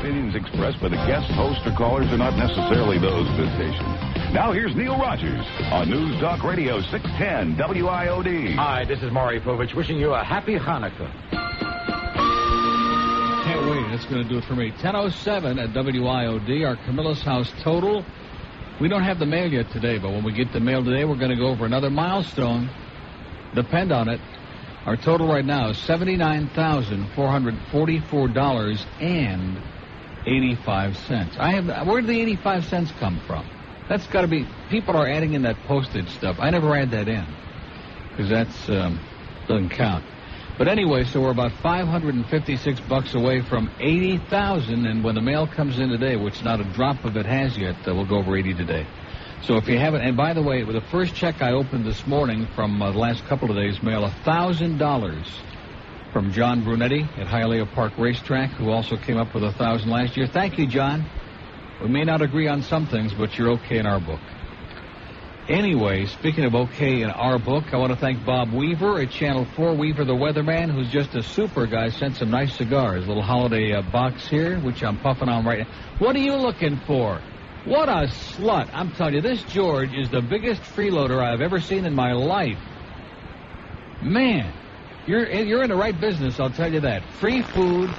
opinions expressed by the guest, host, or callers are not necessarily those of this station. Now here's Neil Rogers on News Talk Radio 610 WIOD. Hi, this is Maury Povich wishing you a happy Hanukkah. Can't wait. That's going to do it for me. 10:07 at WIOD, our Camillus House total. We don't have the mail yet today, but when we get the mail today, we're going to go over another milestone. Depend on it. Our total right now is $79,444.85. Where did the 85 cents come from? That's got to be, people are adding in that postage stuff. I never add that in, because that's, doesn't count. But anyway, so we're about $556 away from 80,000, and when the mail comes in today, which not a drop of it has yet, we'll go over 80 today. So if you haven't, and by the way, with the first check I opened this morning from the last couple of days' mail, $1,000 from John Brunetti at Hialeah Park Racetrack, who also came up with $1,000 last year. Thank you, John. We may not agree on some things, but you're okay in our book. Anyway, speaking of okay in our book, I want to thank Bob Weaver at Channel 4, Weaver the Weatherman, who's just a super guy, sent some nice cigars. A little holiday box here, which I'm puffing on right now. What are you looking for? What a slut. I'm telling you, this George is the biggest freeloader I've ever seen in my life. Man, you're in the right business, I'll tell you that. Free food.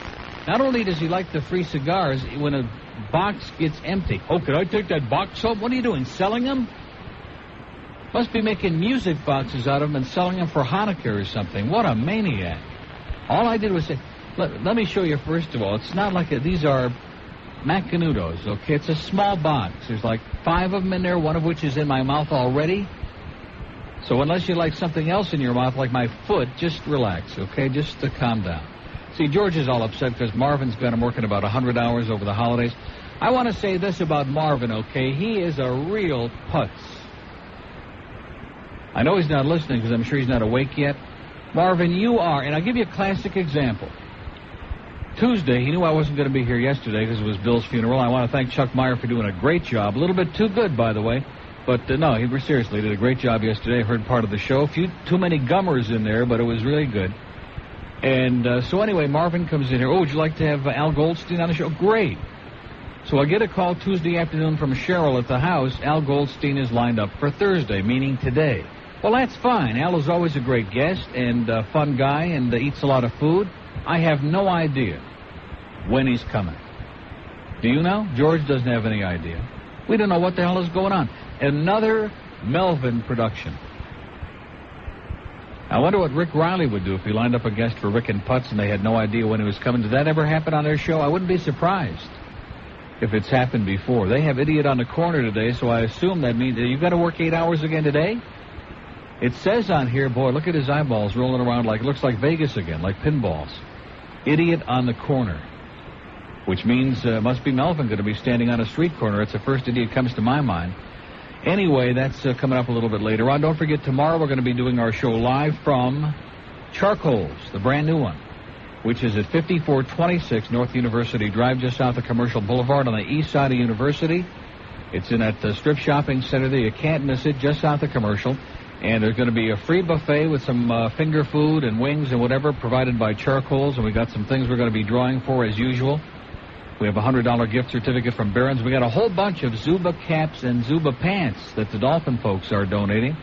Not only does he like the free cigars, when a box gets empty. Oh, could I take that box home? What are you doing, selling them? Must be making music boxes out of them and selling them for Hanukkah or something. What a maniac. All I did was say, let me show you first of all. It's not like these are Macanudos, okay? It's a small box. There's like 5 of them in there, one of which is in my mouth already. So unless you like something else in your mouth, like my foot, just relax, okay? Just to calm down. See, George is all upset because Marvin's got him working about 100 hours over the holidays. I want to say this about Marvin, okay? He is a real putz. I know he's not listening because I'm sure he's not awake yet. Marvin, you are, and I'll give you a classic example. Tuesday, he knew I wasn't going to be here yesterday because it was Bill's funeral. I want to thank Chuck Meyer for doing a great job. A little bit too good, by the way. But no, he seriously did a great job yesterday. I heard part of the show. Too many gummers in there, but it was really good. And so anyway, Marvin comes in here. Oh, would you like to have Al Goldstein on the show? Great. So I get a call Tuesday afternoon from Cheryl at the house. Al Goldstein is lined up for Thursday, meaning today. Well, that's fine. Al is always a great guest and a fun guy and eats a lot of food. I have no idea when he's coming. Do you know? George doesn't have any idea. We don't know what the hell is going on. Another Melvin production. I wonder what Rick Riley would do if he lined up a guest for Rick and Putz and they had no idea when he was coming. Did that ever happen on their show? I wouldn't be surprised if it's happened before. They have Idiot on the Corner today, so I assume that means you've got to work 8 hours again today? It says on here, boy, look at his eyeballs rolling around like, looks like Vegas again, like pinballs. Idiot on the Corner, which means must be Melvin going to be standing on a street corner. It's the first idiot comes to my mind. Anyway, that's coming up a little bit later on. Don't forget, tomorrow we're going to be doing our show live from Charcoals, the brand new one, which is at 5426 North University Drive, just south of Commercial Boulevard on the east side of University. It's in that strip shopping center there. You can't miss it, just south of Commercial. And there's going to be a free buffet with some finger food and wings and whatever provided by Charcoals. And we got some things we're going to be drawing for as usual. We have a $100 gift certificate from Barron's. We got a whole bunch of Zuba caps and Zuba pants that the Dolphin folks are donating,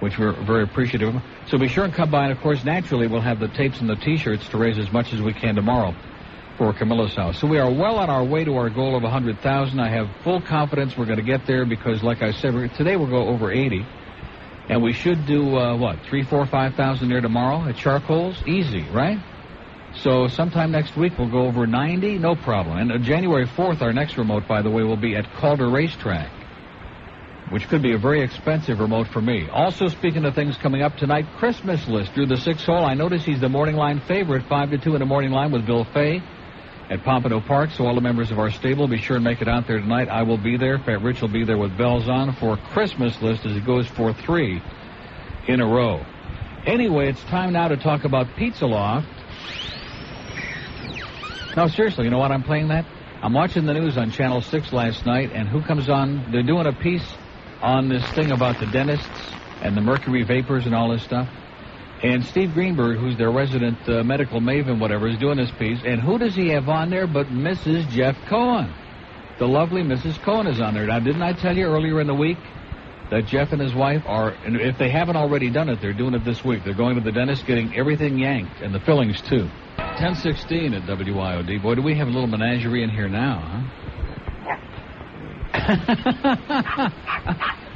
which we're very appreciative of. So be sure and come by. And, of course, naturally, we'll have the tapes and the T-shirts to raise as much as we can tomorrow for Camillus House. So we are well on our way to our goal of 100,000. I have full confidence we're going to get there because, like I said, today we'll go over 80. And we should do, 3, 4, 5,000 there tomorrow at Charcoals? Easy, right? So sometime next week we'll go over 90, no problem. And January 4th, our next remote, by the way, will be at Calder Racetrack, which could be a very expensive remote for me. Also, speaking of things coming up tonight, Christmas list through the 6th hole. I notice he's the morning line favorite, 5 to 2 in the morning line with Bill Fay at Pompano Park. So all the members of our stable, be sure and make it out there tonight. I will be there. Fat Rich will be there with bells on for Christmas list as he goes for 3 in a row. Anyway, it's time now to talk about Pizza Loft. No, seriously, you know what? I'm playing that. I'm watching the news on Channel 6 last night, and who comes on? They're doing a piece on this thing about the dentists and the mercury vapors and all this stuff. And Steve Greenberg, who's their resident medical maven, whatever, is doing this piece. And who does he have on there but Mrs. Jeff Cohen? The lovely Mrs. Cohen is on there. Now, didn't I tell you earlier in the week that Jeff and his wife are, and if they haven't already done it, they're doing it this week. They're going to the dentist, getting everything yanked, and the fillings, too. 10:16 at WYOD. Boy, do we have a little menagerie in here now, huh?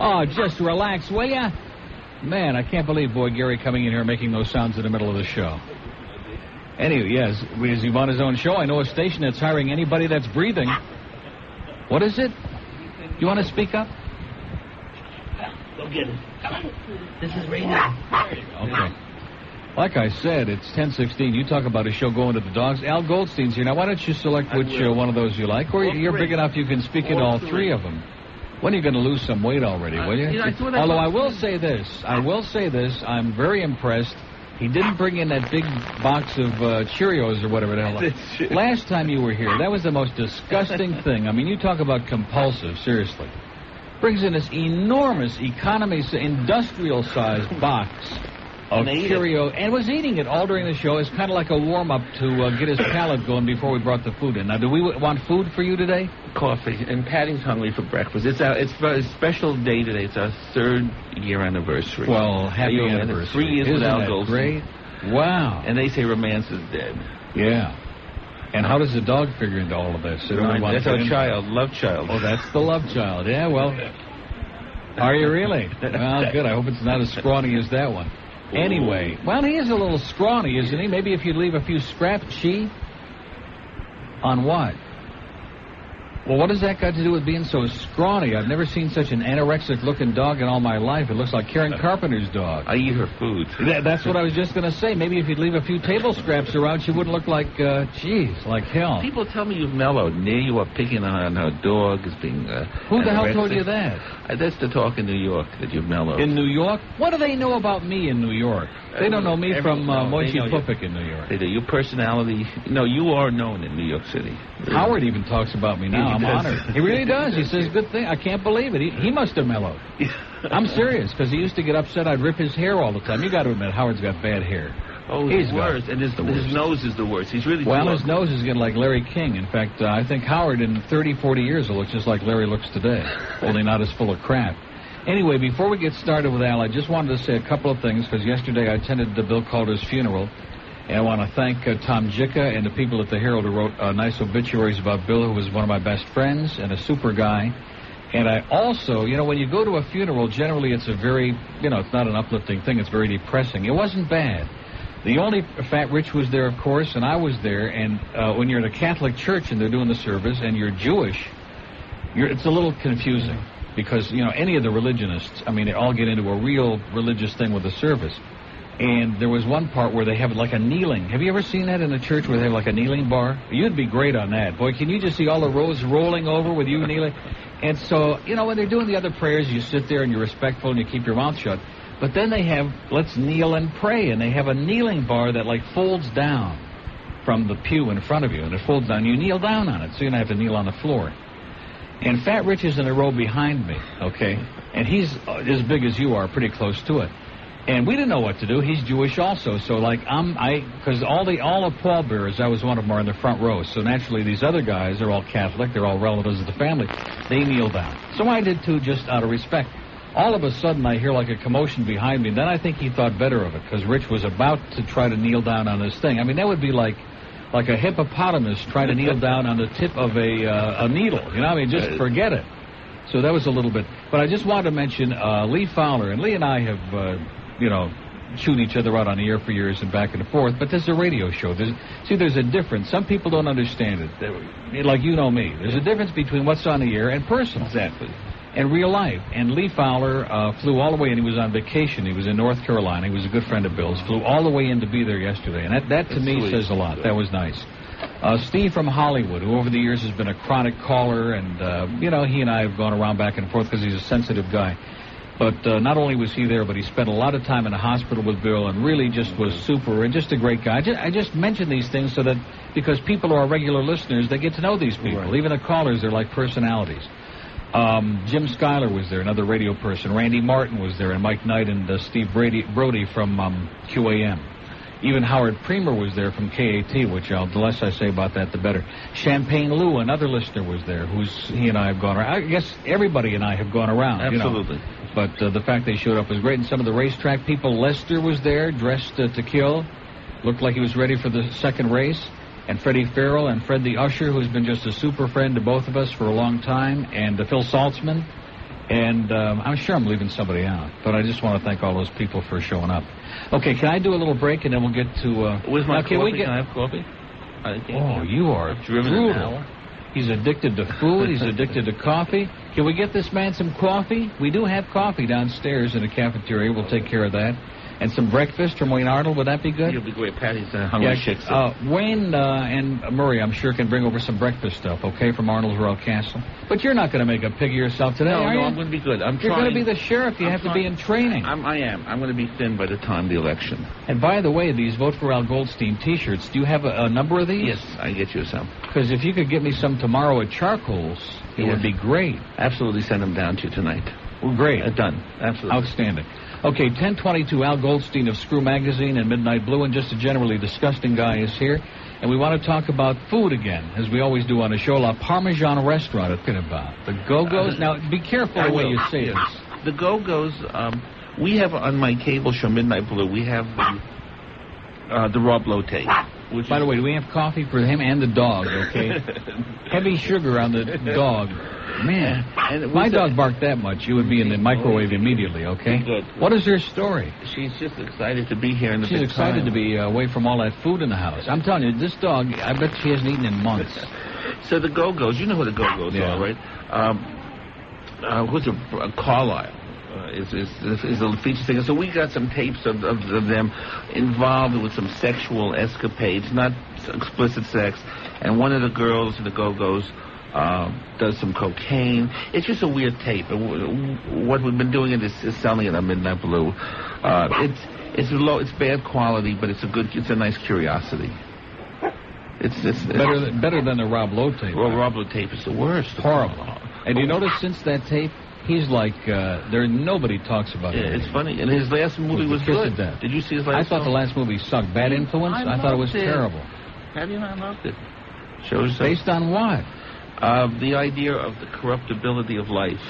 Oh, just relax, will ya? Man, I can't believe, boy, Gary coming in here making those sounds in the middle of the show. Anyway, yes, is he on his own show? I know a station that's hiring anybody that's breathing. What is it? You want to speak up? Go get it. This is radio. Okay. Like I said, it's 10:16. You talk about a show going to the dogs. Al Goldstein's here. Now, why don't you select which one of those you like? Or you're big enough you can speak into all three of them. When are you going to lose some weight already, will you? Although I will say this. I'm very impressed. He didn't bring in that big box of Cheerios or whatever the hell. Last time you were here, that was the most disgusting thing. I mean, you talk about compulsive, seriously. Brings in this enormous industrial-sized box of Cheerio, and was eating it all during the show. It's kind of like a warm-up to get his palate going before we brought the food in. Now, do we want food for you today? Coffee, and Patty's hungry for breakfast. It's a special day today. It's our 3rd year anniversary. Well, happy anniversary. 3 years Isn't with Al that Goldstein. Great? Wow. And they say romance is dead. Yeah. And how does the dog figure into all of this? That's our child, love child. Oh, that's the love child. Yeah, well, are you really? Well, good. I hope it's not as scrawny as that one. Anyway, well, he is a little scrawny, isn't he? Maybe if you'd leave a few scraps, on what? Well, what does that got to do with being so scrawny? I've never seen such an anorexic-looking dog in all my life. It looks like Karen Carpenter's dog. I eat her food. That's what I was just going to say. Maybe if you'd leave a few table scraps around, she wouldn't look like, like hell. People tell me you've mellowed. There you are picking on her dog as being Who the hell told you that? That's the talk in New York, that you've mellowed. In New York? What do they know about me in New York? They don't know me from Moishi Pupik in New York. They do. Your personality, you are known in New York City. Really. Howard even talks about me now. I'm honored. He really does. He says, good thing. I can't believe it. He must have mellowed. I'm serious, because he used to get upset. I'd rip his hair all the time. You got to admit, Howard's got bad hair. Oh, he's worse. And his nose is the worst. He's really his nose is getting like Larry King. In fact, I think Howard in 30, 40 years will look just like Larry looks today, only not as full of crap. Anyway, before we get started with Al, I just wanted to say a couple of things, because yesterday I attended Bill Calder's funeral, and I want to thank Tom Jicka and the people at the Herald who wrote nice obituaries about Bill, who was one of my best friends and a super guy. And I also, when you go to a funeral, generally it's a very, it's not an uplifting thing, it's very depressing. It wasn't bad. The only Fat Rich was there, of course, and I was there, and when you're in a Catholic church and they're doing the service and you're Jewish, it's a little confusing. Because, any of the religionists, they all get into a real religious thing with the service. And there was one part where they have like a kneeling. Have you ever seen that in a church where they have like a kneeling bar? You'd be great on that. Boy, can you just see all the rows rolling over with you kneeling? And so, when they're doing the other prayers, you sit there and you're respectful and you keep your mouth shut. But then they have, let's kneel and pray. And they have a kneeling bar that like folds down from the pew in front of you. And it folds down. You kneel down on it, so you don't have to kneel on the floor. And Fat Rich is in a row behind me, okay? And he's as big as you are, pretty close to it. And we didn't know what to do. He's Jewish also, so like because all the pallbearers, I was one of them, are in the front row. So naturally, these other guys are all Catholic. They're all relatives of the family. They kneel down. So I did too, just out of respect. All of a sudden, I hear like a commotion behind me. And then I think he thought better of it, because Rich was about to try to kneel down on this thing. That would be like a hippopotamus trying to kneel down on the tip of a needle. Just forget it. So that was a little bit. But I just wanted to mention Lee Fowler. And Lee and I have, chewed each other out on the air for years and back and forth. But this is a radio show. There's a difference. Some people don't understand it. Like me. There's a difference between what's on the air and personal. Exactly. And real life. And Lee Fowler flew all the way, and he was on vacation. He was in North Carolina. He was a good friend of Bill's. Flew all the way in to be there yesterday. And that to me says a lot. That was nice. Steve from Hollywood, who over the years has been a chronic caller, and, he and I have gone around back and forth because he's a sensitive guy. But not only was he there, but he spent a lot of time in the hospital with Bill and really just was super and just a great guy. I just mention these things so that because people who are regular listeners, they get to know these people. Right. Even the callers, they're like personalities. Jim Schuyler was there, another radio person. Randy Martin was there, and Mike Knight and Steve Brody from QAM. Even Howard Premer was there from KAT, which the less I say about that, the better. Champagne Lou, another listener, was there, he and I have gone around. I guess everybody and I have gone around. Absolutely. You know. But the fact they showed up was great. And some of the racetrack people, Lester was there, dressed to kill. Looked like he was ready for the second race. And Freddie Farrell and Fred the Usher, who's been just a super friend to both of us for a long time. And Phil Saltzman. And I'm sure I'm leaving somebody out. But I just want to thank all those people for showing up. Okay, can I do a little break and then we'll get to... Where's my coffee? Can I have coffee? You are brutal. He's addicted to food. He's addicted to coffee. Can we get this man some coffee? We do have coffee downstairs in the cafeteria. We'll take care of that. And some breakfast from Wayne Arnold. Would that be good? It'll be great. Patty's hungry chicks. Wayne and Murray, I'm sure, can bring over some breakfast stuff, okay, from Arnold's Royal Castle. But you're not going to make a pig of yourself today, are you? No, I'm going to be good. You're going to be the sheriff. You have to be in training. I am. I'm going to be thin by the time of the election. And by the way, these Vote for Al Goldstein T-shirts, do you have a number of these? Yes, I get you some. Because if you could get me some tomorrow at Charcoals, it would be great. Absolutely send them down to you tonight. Well, great. Done. Absolutely. Outstanding. Okay, 1022 Al Goldstein of Screw Magazine and Midnight Blue, and just a generally disgusting guy is here. And we want to talk about food again, as we always do on the show. La Parmesan Restaurant at Pinnabout. The Go-Go's. Now, be careful the way you say this. The Go-Go's, we have on my cable show, Midnight Blue, we have the Rob Lowe tape. By the way, do we have coffee for him and the dog, okay? Heavy sugar on the dog. Man, if my dog barked that much, you would be in the microwave immediately, okay? Good. What is her story? She's just excited to be here in the She's excited to be away from all that food in the house. I'm telling you, this dog, I bet she hasn't eaten in months. So the Go-Go's, you know who the Go-Go's are, right? Who's Carlisle? Is a feature singer. So we got some tapes of them involved with some sexual escapades, not explicit sex. And one of the girls in the Go-Go's does some cocaine. It's just a weird tape. What we've been doing is selling it on Midnight Blue. It's bad quality, but it's a nice curiosity. It's better than the Rob Lowe tape. Well, Rob Lowe tape is the worst. Horrible. And you notice since that tape, he's like, nobody talks about it. Yeah, it's funny. And his last movie was good. Did you see his last I thought the last movie sucked. Bad Influence? I thought it was terrible. How do you not loved it? Based on what? The idea of the corruptibility of life.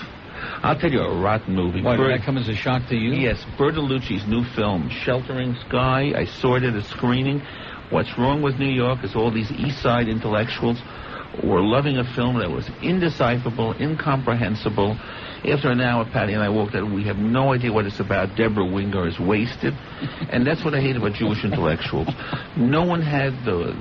I'll tell you a rotten movie. Why, did that come as a shock to you? Yes, Bertolucci's new film, Sheltering Sky. I saw it at a screening. What's wrong with New York is all these East Side intellectuals were loving a film that was indecipherable, incomprehensible. After an hour, Patty and I walked out, we have no idea what it's about. Deborah Winger is wasted. And that's what I hate about Jewish intellectuals. No one had the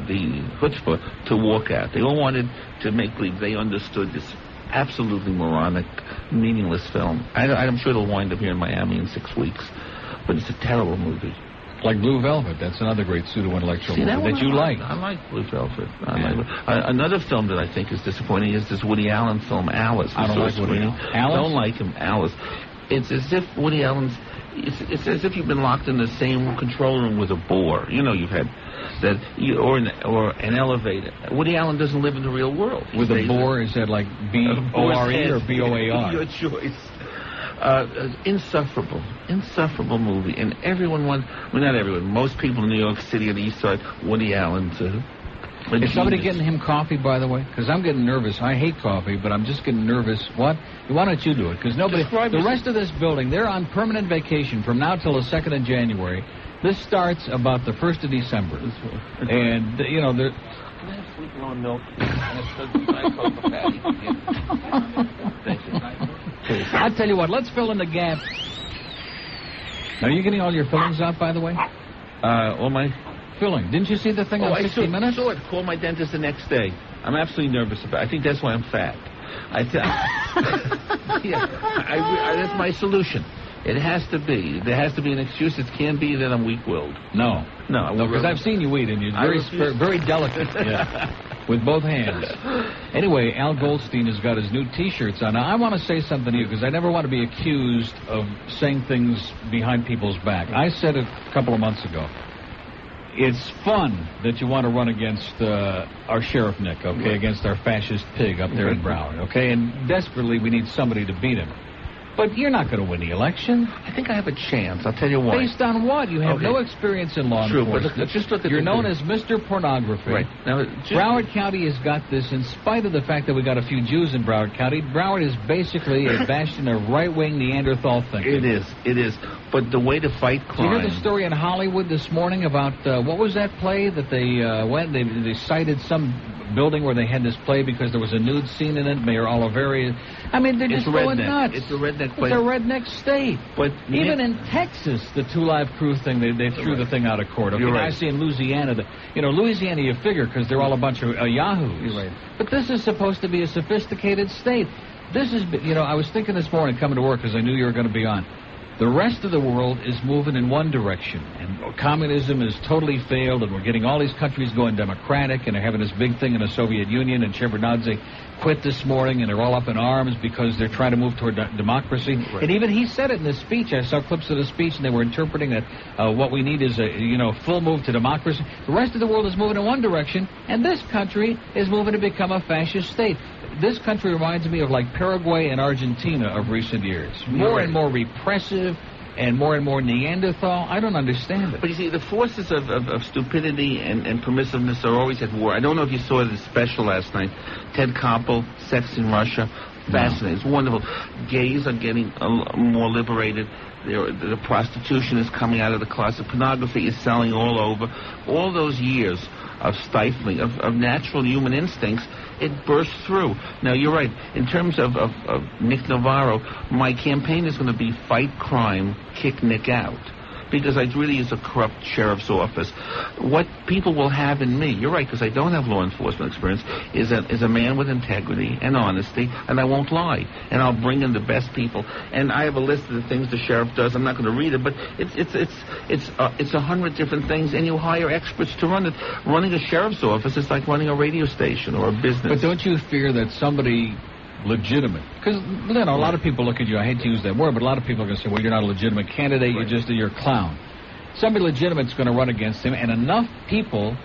chutzpah to walk out. They all wanted to make believe they understood this absolutely moronic, meaningless film. I'm sure it'll wind up here in Miami in 6 weeks. But it's a terrible movie. Like Blue Velvet. That's another great pseudo-intellectual movie that you like. I like Blue Velvet. Another film that I think is disappointing is this Woody Allen film, Alice. I don't like Woody Allen. I don't like him, Alice. It's as if Woody Allen's... It's as if you've been locked in the same control room with a boar. You know, you've had that... Or an elevator. Woody Allen doesn't live in the real world. With a boar, is that like B-O-R-E or B-O-A-R? Your choice. Insufferable movie, and everyone wants, well, not everyone, most people in New York City and the East Side, Woody Allen to... Is somebody getting him coffee, by the way? Because I'm getting nervous. I hate coffee, but I'm just getting nervous. What? Why don't you do it? Because nobody... The rest of this building, they're on permanent vacation from now till the 2nd of January. This starts about the 1st of December. And, you know, they're... Can I have sweet low milk? Thank you. I'll tell you what, let's fill in the gap. Now, are you getting all your fillings out, by the way? All my... Filling. Didn't you see the thing on 60 Minutes? I saw it. Call my dentist the next day. I'm absolutely nervous about it. I think that's why I'm fat. That's my solution. It has to be. There has to be an excuse. It can't be that I'm weak-willed. No, because I've seen you eat, and you're very delicate. Yeah. With both hands. Anyway, Al Goldstein has got his new T-shirts on. Now, I want to say something to you, because I never want to be accused of saying things behind people's back. I said it a couple of months ago. it's fun that you want to run against our Sheriff Nick, okay, against our fascist pig up there in Broward, okay, and desperately we need somebody to beat him. But you're not going to win the election. I think I have a chance. I'll tell you why. Based on what? You have no experience in law enforcement. But just look at You're known as Mr. Pornography. Right. Now, Broward County has got this, in spite of the fact that we got a few Jews in Broward County. Broward is basically a bastion of right-wing Neanderthal thinking. It is. But the way to fight crime... Did you hear the story in Hollywood this morning about, what was that play that they went, they cited some building where they had this play because there was a nude scene in it, Mayor Oliveri. I mean, they're just going nuts. It's a redneck play. It's a redneck state. But even in Texas, the Two Live Crew thing, they threw the thing out of court. Okay, I see in Louisiana, Louisiana you figure because they're all a bunch of yahoos. You're right. But this is supposed to be a sophisticated state. This is, I was thinking this morning coming to work because I knew you were going to be on. The rest of the world is moving in one direction, and communism has totally failed, and we're getting all these countries going democratic, and they're having this big thing in the Soviet Union, and Shevardnadze quit this morning, and they're all up in arms because they're trying to move toward democracy. Right. And even he said it in his speech. I saw clips of the speech, and they were interpreting that what we need is a full move to democracy. The rest of the world is moving in one direction, and this country is moving to become a fascist state. This country reminds me of like Paraguay and Argentina of recent years. More and more repressive and more Neanderthal. I don't understand it. But you see, the forces of stupidity and permissiveness are always at war. I don't know if you saw the special last night. Ted Koppel, Sex in Russia. Fascinating. It's wonderful. Gays are getting more liberated. The prostitution is coming out of the closet. Pornography is selling all over. All those years of stifling, of natural human instincts, it burst through. Now, you're right. In terms of Nick Navarro, my campaign is going to be fight crime, kick Nick out. Because it really is a corrupt sheriff's office. What people will have in me, you're right, because I don't have law enforcement experience, is a man with integrity and honesty, and I won't lie. And I'll bring in the best people. And I have a list of the things the sheriff does. I'm not going to read it, but it's 100 different things, and you hire experts to run it. Running a sheriff's office is like running a radio station or a business. But don't you fear that somebody legitimate? Because, a lot of people look at you, I hate to use that word, but a lot of people are going to say, well, you're not a legitimate candidate, you're a clown. Somebody legitimate's going to run against him, and enough people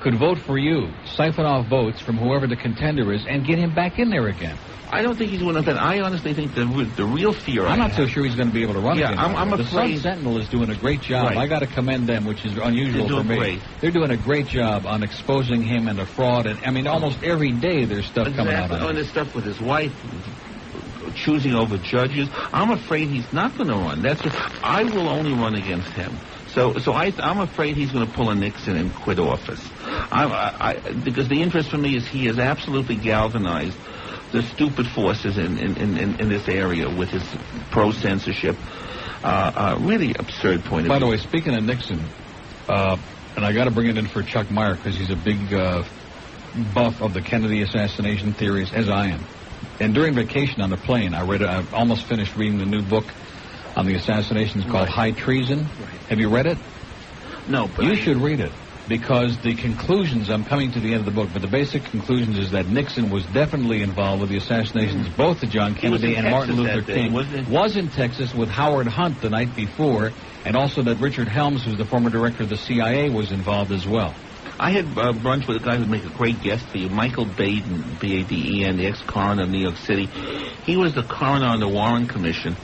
could vote for you, siphon off votes from whoever the contender is, and get him back in there again. I don't think he's one of that. I honestly think the real fear I'm not so sure he's going to be able to run again. I'm afraid. The Sun-Sentinel is doing a great job. Right. I got to commend them, which is unusual for me. Great. They're doing a great job on exposing him and the fraud. And I mean, almost every day there's stuff coming out on him. And there's stuff with his wife, choosing over judges. I'm afraid he's not going to run. I will only run against him. So I'm afraid he's going to pull a Nixon and quit office. Because the interest for me is he has absolutely galvanized the stupid forces in this area with his pro-censorship, really absurd point of view. By the way, speaking of Nixon, and I got to bring it in for Chuck Meyer because he's a big buff of the Kennedy assassination theories, as I am. And during vacation on the plane, I almost finished reading the new book on the assassinations called High Treason. Right. Have you read it? No, but you should read it. Because the conclusions, I'm coming to the end of the book, but the basic conclusions is that Nixon was definitely involved with the assassinations, both of John Kennedy and Martin Luther King. Was in Texas with Howard Hunt the night before, and also that Richard Helms, who's the former director of the CIA, was involved as well. I had brunch with a guy who'd make a great guest for you, Michael Baden, B-A-D-E-N, the ex-coroner of New York City. He was the coroner on the Warren Commission.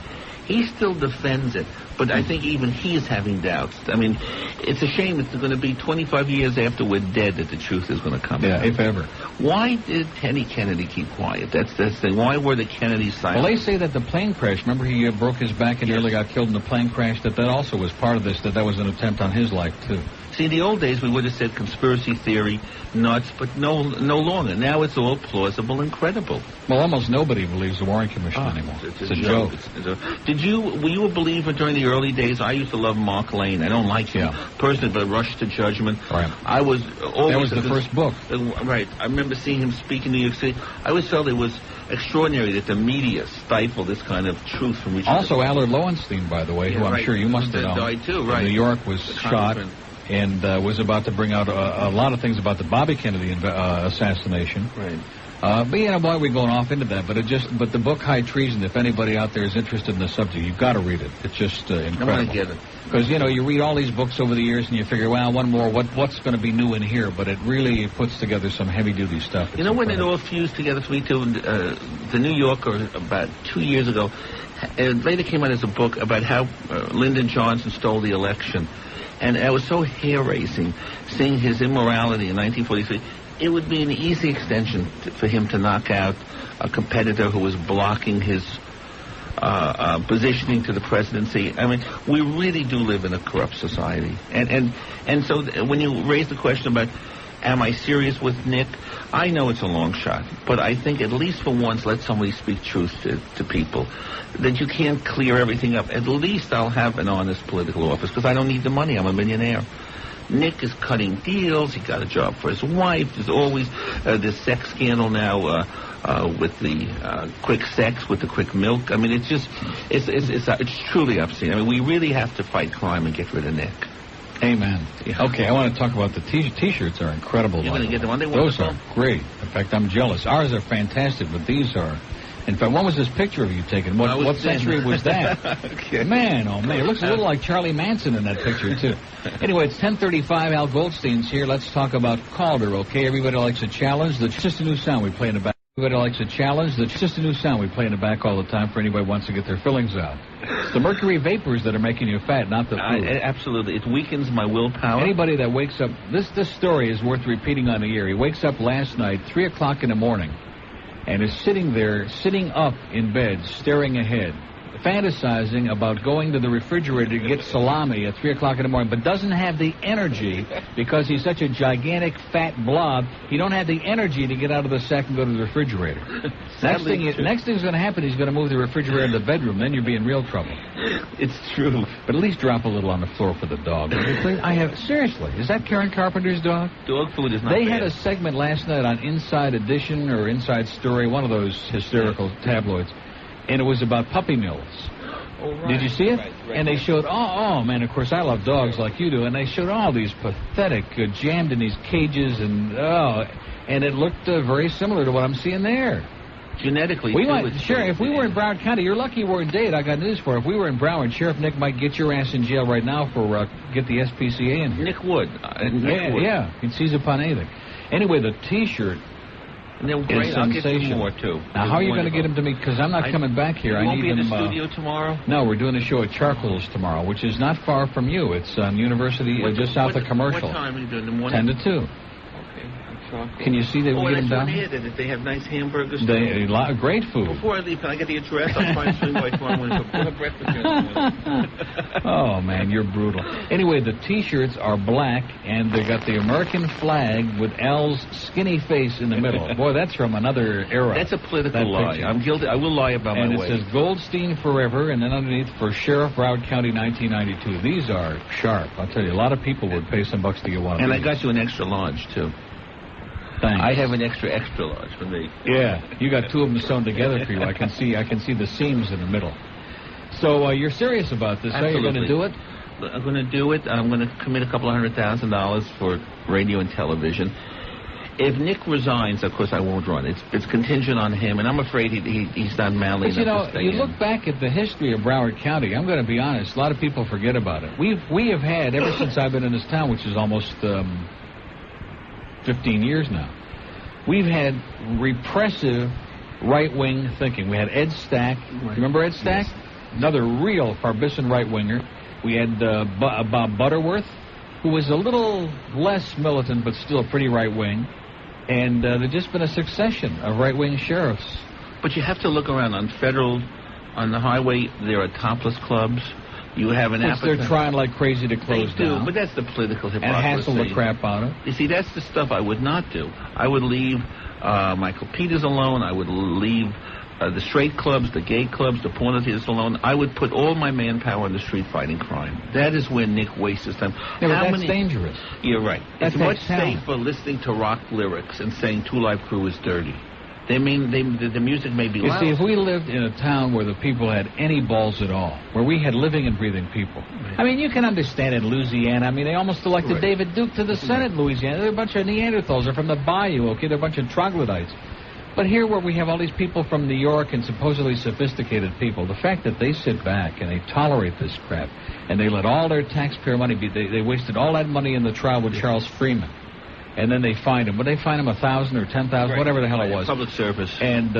He still defends it, but I think even he's having doubts. I mean, it's a shame it's going to be 25 years after we're dead that the truth is going to come out. Yeah, if ever. Why did Teddy Kennedy keep quiet? That's the thing. Why were the Kennedys silent? Well, they say that the plane crash, remember he broke his back and nearly got killed in the plane crash, that also was part of this, that was an attempt on his life, too. See, in the old days, we would have said conspiracy theory, nuts, but no longer. Now it's all plausible and credible. Well, almost nobody believes the Warren Commission anymore. It's a joke. Were you a believer during the early days? I used to love Mark Lane. I don't like him personally, but Rush to Judgment. Right. I was always... That was the first book. Right. I remember seeing him speak in New York City. I always felt it was extraordinary that the media stifled this kind of truth from reaching... Also, Allard Lowenstein, by the way, who I'm sure you must have known. Died too, right. In New York was shot. and was about to bring out a lot of things about the Bobby Kennedy assassination. Right. But you know, boy, we're going off into that. But the book High Treason, if anybody out there is interested in the subject, you've got to read it. It's just incredible. I want to get it. Because, you know, you read all these books over the years and you figure, well, one more, what's going to be new in here? But it really puts together some heavy-duty stuff. You know when it all fused together for me, too? The New Yorker, about 2 years ago, it later came out as a book about how Lyndon Johnson stole the election. And it was so hair-raising, seeing his immorality in 1943. It would be an easy extension for him to knock out a competitor who was blocking his positioning to the presidency. I mean, we really do live in a corrupt society. And so when you raise the question about, am I serious with Nick? I know it's a long shot, but I think at least for once, let somebody speak truth to people. That you can't clear everything up. At least I'll have an honest political office, because I don't need the money. I'm a millionaire. Nick is cutting deals. He got a job for his wife. There's always this sex scandal now with the quick sex, with the quick milk. I mean, it's just, it's truly obscene. I mean, we really have to fight crime and get rid of Nick. Amen. Yeah. Okay, I want to talk about the T-shirts. Are incredible. You're going to get them on. Those are great. In fact, I'm jealous. Ours are fantastic, but these are. In fact, when was this picture of you taken? What century was that? Okay. Man, oh man, it looks a little like Charlie Manson in that picture too. Anyway, it's 10:35. Al Goldstein's here. Let's talk about Calder. Okay, everybody likes a challenge. That's just a new sound we play in the back. Everybody likes a challenge. That's just a new sound we play in the back all the time for anybody who wants to get their fillings out. It's the mercury vapors that are making you fat, not the food. Absolutely, it weakens my willpower. Anybody that wakes up, this story is worth repeating on the air. He wakes up last night, 3 o'clock in the morning, and is sitting up in bed, staring ahead, fantasizing about going to the refrigerator to get salami at 3 o'clock in the morning, but doesn't have the energy because he's such a gigantic fat blob. He don't have the energy to get out of the sack and go to the refrigerator. Next thing's going to happen, he's going to move the refrigerator to the bedroom. Then you'll be in real trouble. It's true. But at least drop a little on the floor for the dog. Seriously, is that Karen Carpenter's dog? Dog food is not They bad. had a segment last night on Inside Edition or Inside Story, one of those hysterical tabloids, and it was about puppy mills. Oh, right. Did you see it? Right. And they showed, oh, man, of course, I love dogs like you do, and they showed all these pathetic, jammed in these cages, and it looked very similar to what I'm seeing there. Genetically, Sheriff, if we were in Broward County, you're lucky we're in Dade. I got news for you. If we were in Broward, Sheriff Nick might get your ass in jail right now for get the SPCA in here. Nick would. Yeah, he'd seize upon anything. Anyway, the T-shirt. And they were great. I'll get some more, too. Now, how are you going to get him to me? Because I'm not coming back here. You won't need be in him, the studio tomorrow? No, we're doing a show at Charcoals tomorrow, which is not far from you. It's on University, just south of Commercial. What time are you doing? In the morning? 10 to 2. Okay. Can you see that we get them down? That they have nice hamburgers. A lot of great food. Before I leave, can I get the address? I'll try and swing by tomorrow morning. We'll have breakfast here in the morning. Oh, man, you're brutal. Anyway, the T-shirts are black, and they got the American flag with Al's skinny face in the middle. Boy, that's from another era. That's a political lie. I'm guilty. I will lie about my way. And it says Goldstein Forever, and then underneath for Sheriff Broward County 1992. These are sharp. I'll tell you, a lot of people would pay some bucks to get one of these. And I got you an extra large, too. Thanks. I have an extra large for me. Yeah, you got two of them sewn together for you. I can see the seams in the middle. So you're serious about this? Absolutely. Are you going to do it? I'm going to do it. I'm going to commit a couple of $100,000 for radio and television. If Nick resigns, of course I won't run. It's contingent on him, and I'm afraid he's not manly enough to stay in. You look back at the history of Broward County. I'm going to be honest. A lot of people forget about it. We have had ever since I've been in this town, which is almost 15 years now, we've had repressive right-wing thinking. We had Ed Stack. Right. Remember Ed Stack? Yes. Another real Farbissen right-winger. We had Bob Butterworth, who was a little less militant but still pretty right-wing. And there's just been a succession of right-wing sheriffs. But you have to look around on on the highway, there are topless clubs. You have an appetite. They're trying like crazy to close down. But that's the political hypocrisy. And hassle the crap out of. You see, that's the stuff I would not do. I would leave Michael Peters alone. I would leave the straight clubs, the gay clubs, the porn theaters alone. I would put all my manpower in the street fighting crime. That is where Nick wastes his time. Yeah, that's dangerous. You're right. It's much safer listening to rock lyrics and saying Two Live Crew is dirty. The music may be You loud. see, if we lived in a town where the people had any balls at all, where we had living and breathing people, I mean, you can understand in Louisiana. I mean, they almost elected David Duke to the Senate in Louisiana. They're a bunch of Neanderthals. They're from the bayou, okay? They're a bunch of troglodytes. But here where we have all these people from New York and supposedly sophisticated people, the fact that they sit back and they tolerate this crap and they let all their taxpayer money be, they wasted all that money in the trial with Charles Freeman. And then they fined him. But they fined him 1,000 or 10,000, whatever the hell it was. Public service. And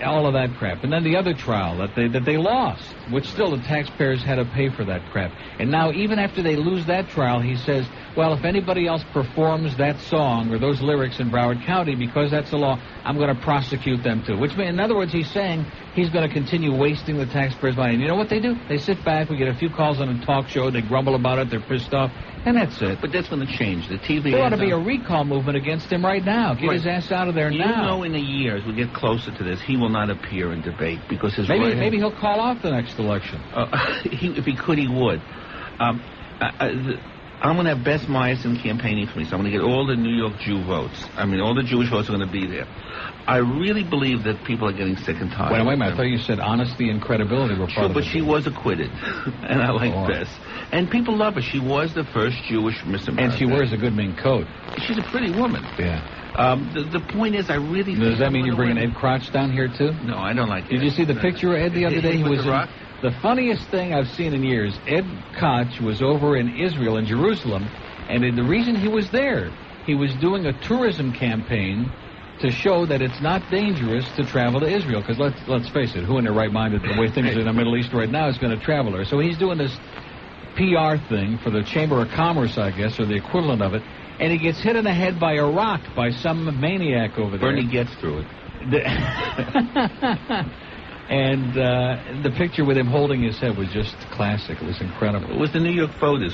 all of that crap. And then the other trial that they lost, which still the taxpayers had to pay for that crap. And now even after they lose that trial, he says, well, if anybody else performs that song or those lyrics in Broward County, because that's the law, I'm going to prosecute them too. Which, in other words, he's saying he's going to continue wasting the taxpayers' money. And you know what they do? They sit back, we get a few calls on a talk show, they grumble about it, they're pissed off, and that's it. But that's going to change. The TV... There ought to be a recall movement against him right now. Get his ass out of there now. You know, in a year, as we get closer to this, he will not appear in debate because his... Maybe he'll call off the next election. If he could, he would. I'm going to have Bess Meyerson campaigning for me, so I'm going to get all the New York Jew votes. I mean, all the Jewish votes are going to be there. I really believe that people are getting sick and tired. Wait a minute. I thought you said honesty and credibility were part of it. But she was acquitted, and I like Bess. And people love her. She was the first Jewish Miss America. And she wears a good mink coat. She's a pretty woman. Yeah. The point is, I really... Does that mean you're bringing Ed Crouch down here, too? No, I don't like it. Did you see the picture of Ed the other day? He was in... The funniest thing I've seen in years, Ed Koch was over in Israel, in Jerusalem, and the reason he was there, he was doing a tourism campaign to show that it's not dangerous to travel to Israel, because let's face it, who in their right mind, the way things are in the Middle East right now, is going to travel there. So he's doing this PR thing for the Chamber of Commerce, I guess, or the equivalent of it, and he gets hit in the head by a rock by some maniac over there. Bernie gets through it. And the picture with him holding his head was just classic. It was incredible. It was the New York voters.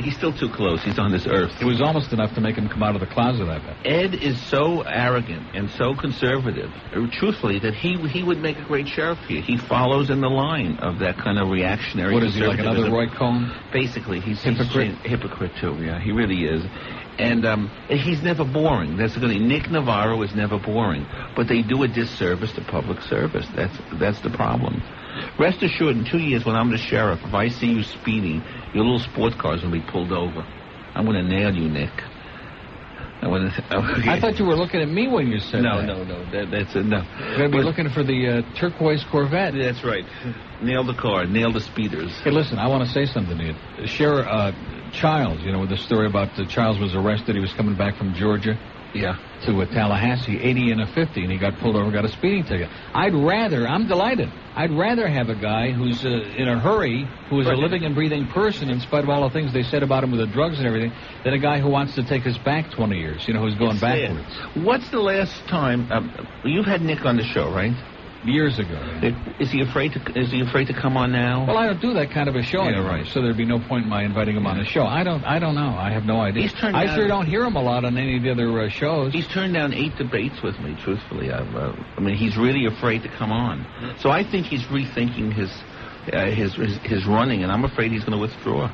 He's still too close. He's on this earth. It was almost enough to make him come out of the closet, I bet. Ed is so arrogant and so conservative, truthfully, that he would make a great sheriff here. He follows in the line of that kind of reactionary. What is he, like another Roy Cohn? Basically, he's hypocrite. Hypocrite too. Yeah, he really is. And he's never boring. That's the thing. Nick Navarro is never boring, but they do a disservice to public service. That's the problem. Rest assured, in 2 years when I'm the sheriff, if I see you speeding, your little sports car's going to be pulled over. I'm going to nail you, Nick. I thought you were looking at me when you said that. No. That's no. You're going to be looking for the turquoise Corvette. That's right. Nail the car. Nail the speeders. Hey, listen, I want to say something to you. Sheriff Childs, you know, with the story about Childs was arrested. He was coming back from Georgia. Yeah. To Tallahassee, 80 and a 50, and he got pulled over, got a speeding ticket. I'm delighted. I'd rather have a guy who's in a hurry, who is a living and breathing person in spite of all the things they said about him with the drugs and everything, than a guy who wants to take us back 20 years, you know, who's going backwards. What's the last time, you've had Nick on the show, right? Years ago. Yeah. Is he afraid to come on now? Well, I don't do that kind of a show anymore, right. So there'd be no point in my inviting him on the show. I don't know. I have no idea. I sure don't hear him a lot on any of the other shows. He's turned down 8 debates with me, truthfully. I mean, he's really afraid to come on. So I think he's rethinking his running, and I'm afraid he's going to withdraw.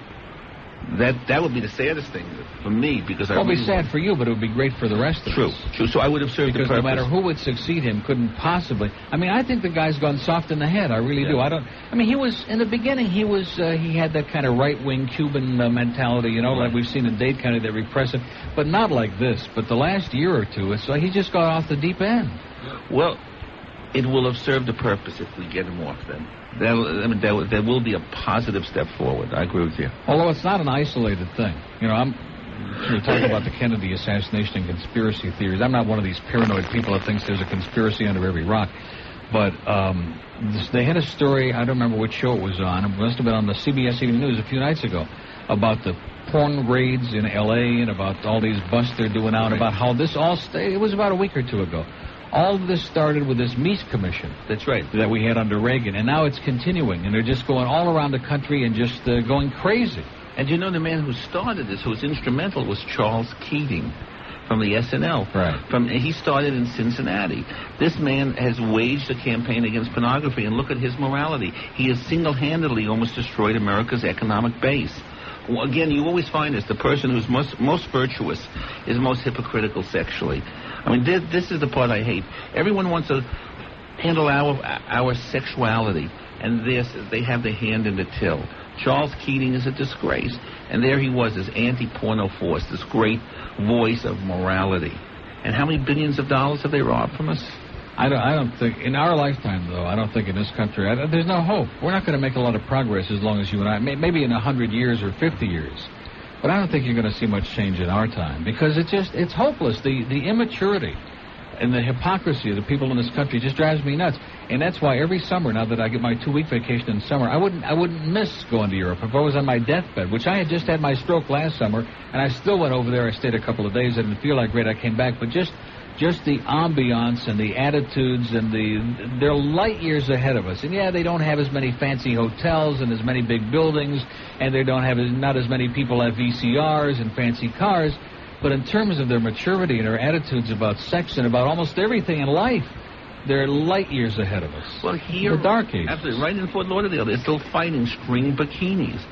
That would be the saddest thing for me, because it'll be sad for you, but it would be great for the rest of us. True. So I would have served the purpose. Because no matter who would succeed him, couldn't possibly. I mean, I think the guy's gone soft in the head. I really do. I mean, he was in the beginning. He had that kind of right-wing Cuban mentality, you know, like we've seen in Dade County, that repressive, but not like this. But the last year or two, it's like he just got off the deep end. Well, it will have served a purpose if we get him off then. There will be a positive step forward. I agree with you. Although it's not an isolated thing. You know, you're talking about the Kennedy assassination and conspiracy theories. I'm not one of these paranoid people that thinks there's a conspiracy under every rock. But they had a story, I don't remember which show it was on. It must have been on the CBS Evening News a few nights ago, about the porn raids in L.A. and about all these busts they're doing out, about how this all it was about a week or two ago. All of this started with this Meese Commission. That's right. That we had under Reagan, and now it's continuing, and they're just going all around the country and just going crazy. And you know, the man who started this, who was instrumental, was Charles Keating from the SNL. Right. He started in Cincinnati. This man has waged a campaign against pornography, and look at his morality. He has single-handedly almost destroyed America's economic base. Well, again, you always find this. The person who's most virtuous is most hypocritical sexually. I mean, this is the part I hate. Everyone wants to handle our sexuality, and they have their hand in the till. Charles Keating is a disgrace, and there he was, this anti-porno force, this great voice of morality. And how many billions of dollars have they robbed from us? I don't think, in our lifetime, though, I don't think in this country, there's no hope. We're not going to make a lot of progress as long as you and I, maybe in 100 years or 50 years. But I don't think you're going to see much change in our time, because it's hopeless. The immaturity and the hypocrisy of the people in this country just drives me nuts. And that's why every summer, now that I get my 2-week vacation in summer, I wouldn't miss going to Europe if I was on my deathbed, which I had just had my stroke last summer, and I still went over there. I stayed a couple of days. I didn't feel like great. I came back, but just the ambiance and the attitudes and they're light years ahead of us. And yeah, they don't have as many fancy hotels and as many big buildings, and they don't have not as many people have VCRs and fancy cars. But in terms of their maturity and their attitudes about sex and about almost everything in life, they're light years ahead of us. Well, here, the dark ages. Absolutely, right in Fort Lauderdale, they're still fighting string bikinis.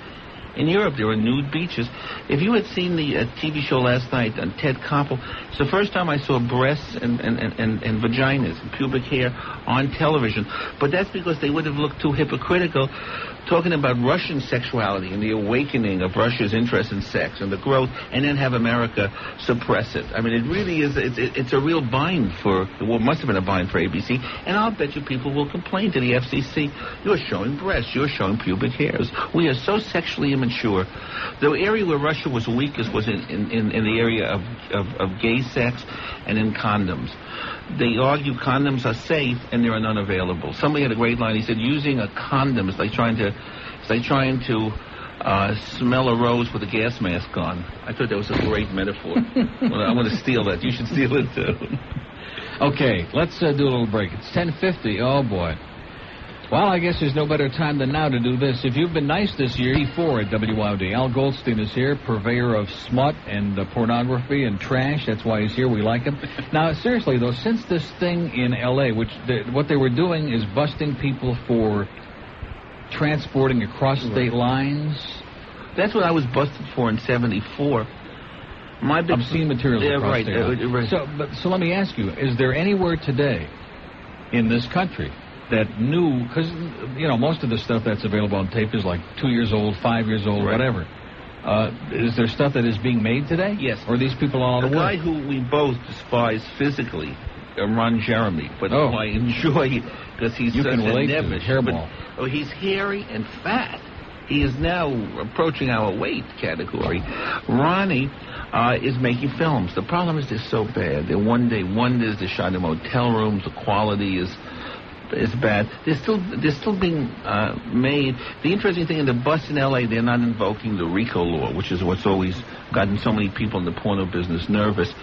In Europe, there were nude beaches. If you had seen the TV show last night on Ted Koppel, it's the first time I saw breasts and vaginas and pubic hair on television. But that's because they would have looked too hypocritical, talking about Russian sexuality and the awakening of Russia's interest in sex and the growth, and then have America suppress it. I mean, it really is, it's a real bind for, well, it must have been a bind for ABC, and I'll bet you people will complain to the FCC. You're showing breasts, you're showing pubic hairs. We are so sexually immature. The area where Russia was weakest was in the area of gay sex and in condoms. They argue condoms are safe and they are none available. Somebody had a great line. He said, using a condom is like trying to smell a rose with a gas mask on. I thought that was a great metaphor. Well, I'm going to steal that. You should steal it, too. Okay, let's do a little break. It's 10:50. Oh, boy. Well, I guess there's no better time than now to do this. If you've been nice this year, E4 at WYOD. Al Goldstein is here, purveyor of smut and pornography and trash. That's why he's here. We like him. Now, seriously, though, since this thing in L.A., what they were doing is busting people for transporting across state lines. That's what I was busted for in 74. Obscene materials across state lines. Right. So let me ask you, is there anywhere today in this country that knew, because, you know, most of the stuff that's available on tape is like 2 years old, 5 years old, right, whatever. Is there stuff that is being made today? Yes. Or are these people all the guy who we both despise physically, Ron Jeremy, but who I enjoy because he's such a nebbish. But he's hairy and fat. He is now approaching our weight category. Ronnie is making films. The problem is they're so bad. They're one-day wonders. They're shot in motel rooms. The quality is bad. They're still being made. The interesting thing in the bus in L.A., they're not invoking the RICO law, which is what's always gotten so many people in the porno business nervous.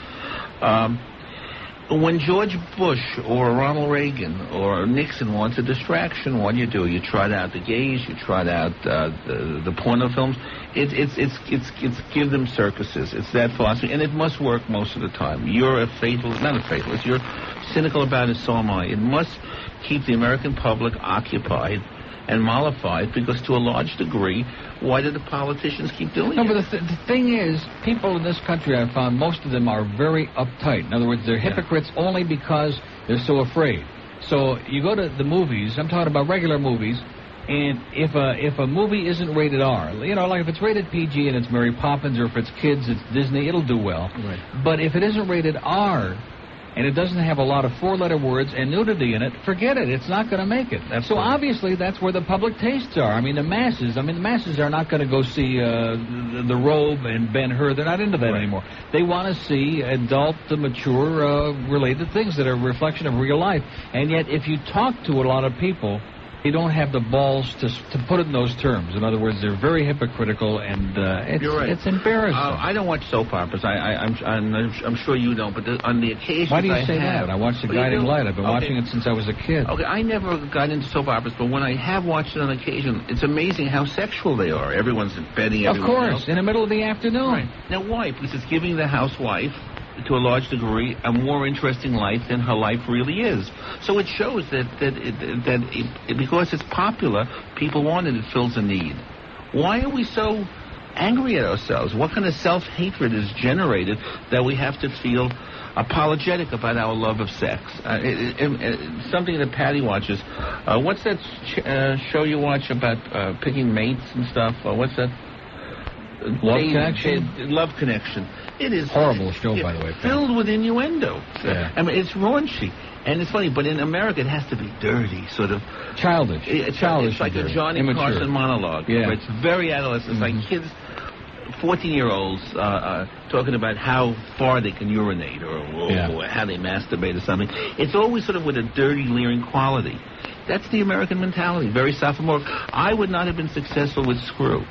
When George Bush or Ronald Reagan or Nixon wants a distraction, what do? You trot out the gays, you trot out the porno films. It's give them circuses. It's that philosophy, and it must work most of the time. You're not a fatalist. You're cynical about it, so am I. It must keep the American public occupied and mollified, because to a large degree, why do the politicians keep doing it? No, but the thing is, people in this country, I've found, most of them are very uptight. In other words, they're hypocrites only because they're so afraid. So you go to the movies, I'm talking about regular movies, and if a movie isn't rated R, you know, like if it's rated PG and it's Mary Poppins, or if it's kids, it's Disney, it'll do well. Right. But if it isn't rated R, and it doesn't have a lot of four-letter words and nudity in it, forget it. It's not going to make it. So obviously that's where the public tastes are. I mean, the masses are not going to go see The Robe and Ben-Hur. They're not into that anymore. They want to see adult, mature, related things that are a reflection of real life. And yet, if you talk to a lot of people, they don't have the balls to put it in those terms. In other words, they're very hypocritical, and it's embarrassing. I don't watch soap operas. I'm sure you don't, but on the occasion, why do you say that? I watched The Guiding Light. I've been watching it since I was a kid. Okay, I never got into soap operas, but when I have watched it on occasion, it's amazing how sexual they are. Everyone's betting everyone else. Of course, in the middle of the afternoon. Right. Now, why? Because it's giving the housewife, to a large degree, a more interesting life than her life really is. So it shows that because it's popular, people want it. It fills a need. Why are we so angry at ourselves? What kind of self-hatred is generated that we have to feel apologetic about our love of sex? Something that Patty watches. What's that show you watch about picking mates and stuff? What's that? Love Connection? Love Connection. It is horrible show, by the way. Filled with innuendo. Yeah. I mean, it's raunchy. And it's funny, but in America it has to be dirty, sort of... Childish. It's like a Johnny Immature. Carson monologue. Yeah. It's very adolescent. It's like kids, 14-year-olds, talking about how far they can urinate or how they masturbate or something. It's always sort of with a dirty, leering quality. That's the American mentality, very sophomoric. I would not have been successful with Screw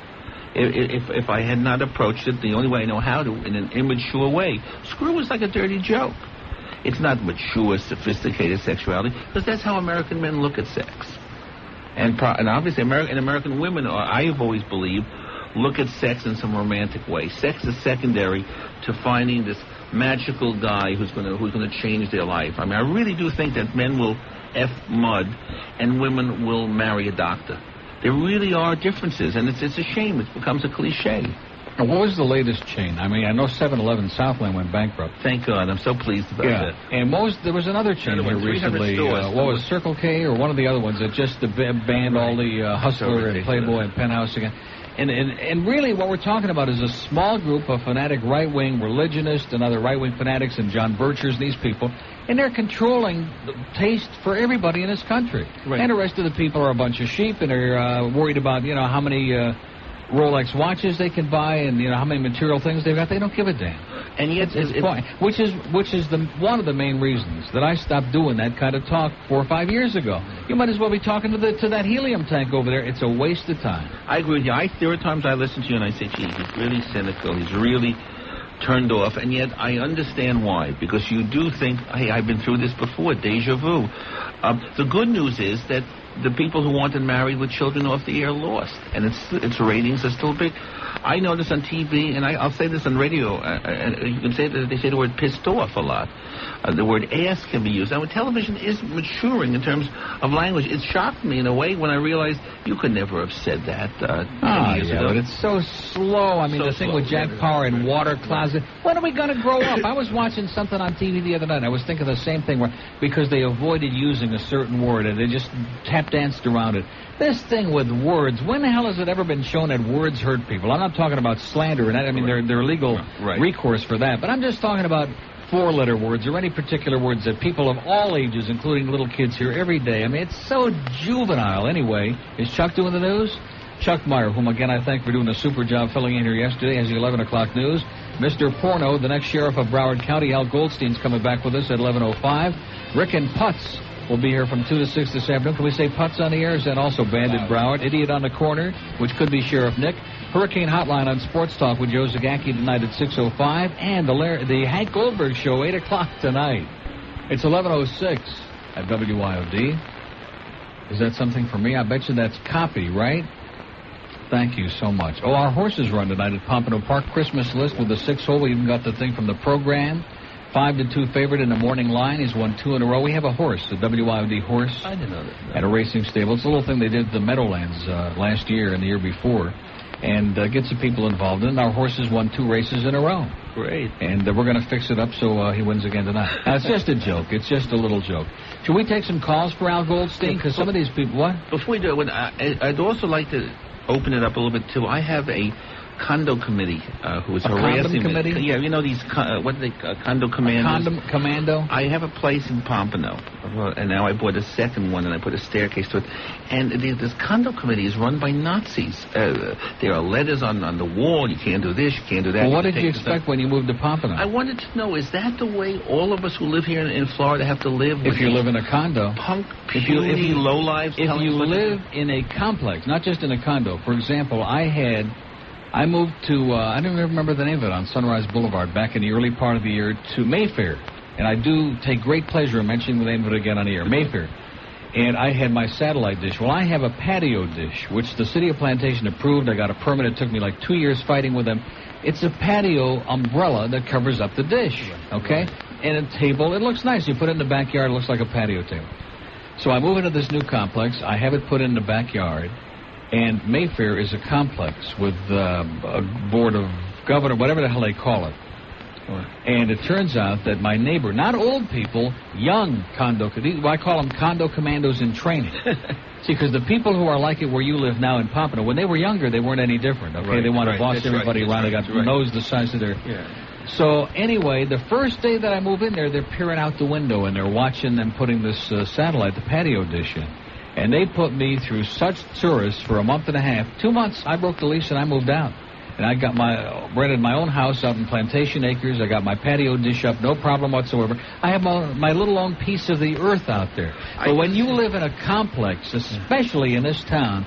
if I had not approached it the only way I know how to, in an immature way. Screw was like a dirty joke. It's not mature, sophisticated sexuality, because that's how American men look at sex. And obviously, American women, I have always believed, look at sex in some romantic way. Sex is secondary to finding this magical guy who's going to change their life. I mean, I really do think that men will F mud and women will marry a doctor. There really are differences, and it's a shame. It becomes a cliche. Now, what was the latest chain? I mean, I know 7-Eleven Southland went bankrupt. Thank God. I'm so pleased about that. And there was another chain here recently. What was Circle K or one of the other ones that just banned all the Hustler and Playboy and Penthouse again? And really what we're talking about is a small group of fanatic right-wing religionists and other right-wing fanatics and John Birchers and these people, and they're controlling the taste for everybody in this country. Right. And the rest of the people are a bunch of sheep, and they're worried about, how many Rolex watches they can buy and, how many material things they've got. They don't give a damn. And yet, which is one of the main reasons that I stopped doing that kind of talk 4 or 5 years ago. You might as well be talking to that helium tank over there. It's a waste of time. I agree with you. There are times I listen to you and I say, gee, he's really cynical. He's really turned off. And yet I understand why. Because you do think, hey, I've been through this before. Deja vu. The good news is that the people who wanted married with children off the air lost, and its ratings are still big. I notice on TV, and I'll say this on radio, and you can say that they say the word pissed off a lot. The word ass can be used. Now, television is maturing in terms of language. It shocked me in a way when I realized you could never have said that 10 years ago. But it's so slow. I mean, the thing with Jack Power and water closet. When are we going to grow up? I was watching something on TV the other night, and I was thinking the same thing, because they avoided using a certain word, and they just tap danced around it. This thing with words, when the hell has it ever been shown that words hurt people? I'm not talking about slander, and I mean, there are legal recourse for that, but I'm just talking about four-letter words or any particular words that people of all ages, including little kids, hear every day. I mean, it's so juvenile. Anyway, is Chuck doing the news? Chuck Meyer, whom again I thank for doing a super job filling in here yesterday, has the 11 o'clock news. Mr. Porno, the next sheriff of Broward County, Al Goldstein's coming back with us at 11:05. Rick and Putz will be here from 2 to 6 this afternoon. Can we say Putz on the air? Is that also Bandit Broward? Idiot on the Corner, which could be Sheriff Nick. Hurricane Hotline on Sports Talk with Joe Zagacki tonight at 6:05. And the Hank Goldberg Show, 8 o'clock tonight. It's 11:06 at WYOD. Is that something for me? I bet you that's copy, right? Thank you so much. Oh, our horses run tonight at Pompano Park. Christmas list with the 6-hole. We even got the thing from the program. 5-2 favorite in the morning line. He's won 2 in a row. We have a horse, a WYOD horse. I didn't know that. At a racing stable. It's a little thing they did at the Meadowlands last year and the year before. And get some people involved in it. Our horses won 2 races in a row. Great. And we're going to fix it up so he wins again tonight. Now, it's just a joke. It's just a little joke. Should we take some calls for Al Goldstein? Because some of these people... What? Before we do it, I'd also like to open it up a little bit, too. I have a condo committee who is harassing committee? Yeah, you know these, what are they, condo commandos? Commando? I have a place in Pompano, and now I bought a second one, and I put a staircase to it. And this condo committee is run by Nazis. There are letters on the wall, you can't do this, you can't do that. Well, what did you expect when you moved to Pompano? I wanted to know, is that the way all of us who live here in Florida have to live? If you live in a condo. Punk, puny, lowlives. If you live in a complex, not just in a condo. For example, I moved to, I don't even remember the name of it, on Sunrise Boulevard back in the early part of the year to Mayfair. And I do take great pleasure in mentioning the name of it again on the air, Mayfair. And I had my satellite dish. Well, I have a patio dish, which the city of Plantation approved. I got a permit. It took me like 2 years fighting with them. It's a patio umbrella that covers up the dish, okay? And a table. It looks nice. You put it in the backyard. It looks like a patio table. So I move into this new complex. I have it put in the backyard. And Mayfair is a complex with a board of governor, whatever the hell they call it. And it turns out that my neighbor, not old people, young condo, I call them condo commandos in training. See, because the people who are like it where you live now in Pompano, when they were younger, they weren't any different. Okay, they want to boss everybody around. They got nose the size of their... Yeah. So anyway, the first day that I move in there, they're peering out the window and they're watching them putting this satellite, the patio dish in. And they put me through such tourists for a month and a half. 2 months, I broke the lease and I moved out. And I got rented my own house out in Plantation Acres. I got my patio dish up, no problem whatsoever. I have my little own piece of the earth out there. But when you live in a complex, especially in this town,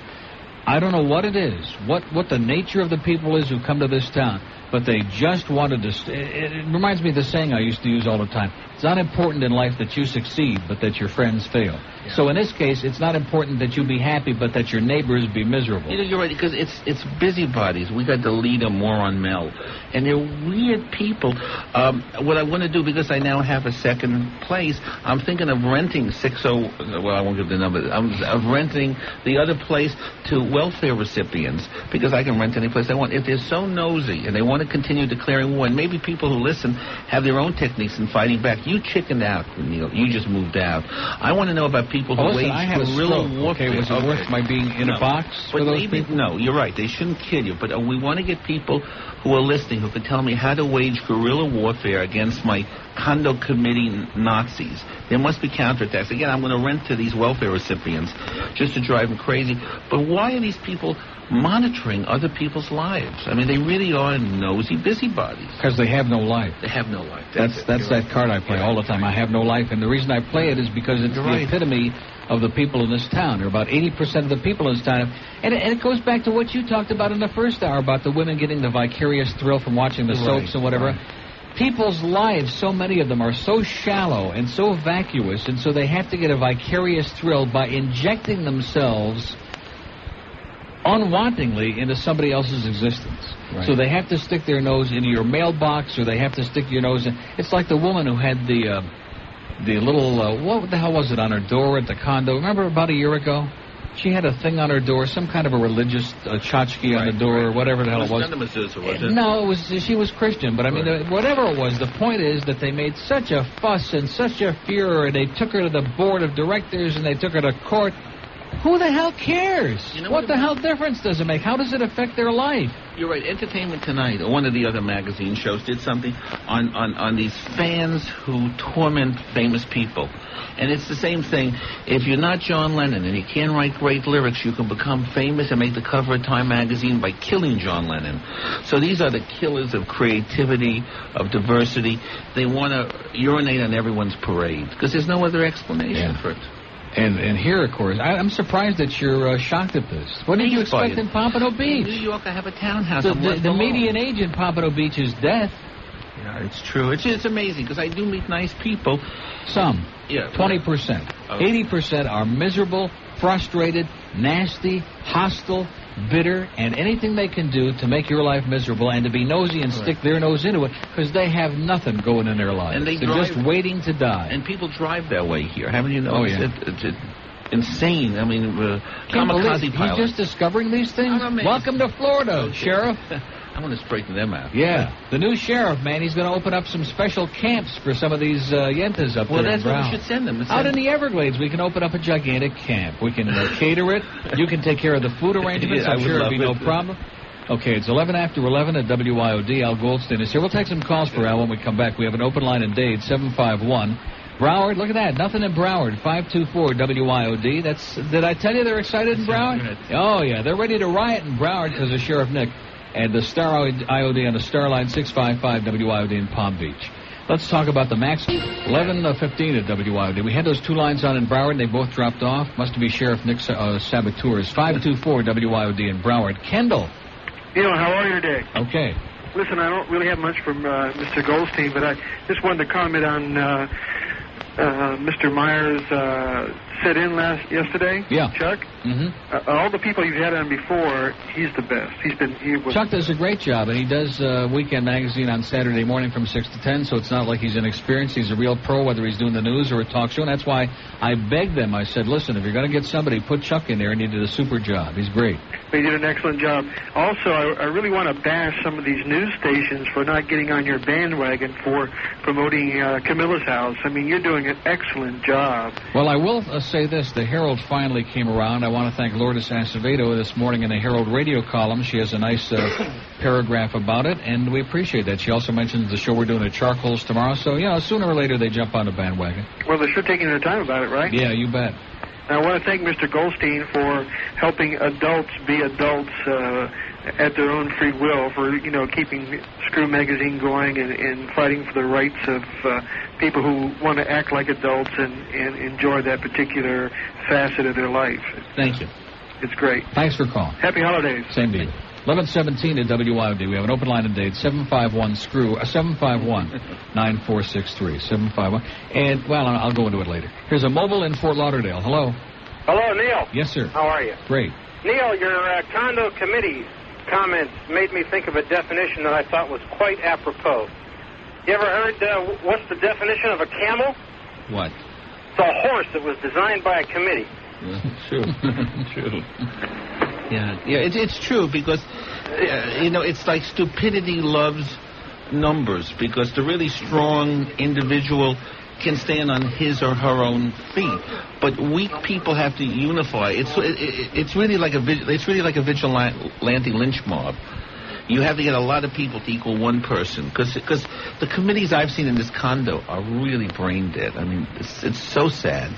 I don't know what it is, what the nature of the people is who come to this town, but they just wanted to... It reminds me of the saying I used to use all the time. It's not important in life that you succeed, but that your friends fail. Yeah. So in this case, it's not important that you be happy, but that your neighbors be miserable. You know, you're right, because it's busybodies. We got to lead them more on Mel. And they're weird people. What I want to do, because I now have a second place, I'm thinking of renting well, I won't give the number. Of renting the other place to welfare recipients, because I can rent any place I want. If they're so nosy and they want to continue declaring war, and maybe people who listen have their own techniques in fighting back. You chickened out, Neil. You just moved out. I want to know about people who wage guerrilla warfare. Okay, was it worth my being in a box for those people? No, you're right. They shouldn't kill you. But we want to get people who are listening who can tell me how to wage guerrilla warfare against my condo committee Nazis. There must be counterattacks. Again, I'm going to rent to these welfare recipients just to drive them crazy. But why are these people monitoring other people's lives? I mean, they really are nosy busybodies. Because they have no life. They have no life. That's that card I play all the time. I have no life. And the reason I play it is because it's the epitome of the people in this town. There are about 80% of the people in this town. And it goes back to what you talked about in the first hour about the women getting the vicarious thrill from watching the soaps and whatever. People's lives, so many of them, are so shallow and so vacuous, and so they have to get a vicarious thrill by injecting themselves unwantingly into somebody else's existence. Right. So they have to stick their nose into your mailbox, or they have to stick your nose in... It's like the woman who had the little... what the hell was it on her door at the condo? Remember about a year ago? She had a thing on her door, some kind of a religious tchotchke on the door, or whatever the hell it was. No, she was Christian, but I mean, whatever it was, the point is that they made such a fuss and such a furor, and they took her to the board of directors, and they took her to court. Who the hell cares? You know what the hell difference does it make? How does it affect their life? You're right. Entertainment Tonight, or one of the other magazine shows, did something on these fans who torment famous people. And it's the same thing. If you're not John Lennon and you can't write great lyrics, you can become famous and make the cover of Time magazine by killing John Lennon. So these are the killers of creativity, of diversity. They want to urinate on everyone's parade because there's no other explanation for it. And here, of course, I'm surprised that you're shocked at this. What did you expect in Pompano Beach? In New York, I have a townhouse. The median age in Pompano Beach is death. Yeah, it's true. It's amazing because I do meet nice people. Some. Yeah. 20%. 80% are miserable, frustrated, nasty, hostile, bitter, and anything they can do to make your life miserable and to be nosy and stick their nose into it because they have nothing going in their lives. And they're just waiting to die. And people drive that way here. Haven't you noticed? Oh, yeah. It's insane. I mean, kamikaze pilots. He's just discovering these things? Welcome to Florida, Sheriff. I'm going to straighten them out. Yeah. The new sheriff, man, he's going to open up some special camps for some of these yentas up there. Well, that's where we should send them. Out in the Everglades, we can open up a gigantic camp. We can cater it. You can take care of the food arrangements. I'm sure it'll be no problem. Okay, it's 11 after 11 at WIOD. Al Goldstein is here. We'll take some calls for Al when we come back. We have an open line in Dade, 751. Broward, look at that. Nothing in Broward, 524 WIOD. Did I tell you they're excited in Broward? Oh, yeah. They're ready to riot in Broward because of Sheriff Nick. And the Star IOD on the Star Line, 655 WIOD in Palm Beach. Let's talk about the max. 11:15 at WIOD. We had those two lines on in Broward, and they both dropped off. Must be Sheriff Nick's saboteurs. 524 WIOD in Broward. Kendall. Neil, how are you today? Okay. Listen, I don't really have much from Mr. Goldstein, but I just wanted to comment on Mr. Myers sat in yesterday. Yeah. Chuck. Mm-hmm. All the people you've had on before, he's the best. Chuck does a great job, and he does Weekend Magazine on Saturday morning from 6 to 10, so it's not like he's inexperienced. He's a real pro, whether he's doing the news or a talk show, and that's why I begged them. I said, listen, if you're going to get somebody, put Chuck in there, and he did a super job. He's great. He did an excellent job. Also, I really want to bash some of these news stations for not getting on your bandwagon for promoting Camillus House. I mean, you're doing an excellent job. Well, I will say this. The Herald finally came around. I want to thank Lourdes Acevedo this morning in the Herald radio column. She has a nice paragraph about it, and we appreciate that. She also mentions the show we're doing at Charcoals tomorrow. So, sooner or later they jump on the bandwagon. Well, they're sure taking their time about it, right? Yeah, you bet. I want to thank Mr. Goldstein for helping adults be adults at their own free will, for, keeping Screw Magazine going and fighting for the rights of people who want to act like adults and enjoy that particular facet of their life. Thank you. It's great. Thanks for calling. Happy holidays. Same to you. 11:17 at WIOD. We have an open line today at 751-9463. 751. And, I'll go into it later. Here's a mobile in Fort Lauderdale. Hello. Hello, Neil. Yes, sir. How are you? Great. Neil, your Condo committee comments made me think of a definition that I thought was quite apropos. You ever heard, what's the definition of a camel? What? It's a horse that was designed by a committee. True. True. Yeah, it's true because, it's like stupidity loves numbers, because the really strong individual can stand on his or her own feet, but weak people have to unify. It's really like a vigilante lynch mob. You have to get a lot of people to equal one person, because the committees I've seen in this condo are really brain dead. I mean, it's so sad.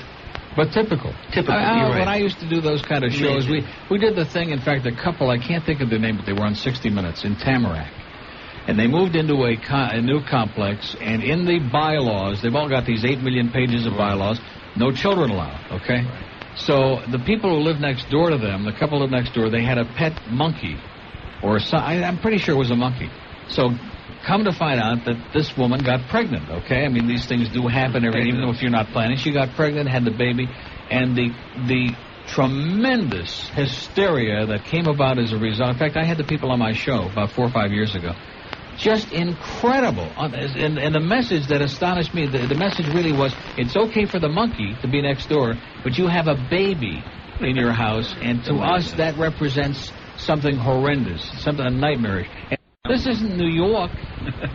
But typical. You're right. When I used to do those kind of shows, we did the thing, in fact, a couple, I can't think of their name, but they were on 60 Minutes in Tamarack. And they moved into a new complex, and in the bylaws, they've all got these 8 million pages of bylaws, no children allowed, okay? So the people who lived next door to them, the couple lived next door, they had a pet monkey, or I'm pretty sure it was a monkey. So come to find out that this woman got pregnant, okay? I mean, these things do happen, even if you're not planning. She got pregnant, had the baby, and the tremendous hysteria that came about as a result. In fact, I had the people on my show about 4 or 5 years ago. Just incredible. And the message that astonished me, the message really was, it's okay for the monkey to be next door, but you have a baby in your house, and to us that represents something horrendous, something nightmarish. This isn't New York,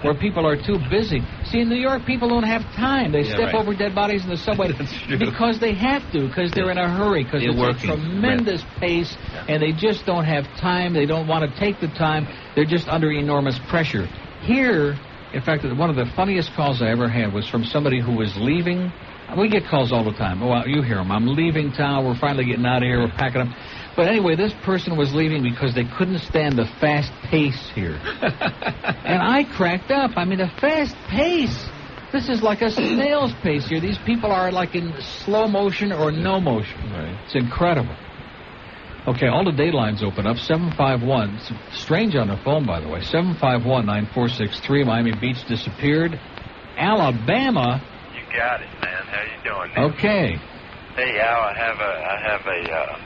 where people are too busy. See, in New York, people don't have time. They step over dead bodies in the subway because they have to, because they're in a hurry, because it's a tremendous pace, and they just don't have time. They don't want to take the time. They're just under enormous pressure. Here, in fact, one of the funniest calls I ever had was from somebody who was leaving. We get calls all the time. Well, you hear them. I'm leaving town. We're finally getting out of here. We're packing up. But anyway, this person was leaving because they couldn't stand the fast pace here. And I cracked up. I mean, the fast pace. This is like a snail's pace here. These people are like in slow motion or no motion. Right. It's incredible. Okay, all the datelines open up. 751. It's strange on the phone, by the way. 751-9463. Miami Beach disappeared. Alabama. You got it, man. How you doing, Nick? Okay. Hey, Al, I have a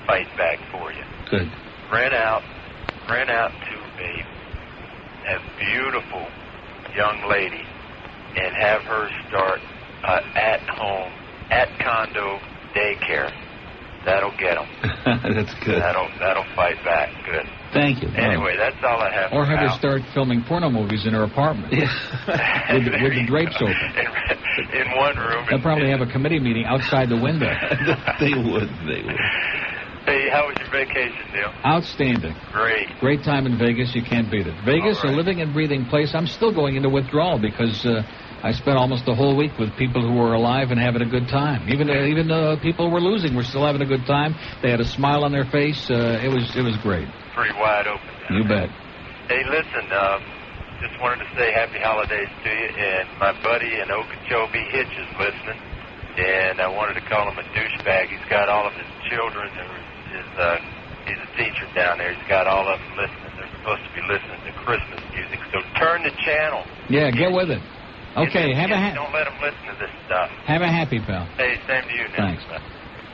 fight back for you. Good. Rent out to a beautiful young lady and have her start at condo daycare. That'll get them. That's good. That'll fight back. Good. Thank you. Anyway, that's all I have. Or for have her Al. start filming porno movies in her apartment. with the drapes open. In one room. They'll probably have a committee meeting outside the window. They would. Hey, how was your vacation, Neil? Outstanding. Great time in Vegas. You can't beat it. Vegas, a living and breathing place. I'm still going into withdrawal because I spent almost the whole week with people who were alive and having a good time. Even people who were losing were still having a good time. They had a smile on their face. It was great. Pretty wide open. You bet. Hey, listen, just wanted to say happy holidays to you, and my buddy in Okeechobee, Hitch, is listening, and I wanted to call him a douchebag. He's got all of his children, he's a teacher down there, he's got all of them listening. They're supposed to be listening to Christmas music, so turn the channel. Yeah, get with it. Okay, don't let them listen to this stuff. Have a happy, pal. Hey, same to you, Nick. Thanks.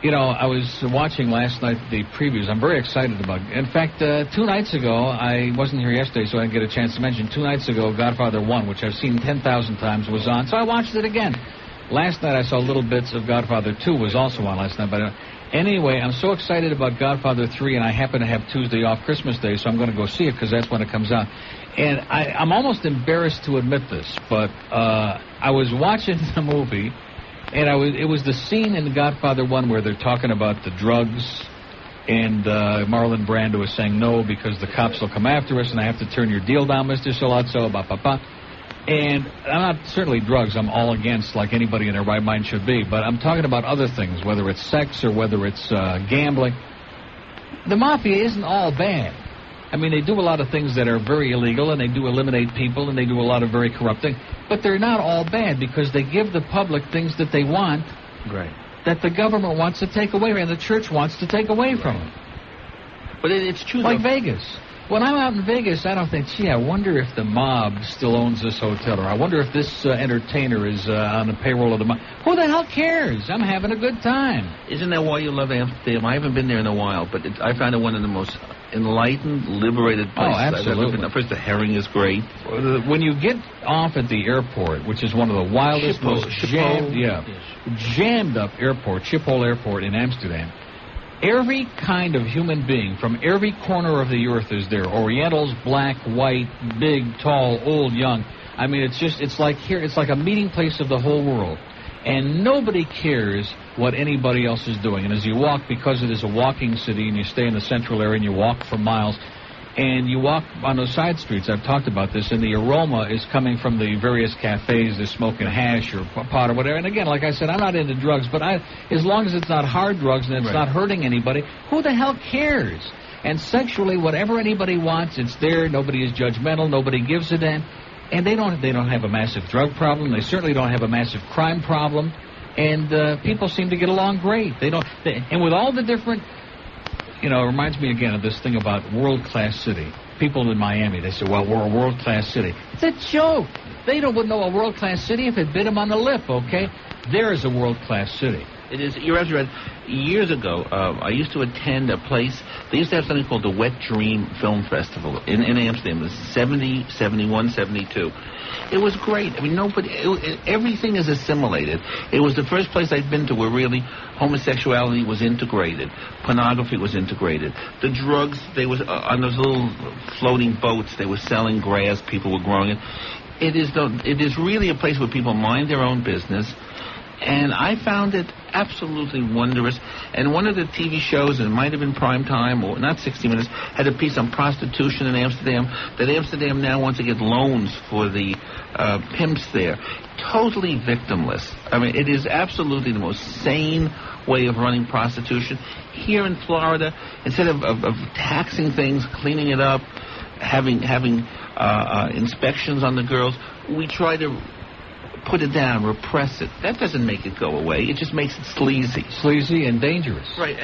You know, I was watching last night the previews. I'm very excited about it. In fact, 2 nights ago, I wasn't here yesterday, so I didn't get a chance to mention. 2 nights ago, Godfather 1, which I've seen 10,000 times, was on, so I watched it again. Last night, I saw little bits of Godfather 2 was also on last night. But anyway, I'm so excited about Godfather 3, and I happen to have Tuesday off Christmas Day, so I'm going to go see it because that's when it comes out. And I'm almost embarrassed to admit this, but I was watching the movie, and it was the scene in Godfather 1 where they're talking about the drugs, and Marlon Brando was saying no because the cops will come after us, and I have to turn your deal down, Mr. Solazzo, ba-ba-ba. And I'm not certainly drugs. I'm all against, like anybody in their right mind should be. But I'm talking about other things, whether it's sex or whether it's gambling. The mafia isn't all bad. I mean, they do a lot of things that are very illegal, and they do eliminate people, and they do a lot of very corrupt things. But they're not all bad because they give the public things that they want, Right. that the government wants to take away, and the church wants to take away from them. But it's true. Like though. Vegas. When I'm out in Vegas, I don't think, gee, I wonder if the mob still owns this hotel, or I wonder if this entertainer is on the payroll of the mob. Who the hell cares? I'm having a good time. Isn't that why you love Amsterdam? I haven't been there in a while, but I found it one of the most enlightened, liberated places I've ever absolutely. been. First, the herring is great. When you get off at the airport, which is one of the wildest, most jammed up airport, Schiphol Airport in Amsterdam, every kind of human being from every corner of the earth is there. Orientals, black, white, big, tall, old, young. I mean, it's like here, it's like a meeting place of the whole world. And nobody cares what anybody else is doing. And as you walk, because it is a walking city and you stay in the central area and you walk for miles, and you walk on those side streets, I've talked about this, and the aroma is coming from the various cafes. They're smoking hash or pot or whatever. And again, like I said, I'm not into drugs, but as long as it's not hard drugs and it's not hurting anybody, who the hell cares? And sexually, whatever anybody wants, it's there. Nobody is judgmental. Nobody gives a damn. And they don't have a massive drug problem. They certainly don't have a massive crime problem. And people seem to get along great. And with all the different... You know, it reminds me again of this thing about world-class city. People in Miami, they say, well, we're a world-class city. It's a joke. They wouldn't know a world-class city if it bit them on the lip, okay? There is a world-class city. It is. You're absolutely right. Years ago, I used to attend a place. They used to have something called the Wet Dream Film Festival in Amsterdam. It was 70, 71, 72. It was great. I mean, everything is assimilated. It was the first place I'd been to where really homosexuality was integrated. Pornography was integrated. The drugs, they was on those little floating boats. They were selling grass. People were growing it. It is really a place where people mind their own business. And I found it absolutely wondrous. And one of the TV shows, and it might have been prime time, or not 60 Minutes, had a piece on prostitution in Amsterdam, that Amsterdam now wants to get loans for the pimps there. Totally victimless. I mean, it is absolutely the most sane way of running prostitution. Here in Florida, instead of taxing things, cleaning it up, having inspections on the girls, we try to put it down, repress it. That doesn't make it go away. It just makes it sleazy. Sleazy and dangerous. Right.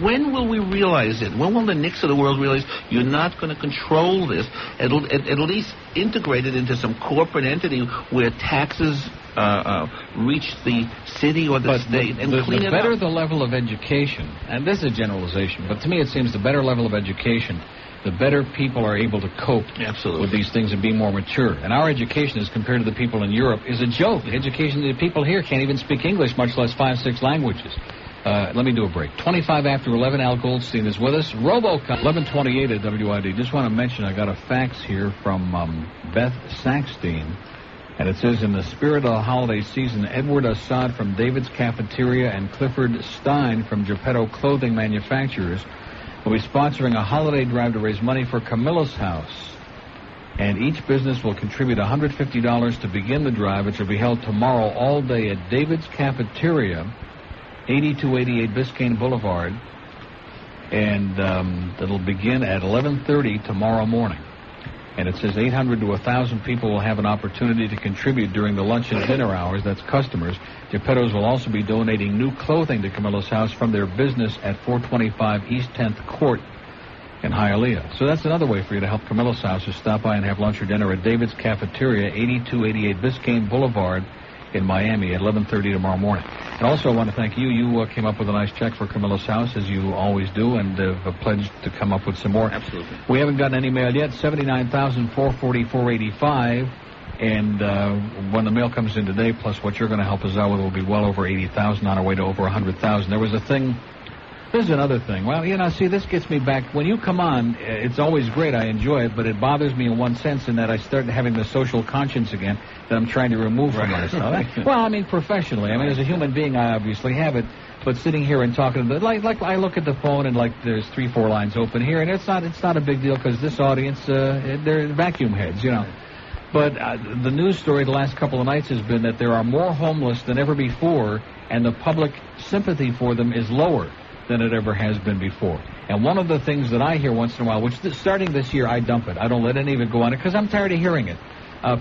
When will we realize it? When will the Nicks of the world realize you're not going to control this? At least integrate it into some corporate entity where taxes reach the city or the state and clean it up. The better the level of education, and this is a generalization, but to me it seems the better level of education, the better people are able to cope with these things and be more mature. And our education, as compared to the people in Europe, is a joke. Education, the people here can't even speak English, much less 5-6 languages. Let me do a break. 25 after 11, Al Goldstein is with us. RoboCop, 1128 at WID. Just want to mention I got a fax here from Beth Sackstein. And it says, in the spirit of the holiday season, Edward Assad from David's Cafeteria and Clifford Stein from Geppetto Clothing Manufacturers will be sponsoring a holiday drive to raise money for Camillus House. And each business will contribute $150 to begin the drive, which will be held tomorrow all day at David's Cafeteria, 8288 Biscayne Boulevard. And it'll begin at 11:30 tomorrow morning. And it says 800 to 1,000 people will have an opportunity to contribute during the lunch and dinner hours. That's customers. Geppetto's will also be donating new clothing to Camillus House from their business at 425 East 10th Court. in Hialeah. So that's another way for you to help Camillus House, is stop by and have lunch or dinner at David's Cafeteria, 8288 Biscayne Boulevard in Miami at 11:30 tomorrow morning. And also I want to thank you. You came up with a nice check for Camillus House, as you always do, and have pledged to come up with some more. Absolutely. We haven't gotten any mail yet, $79,444.85. And when the mail comes in today, plus what you're going to help us out with, will be well over $80,000, on our way to over $100,000. There was a thing. This is another thing. Well, see, this gets me back. When you come on, it's always great. I enjoy it, but it bothers me in one sense in that I start having the social conscience again that I'm trying to remove from myself. Well, I mean, professionally. I mean, as a human being, I obviously have it. But sitting here and talking, like I look at the phone and there's 3-4 lines open here, and it's not a big deal because this audience, they're vacuum heads, But the news story the last couple of nights has been that there are more homeless than ever before, and the public sympathy for them is lower than it ever has been before. And one of the things that I hear once in a while, which starting this year I dump it. I don't let any of it go on it because I'm tired of hearing it.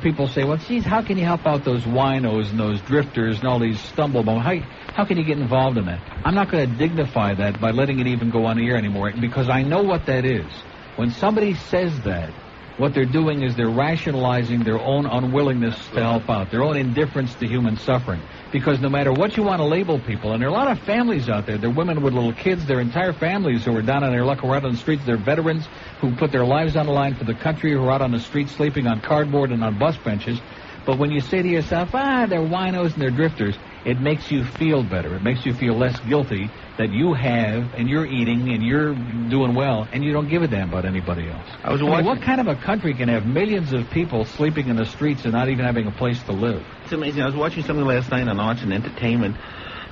People say, well, geez, how can you help out those winos and those drifters and all these stumblebums? How can you get involved in that? I'm not going to dignify that by letting it even go on the air anymore because I know what that is. When somebody says that, what they're doing is they're rationalizing their own unwillingness to help out, their own indifference to human suffering. Because no matter what you want to label people, and there are a lot of families out there, they're women with little kids, their entire families who are down on their luck, who are out on the streets, they're veterans who put their lives on the line for the country, who are out on the streets sleeping on cardboard and on bus benches. But when you say to yourself, they're winos and they're drifters, it makes you feel better. It makes you feel less guilty that you have, and you're eating, and you're doing well, and you don't give a damn about anybody else. I mean, what kind of a country can have millions of people sleeping in the streets and not even having a place to live? It's amazing. I was watching something last night on Arts and Entertainment.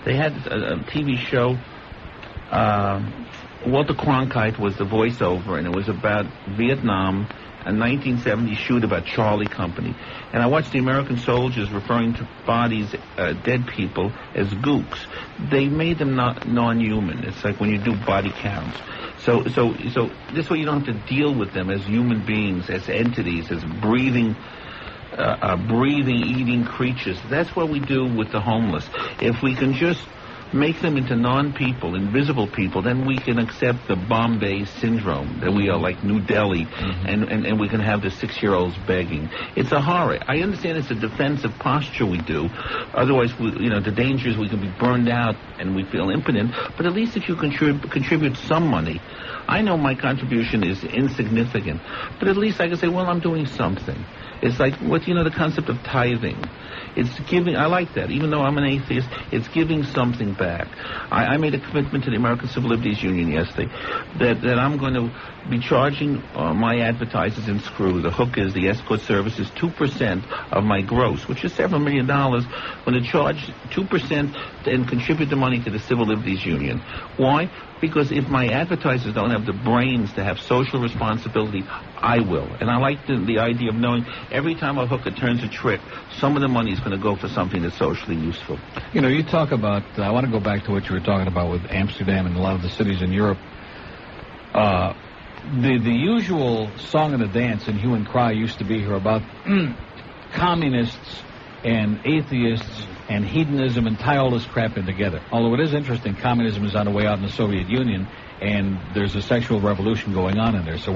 They had a TV show. Walter Cronkite was the voiceover, and it was about Vietnam, a 1970 shoot about Charlie Company. And I watched the American soldiers referring to bodies, dead people, as gooks. They made them non-human. It's like when you do body counts. So this way you don't have to deal with them as human beings, as entities, as breathing, eating creatures. That's what we do with the homeless. If we can just make them into non-people, invisible people, then we can accept the Bombay syndrome, that we are like New Delhi, and we can have the 6-year-olds begging. It's a horror. I understand it's a defensive posture we do. Otherwise, the danger is we can be burned out and we feel impotent. But at least if you contribute some money, I know my contribution is insignificant, but at least I can say, well, I'm doing something. It's like the concept of tithing. It's giving. I like that. Even though I'm an atheist, it's giving something back. I made a commitment to the American Civil Liberties Union yesterday that I'm going to be charging my advertisers in Screw. The hook is the escort services 2% of my gross, which is several $1 million. I'm going to charge 2% and contribute the money to the Civil Liberties Union. Why? Because if my advertisers don't have the brains to have social responsibility, I will. And I like the idea of knowing every time a hooker turns a trick, some of the money is going to go for something that's socially useful. You talk about, I want to go back to what you were talking about with Amsterdam and a lot of the cities in Europe. The usual song and the dance and hue and cry used to be here about communists and atheists and hedonism and tie all this crap in together. Although it is interesting, communism is on the way out in the Soviet Union, and there's a sexual revolution going on in there. So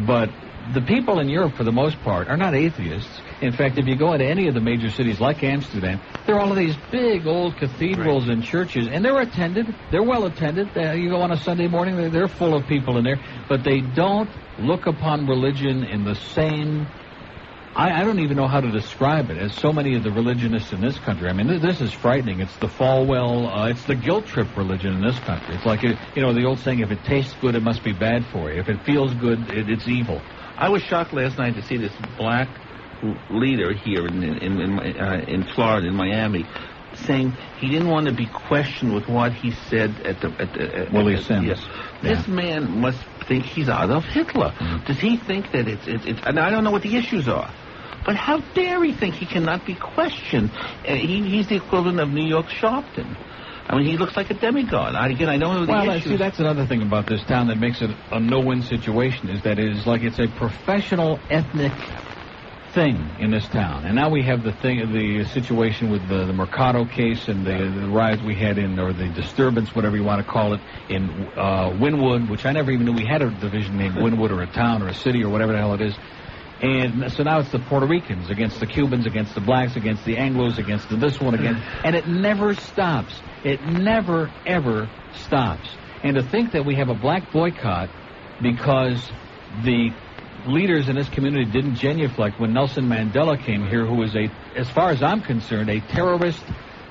but the people in Europe, for the most part, are not atheists. In fact, if you go into any of the major cities like Amsterdam, there are all of these big old cathedrals and churches, and they're attended. They're well attended. You go on a Sunday morning, they're full of people in there, but they don't look upon religion in the same. I don't even know how to describe it as so many of the religionists in this country. I mean, this is frightening. It's the Falwell, it's the guilt trip religion in this country. It's like, the old saying, if it tastes good, it must be bad for you. If it feels good, it's evil. I was shocked last night to see this black leader here in Florida, in Miami, saying he didn't want to be questioned with what he said at Willie Sims. Yes. Yeah. This man must think he's Adolf Hitler. Does he think that it's and I don't know what the issues are, but how dare he think he cannot be questioned? He's the equivalent of New York Sharpton. I mean, he looks like a demigod. I don't know the issues. See, that's another thing about this town that makes it a no-win situation, is that it is like it's a professional ethnic thing in this town. And now we have the situation with the Mercado case and the riots we had or the disturbance, whatever you want to call it, in Wynwood, which I never even knew we had a division named Wynwood, or a town or a city or whatever the hell it is. And so now it's the Puerto Ricans against the Cubans, against the blacks, against the Anglos, against this one again. And it never stops. It never, ever stops. And to think that we have a black boycott because the leaders in this community didn't genuflect when Nelson Mandela came here, who was as far as I'm concerned, a terrorist,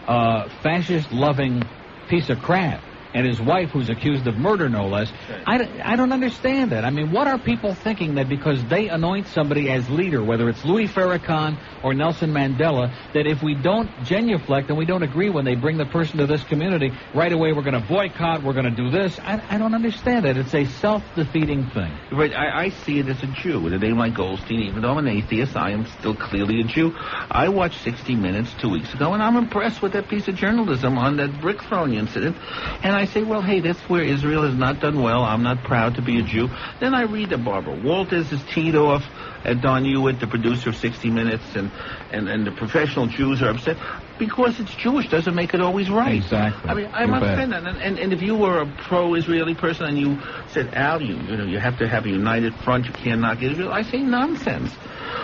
fascist-loving piece of crap, and his wife, who's accused of murder, no less. I don't understand that. I mean, what are people thinking that because they anoint somebody as leader, whether it's Louis Farrakhan or Nelson Mandela, that if we don't genuflect and we don't agree when they bring the person to this community, right away we're going to boycott, we're going to do this? I don't understand that. It's a self-defeating thing. Right, I see it as a Jew. With a name like Goldstein, even though I'm an atheist, I am still clearly a Jew. I watched 60 Minutes 2 weeks ago, and I'm impressed with that piece of journalism on that brick throwing incident. And I say, well, hey, that's where Israel has not done well. I'm not proud to be a Jew. Then I read that Barbara Walters is teed off at Don Hewitt, the producer of 60 Minutes, and the professional Jews are upset. Because it's Jewish doesn't make it always right. Exactly. I mean, I'm upset. And if you were a pro-Israeli person and you said, Al, you have to have a united front, you can't knock Israel, I say nonsense.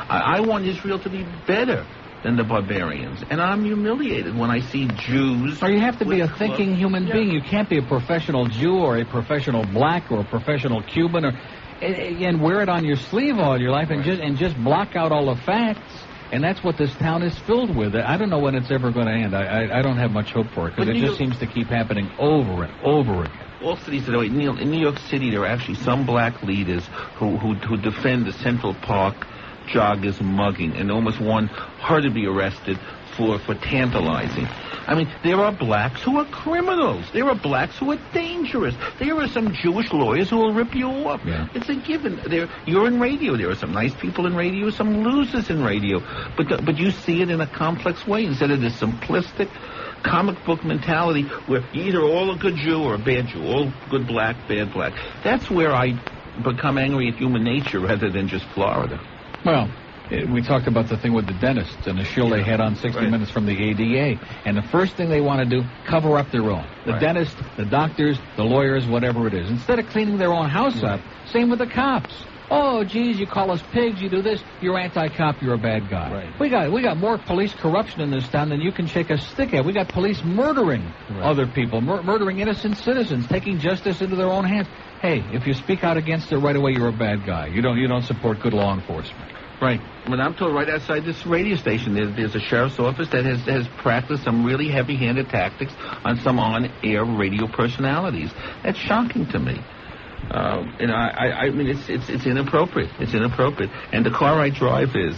I want Israel to be better than the barbarians. And I'm humiliated when I see Jews... Or you have to be a thinking human being. You can't be a professional Jew or a professional black or a professional Cuban and wear it on your sleeve all your life and just block out all the facts. And that's what this town is filled with. I don't know when it's ever going to end. I don't have much hope for it, because it just seems to keep happening over and over again. All cities, in New York City, there are actually some black leaders who defend the Central Park joggers mugging, and almost want her to be arrested for tantalizing. I mean, there are blacks who are criminals. There are blacks who are dangerous. There are some Jewish lawyers who will rip you off. Yeah. It's a given. You're in radio. There are some nice people in radio, some losers in radio. But you see it in a complex way instead of this simplistic comic book mentality where you're either all a good Jew or a bad Jew, all good black, bad black. That's where I become angry at human nature rather than just Florida. Well, we talked about the thing with the dentists and the shill they had on 60 Minutes from the ADA. And the first thing they want to do, cover up their own. The dentists, the doctors, the lawyers, whatever it is. Instead of cleaning their own house up, same with the cops. Oh, geez, you call us pigs, you do this, you're anti-cop, you're a bad guy. Right. We got more police corruption in this town than you can shake a stick at. We got police murdering other people, murdering innocent citizens, taking justice into their own hands. Hey, if you speak out against it right away, you're a bad guy. You don't support good law enforcement. Right. When I'm told right outside this radio station, there's a sheriff's office that has practiced some really heavy-handed tactics on some on-air radio personalities. That's shocking to me. I mean, it's inappropriate. It's inappropriate. And the car I drive is.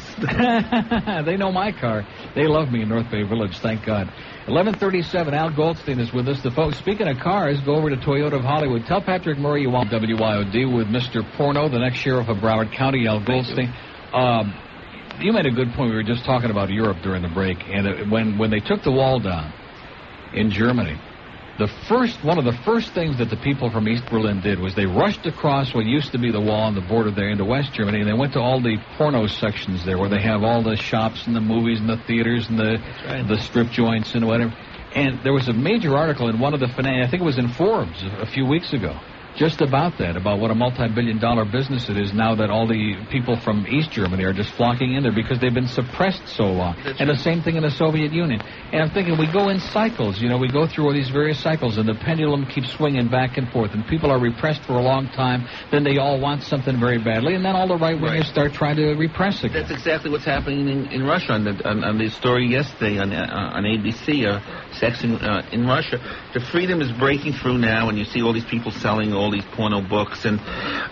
They know my car. They love me in North Bay Village, thank God. 11:37, Al Goldstein is with us. The folks, speaking of cars, go over to Toyota of Hollywood. Tell Patrick Murray you want WYOD with Mr. Porno, the next sheriff of Broward County, Al Goldstein. You made a good point. We were just talking about Europe during the break, and when they took the wall down in Germany, one of the first things that the people from East Berlin did was they rushed across what used to be the wall on the border there into West Germany, and they went to all the porno sections there where they have all the shops and the movies and the theaters and the strip joints and whatever. And there was a major article in one of the I think it was in Forbes a few weeks ago, just about that, about what a multi-billion-dollar business it is now that all the people from East Germany are just flocking in there because they've been suppressed so long. And the same thing in the Soviet Union. And I'm thinking we go in cycles, we go through all these various cycles, and the pendulum keeps swinging back and forth, and people are repressed for a long time, then they all want something very badly, and then all the right-wingers start trying to repress again. That's exactly what's happening in Russia. On the story yesterday on ABC, Sex in Russia, the freedom is breaking through now, and you see all these people selling all these porno books, and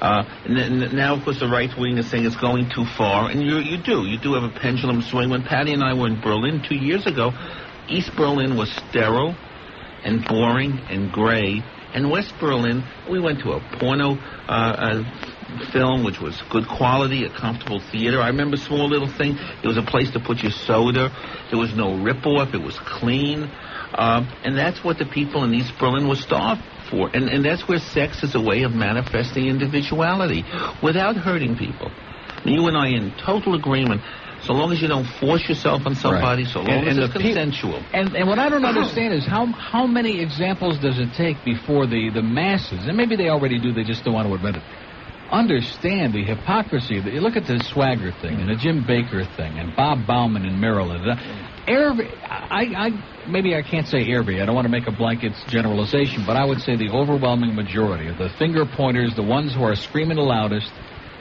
now, of course, the right wing is saying it's going too far, and you do have a pendulum swing. When Patty and I were in Berlin 2 years ago, East Berlin was sterile and boring and gray, and West Berlin, we went to a porno film, which was good quality, a comfortable theater. I remember a small little thing. There was a place to put your soda. There was no rip-off. It was clean. And that's what the people in East Berlin were starved for. And that's where sex is a way of manifesting individuality without hurting people. You and I are in total agreement. So long as you don't force yourself on somebody, so long as it's consensual. And what I don't understand is how many examples does it take before the masses, and maybe they already do, they just don't want to admit it, understand the hypocrisy. You look at the Swagger thing and the Jim Baker thing and Bob Bauman in Maryland. Maybe I can't say every. I don't want to make a blanket generalization, but I would say the overwhelming majority of the finger pointers, the ones who are screaming the loudest,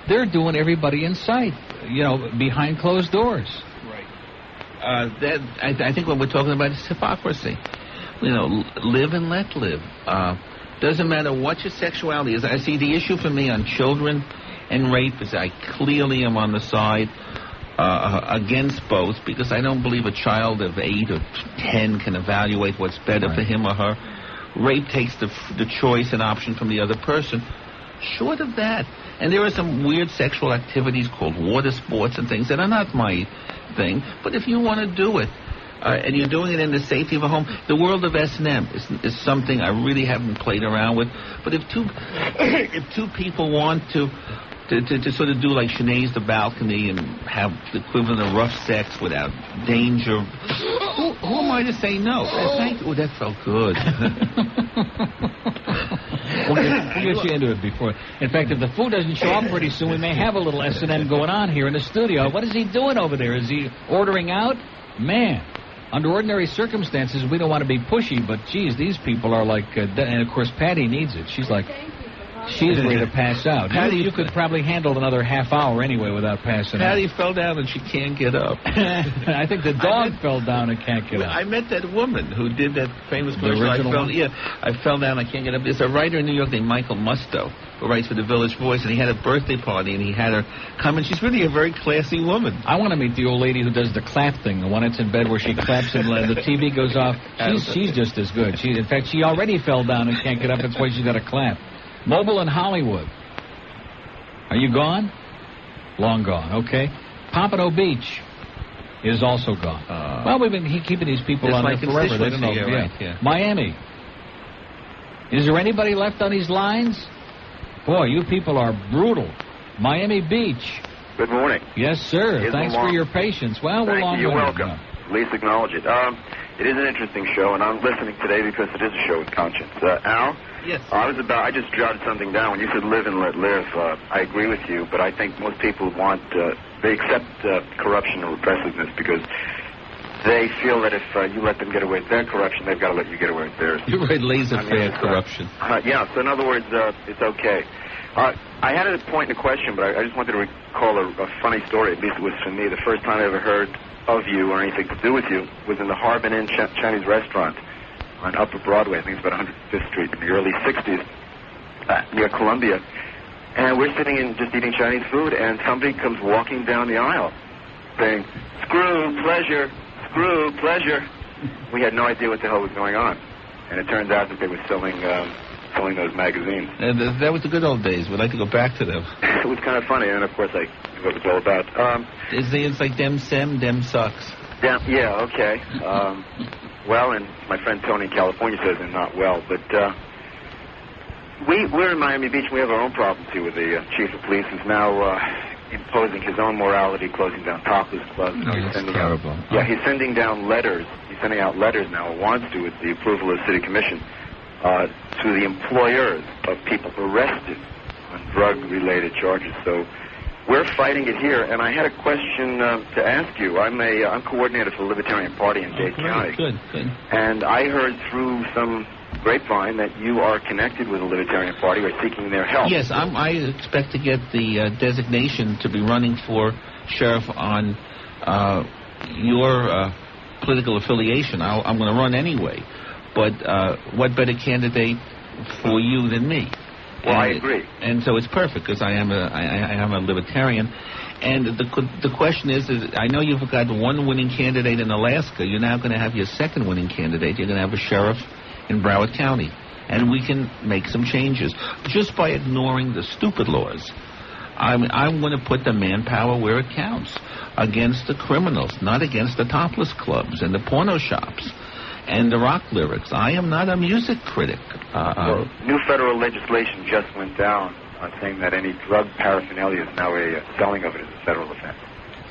they're doing everybody in sight, behind closed doors. Right. I think what we're talking about is hypocrisy. Live and let live. Doesn't matter what your sexuality is. I see the issue for me on children and rape is I clearly am on the side against both, because I don't believe a child of 8 or 10 can evaluate what's better for him or her. Rape takes the choice and option from the other person. Short of that, and there are some weird sexual activities called water sports and things that are not my thing, but if you want to do it, and you're doing it in the safety of a home, the world of S&M is something I really haven't played around with. But if two people want to sort of do like Sinead's the balcony and have the equivalent of rough sex without danger, who am I to say no? Thank you. Oh, that felt good. We'll get you into it before. In fact, if the food doesn't show up pretty soon, we may have a little S&M going on here in the studio. What is he doing over there? Is he ordering out? Man. Under ordinary circumstances, we don't want to be pushy, but, geez, these people are like... and, of course, Patty needs it. She's like... She's ready to pass out. Patty, you could probably handle another half hour anyway without passing out. Patty fell down and she can't get up. I think the dog fell down and can't get up. I met that woman who did that famous commercial. I fell down, I can't get up. There's a writer in New York named Michael Musto who writes for the Village Voice, and he had a birthday party, and he had her come, and she's really a very classy woman. I want to meet the old lady who does the clap thing, the one that's in bed where she claps and the TV goes off. She's just as good. In fact, she already fell down and can't get up. That's why she's got to clap. Mobile in Hollywood. Are you gone? Long gone, okay. Pompano Beach is also gone. Well, we've been keeping these people on there forever. They don't know. Yeah. Miami. Is there anybody left on these lines? Boy, you people are brutal. Miami Beach. Good morning. Yes, sir. Thanks for your patience. Well, we're long. You're welcome. At least acknowledge it. It is an interesting show, and I'm listening today because it is a show with conscience. Al? Yes. I just jotted something down. When you said live and let live, I agree with you, but I think most people they accept corruption and repressiveness because they feel that if you let them get away with their corruption, they've got to let you get away with theirs. You're right, laissez-faire corruption. So in other words, it's okay. I had a point in a question, but I just wanted to recall a funny story, at least it was for me. The first time I ever heard of you or anything to do with you was in the Harbin Inn Chinese restaurant on Upper Broadway. I think it's about 105th Street in the early 60s near Columbia. And we're sitting and just eating Chinese food, and somebody comes walking down the aisle saying, "Screw pleasure, screw pleasure." We had no idea what the hell was going on. And it turns out that they were selling those magazines. And that was the good old days. We'd like to go back to them. It was kind of funny, and of course I knew what it was all about. It's like dem sem, dem sucks. Yeah, okay. Well, and my friend Tony in California says they're not well, but we're in Miami Beach. We have our own problems here with the chief of police who's now imposing his own morality, closing down topless clubs. Oh, that's terrible. Yeah, he's sending down letters. He's sending out letters now, or wants to, with the approval of the city commission, to the employers of people arrested on drug-related charges. So we're fighting it here, and I had a question to ask you. I'm coordinator for the Libertarian Party in Dade County. Good. And I heard through some grapevine that you are connected with the Libertarian Party or seeking their help. Yes, I expect to get the designation to be running for sheriff on your political affiliation. I'm going to run anyway. But what better candidate for you than me? Well, I agree. And so it's perfect because I am a libertarian. And the question is I know you've got one winning candidate in Alaska. You're now going to have your second winning candidate. You're going to have a sheriff in Broward County. And we can make some changes just by ignoring the stupid laws. I'm going to put the manpower where it counts, against the criminals, not against the topless clubs and the porno shops and the rock lyrics. I am not a music critic. Well, new federal legislation just went down saying that any drug paraphernalia is now selling of it as a federal offense.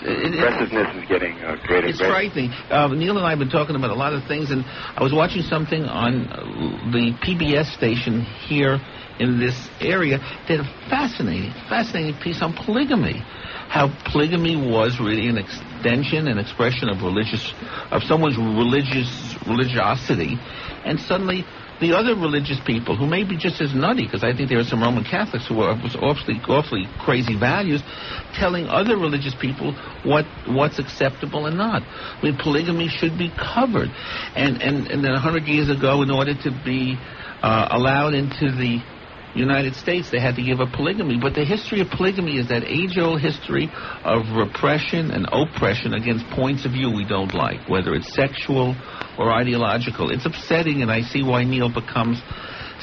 Aggressiveness is getting greater. It's frightening. Neil and I have been talking about a lot of things, and I was watching something on the PBS station here in this area. They had a fascinating piece on polygamy. How polygamy was really an extension, an expression of someone's religiosity, and suddenly the other religious people, who may be just as nutty, because I think there are some Roman Catholics who are awfully crazy values, telling other religious people what's acceptable and not. I mean, polygamy should be covered. And then 100 years ago, in order to be allowed into the United States, they had to give up polygamy. But the history of polygamy is that age-old history of repression and oppression against points of view we don't like, whether it's sexual or ideological. It's upsetting, and I see why Neil becomes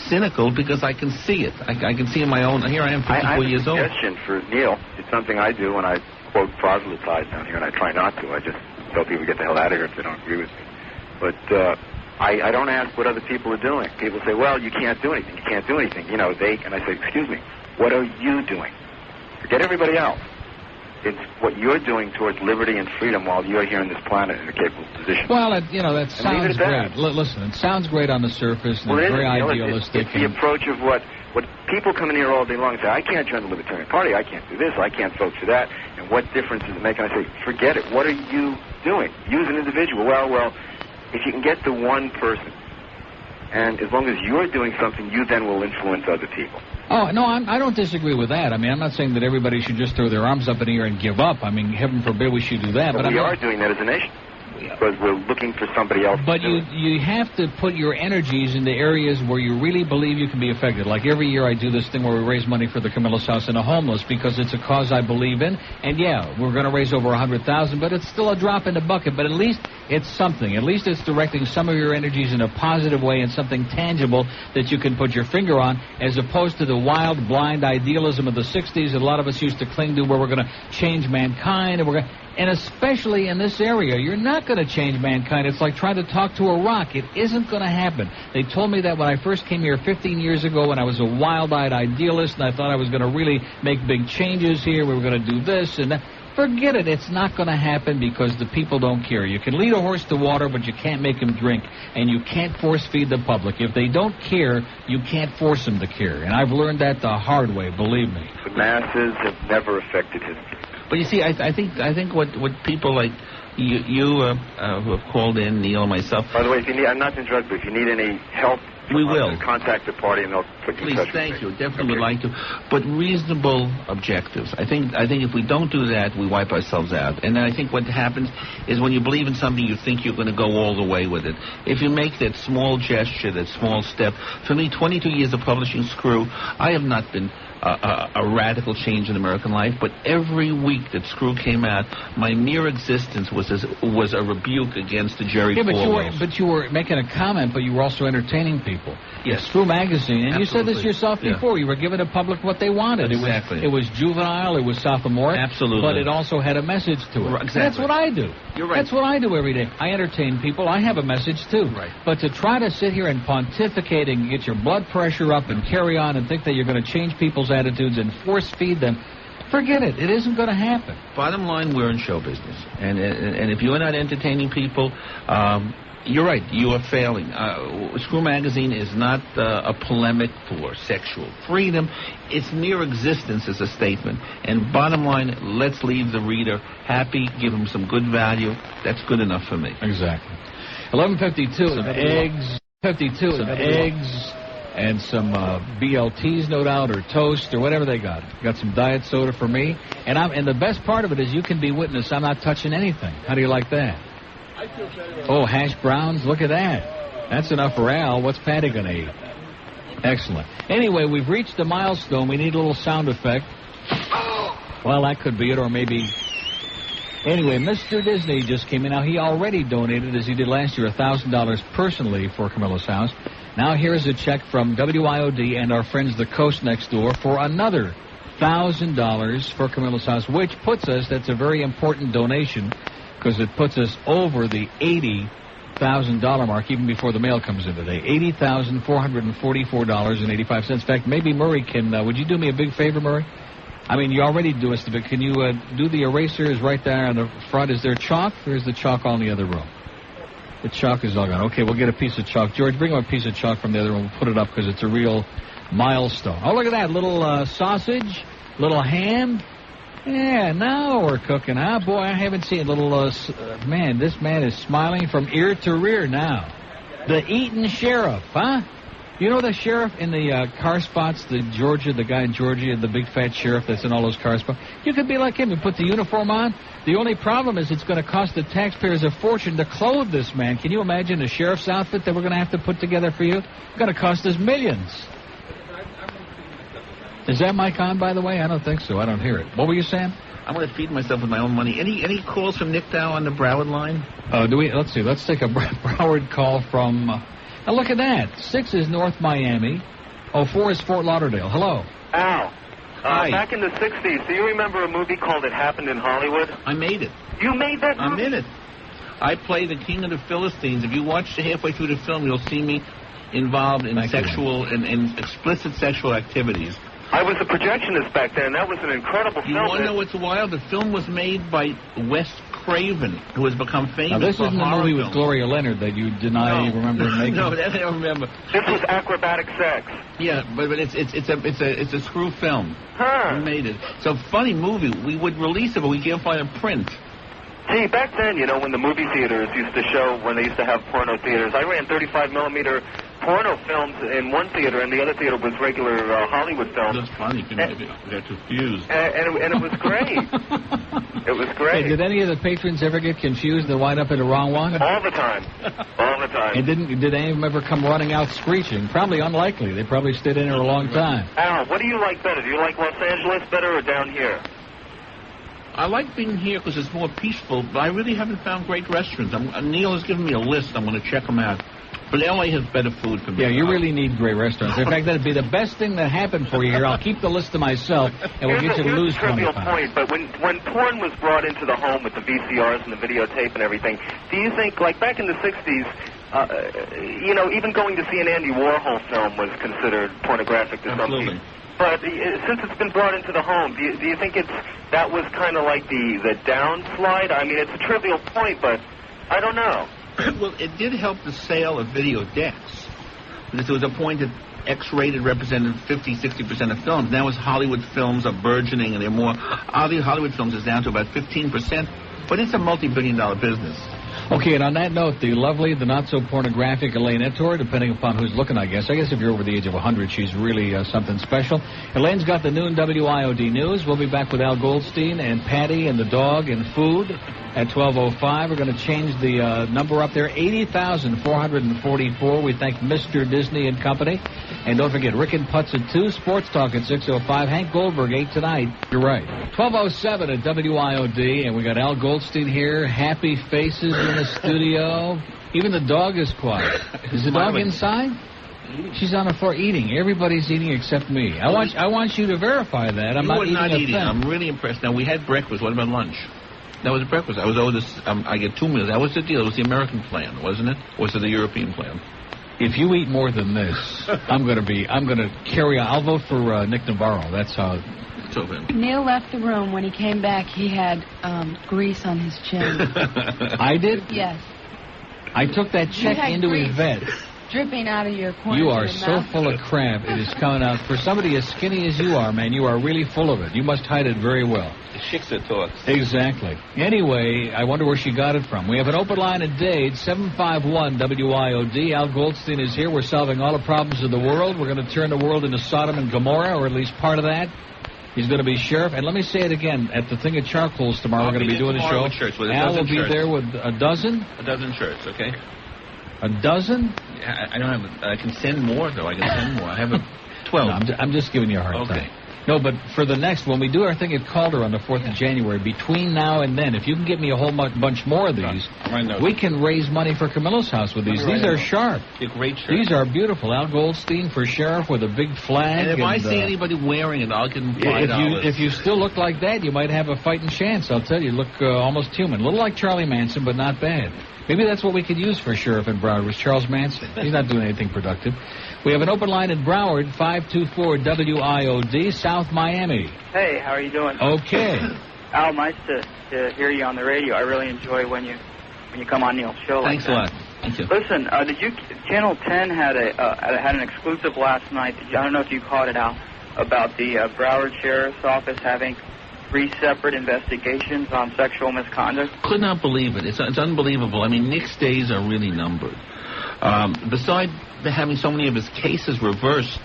cynical, because I can see it. I can see in my own... Here I am, 54 years old. I have a suggestion for Neil. It's something I do when I quote proselytize down here, and I try not to. I just tell people to get the hell out of here if they don't agree with me. But I don't ask what other people are doing. People say, well, you can't do anything. You can't do anything. You know, and I say, excuse me, what are you doing? Forget everybody else. It's what you're doing towards liberty and freedom while you're here on this planet in a capable position. Well, that sounds great. Listen, it sounds great on the surface, and it's very idealistic. It's the approach of what people come in here all day long and say, I can't join the Libertarian Party, I can't do this, I can't vote for that, and what difference does it make? And I say, forget it. What are you doing? You as an individual. Well, if you can get to one person, and as long as you're doing something, you then will influence other people. Oh, no, I don't disagree with that. I mean, I'm not saying that everybody should just throw their arms up in the air and give up. I mean, heaven forbid we should do that. But we are doing that as a nation, because we're looking for somebody else. But you have to put your energies into areas where you really believe you can be affected. Like every year I do this thing where we raise money for the Camillus House and the homeless, because it's a cause I believe in. And yeah, we're going to raise over 100,000, but it's still a drop in the bucket. But at least it's something. At least it's directing some of your energies in a positive way and something tangible that you can put your finger on, as opposed to the wild, blind idealism of the 60s that a lot of us used to cling to, where we're going to change mankind, and especially in this area, you're not going to change mankind. It's like trying to talk to a rock. It isn't going to happen. They told me that when I first came here 15 years ago, when I was a wild-eyed idealist, and I thought I was going to really make big changes here. We were going to do this and that. Forget it. It's not going to happen, because the people don't care. You can lead a horse to water, but you can't make him drink, and you can't force-feed the public. If they don't care, you can't force them to care. And I've learned that the hard way, believe me. The masses have never affected history. But you see, I think what people like you who have called in, Neil and myself. By the way, I'm not to interrupt, but if you need any help, we will contact the party and they'll put you in touch. Please, thank you. Definitely would like to. But reasonable objectives. I think if we don't do that, we wipe ourselves out. And then I think what happens is, when you believe in something, you think you're going to go all the way with it. If you make that small gesture, that small step. For me, 22 years of publishing Screw, I have not been a radical change in American life, but every week that Screw came out, my mere existence was a rebuke against the Jerry Falwells. But you were making a comment, but you were also entertaining people. Yes. Screw magazine, and Absolutely. You said this yourself before. You were giving the public what they wanted. Exactly. It was juvenile, it was sophomoric. Absolutely. But it also had a message to it. Exactly. That's what I do. You're right. That's what I do every day. I entertain people. I have a message too. Right. But to try to sit here and pontificate and get your blood pressure up and carry on and think that you're going to change people's attitudes and force feed them, forget it. It isn't going to happen. Bottom line, we're in show business, and if you're not entertaining people, you're right. You are failing. Screw Magazine is not a polemic for sexual freedom. Its mere existence is a statement. And bottom line, let's leave the reader happy, give him some good value. That's good enough for me. Exactly. 11:52. Some eggs. 52. Some eggs. And some BLTs, no doubt, or toast, or whatever they got. Got some diet soda for me. And the best part of it is you can be witness. I'm not touching anything. How do you like that? Oh, hash browns. Look at that. That's enough for Al. What's Patty going to eat? Excellent. Anyway, we've reached a milestone. We need a little sound effect. Well, that could be it, or maybe... Anyway, Mr. Disney just came in. Now, he already donated, as he did last year, $1,000 personally for Camillus House. Now here's a check from WIOD and our friends the Coast next door for another $1,000 for Camillus House, which puts us, that's a very important donation, because it puts us over the $80,000 mark even before the mail comes in today. $80,444.85. In fact, maybe Murray can, would you do me a big favor, Murray? I mean, you already do us, but can you do the erasers right there on the front? Is there chalk, or is the chalk all in the other room? The chalk is all gone. Okay, we'll get a piece of chalk. George, bring him a piece of chalk from the other room. We'll put it up because it's a real milestone. Oh, look at that. Little sausage, little ham. Yeah, now we're cooking, huh? Boy, I haven't seen a little... man, this man is smiling from ear to rear now. The Eaton Sheriff, huh? You know the sheriff in the car spots, the guy in Georgia, the big fat sheriff that's in all those car spots? You could be like him. You put the uniform on. The only problem is it's going to cost the taxpayers a fortune to clothe this man. Can you imagine a sheriff's outfit that we're going to have to put together for you? It's going to cost us millions. Is that mic on, by the way? I don't think so. I don't hear it. What were you saying? I'm going to feed myself with my own money. Any calls from Nick now on the Broward line? Let's see. Let's take a Broward call from... now, look at that. 6 is North Miami. 4 is Fort Lauderdale. Hello. Al. Hi. Back in the 60s, do you remember a movie called It Happened in Hollywood? I made it. You made that movie? I'm in it. I play the king of the Philistines. If you watch halfway through the film, you'll see me involved in in explicit sexual activities. I was a projectionist back then. That was an incredible film. You want to know what's wild? The film was made by Wes Craven, who has become famous now, this for isn't the movie with Gloria Leonard that you deny you remember making. No, that I don't remember. This was acrobatic sex. Yeah, but it's a screw film. Huh. We made it. It's a funny movie. We would release it, but we can't find a print. See, back then, you know, when the movie theaters used to show, when they used to have porno theaters, I ran 35mm porno films in one theater, and the other theater was regular Hollywood films. That's funny. You got confused. And it was great. It was great. Hey, did any of the patrons ever get confused and wind up in the wrong one? All the time. All the time. And did any of them ever come running out screeching? Probably unlikely. They probably stayed in there a long time. Al, what do you like better? Do you like Los Angeles better or down here? I like being here because it's more peaceful, but I really haven't found great restaurants. Neil has given me a list. I'm going to check them out. But L.A. has better food for me. Yeah, you really need great restaurants. In fact, that'd be the best thing that happened for you here. I'll keep the list to myself, and we'll get you to lose 20 pounds. Point, but when porn was brought into the home with the VCRs and the videotape and everything, do you think, like back in the 60s, you know, even going to see an Andy Warhol film was considered pornographic to some people? But since it's been brought into the home, do you think that was kind of like the downslide? I mean, it's a trivial point, but I don't know. Well, it did help the sale of video decks. Because there was a point that X-rated represented 50-60% of films. Now as Hollywood films are burgeoning and they're more... Hollywood films is down to about 15%, but it's a multi-billion-dollar business. Okay, and on that note, the lovely, the not-so-pornographic Elaine Etor, depending upon who's looking, I guess. I guess if you're over the age of 100, she's really something special. Elaine's got the noon WIOD news. We'll be back with Al Goldstein and Patty and the dog and food at 12:05. We're going to change the number up there, 80,444. We thank Mr. Disney and Company. And don't forget, Rick and Putz at 2, Sports Talk at 6:05, Hank Goldberg, 8 tonight. You're right. 12:07 at WIOD, and we got Al Goldstein here, happy faces in the studio. Even the dog is quiet. Is the dog inside? She's on the floor eating. Everybody's eating except me. I want you to verify that. I'm not eating. I'm really impressed. Now, we had breakfast. What about lunch? That was breakfast. I was owed this. I get 2 meals. That was the deal. It was the American plan, wasn't it? Or was it the European plan? If you eat more than this, I'm going to carry on. I'll vote for Nick Navarro. That's how. Neil left the room. When he came back, he had grease on his chin. I did? Yes. I took that check into Yvette. Dripping out of your corner. You are so full of crap. It is coming out. For somebody as skinny as you are, man, you are really full of it. You must hide it very well. The chicks that talks. Exactly. Anyway, I wonder where she got it from. We have an open line at Dade, 751 WIOD. Al Goldstein is here. We're solving all the problems of the world. We're going to turn the world into Sodom and Gomorrah, or at least part of that. He's going to be sheriff. And let me say it again. At the thing at Charcoals tomorrow, we're going to be doing the show. Al will be there with a dozen? A dozen shirts, okay. A dozen? I don't have. I can send more, though. I can send more. I have 12. No, I'm just giving you a hard time. No, but for the next, when we do our thing at Calder on the 4th of January, between now and then, if you can get me a whole bunch more of these, we can raise money for Camillus House with these. These are sharp. They're great shirts. These are beautiful. Al Goldstein for sheriff with a big flag. And if I see anybody wearing it, I'll give them $5. If you still look like that, you might have a fighting chance. I'll tell you, look almost human. A little like Charlie Manson, but not bad. Maybe that's what we could use for sheriff in Broward was Charles Manson. He's not doing anything productive. We have an open line in Broward, 524-WIOD, South Miami. Hey, how are you doing? Okay. Al, nice to hear you on the radio. I really enjoy when you come on Neil's show. Thanks a lot. Thank you. Listen, Channel 10 had an exclusive last night. I don't know if you caught it, Al, about the Broward Sheriff's Office having 3 separate investigations on sexual misconduct. Could not believe it. It's unbelievable. I mean, Nick's days are really numbered. Besides having so many of his cases reversed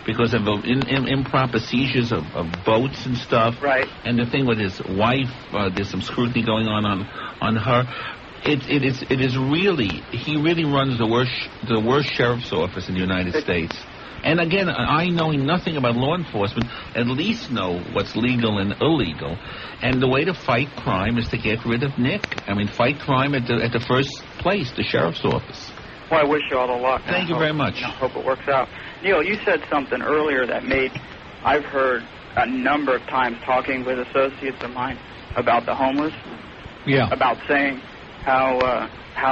because of improper seizures of boats and stuff, right? And the thing with his wife, there's some scrutiny going on her. It is really, he really runs the worst sheriff's office in the United States. And again, I, knowing nothing about law enforcement, at least know what's legal and illegal. And the way to fight crime is to get rid of Nick. I mean, fight crime at the first place, the sheriff's office. Well, I wish you all the luck. Thank you very much. I hope it works out. Neil, you said something earlier that I've heard a number of times talking with associates of mine about the homeless. Yeah. About saying how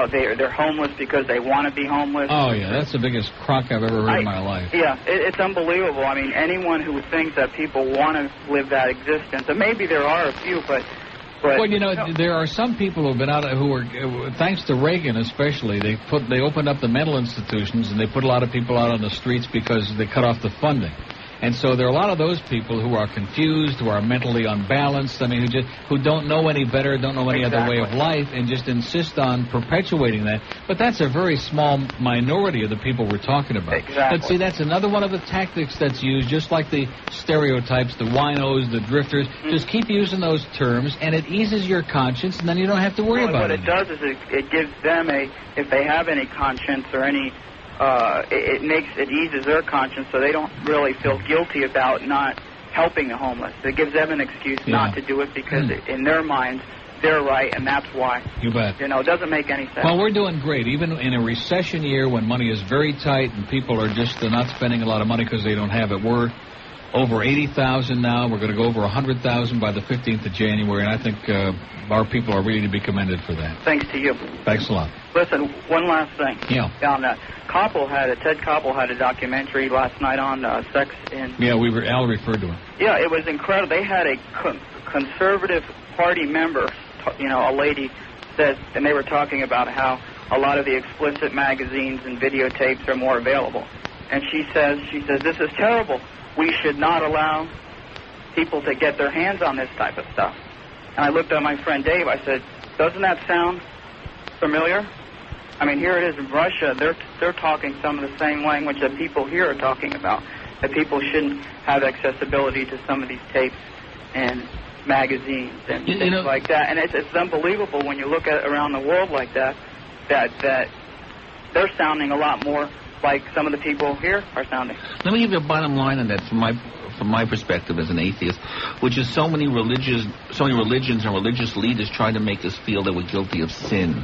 they're homeless because they want to be homeless. Oh, yeah, that's the biggest crock I've ever heard in my life. Yeah, it's unbelievable. I mean, anyone who thinks that people want to live that existence, and maybe there are a few, but well, you know, there are some people who have been out who are, thanks to Reagan especially, they opened up the mental institutions and they put a lot of people out on the streets because they cut off the funding. And so there are a lot of those people who are confused, who are mentally unbalanced, I mean, who don't know any better, don't know any other way of life, and just insist on perpetuating that. But that's a very small minority of the people we're talking about. Exactly. But see, that's another one of the tactics that's used, just like the stereotypes, the winos, the drifters. Just keep using those terms, and it eases your conscience, and then you don't have to worry about it. What it does is it gives them if they have any conscience or any... it eases their conscience so they don't really feel guilty about not helping the homeless. It gives them an excuse not to do it because in their minds they're right and that's why. You bet. You know, it doesn't make any sense. Well, we're doing great. Even in a recession year when money is very tight and people are just not spending a lot of money because they don't have it, we're over 80,000 now. We're going to go over 100,000 by the 15th of January, and I think our people are really to be commended for that. Thanks to you. Thanks a lot. Listen, one last thing. Yeah. Ted Koppel had a documentary last night on sex in... Yeah, Al referred to it. Yeah, it was incredible. They had a conservative party member, a lady said, and they were talking about how a lot of the explicit magazines and videotapes are more available. And she says, this is terrible. We should not allow people to get their hands on this type of stuff. And I looked at my friend Dave. I said, doesn't that sound familiar? I mean, here it is in Russia. They're talking some of the same language that people here are talking about, that people shouldn't have accessibility to some of these tapes and magazines and things like that. And it's unbelievable when you look at around the world like that they're sounding a lot more like some of the people here are sounding. Let me give you a bottom line on that from my perspective as an atheist, which is so many religions and religious leaders try to make us feel that we're guilty of sin.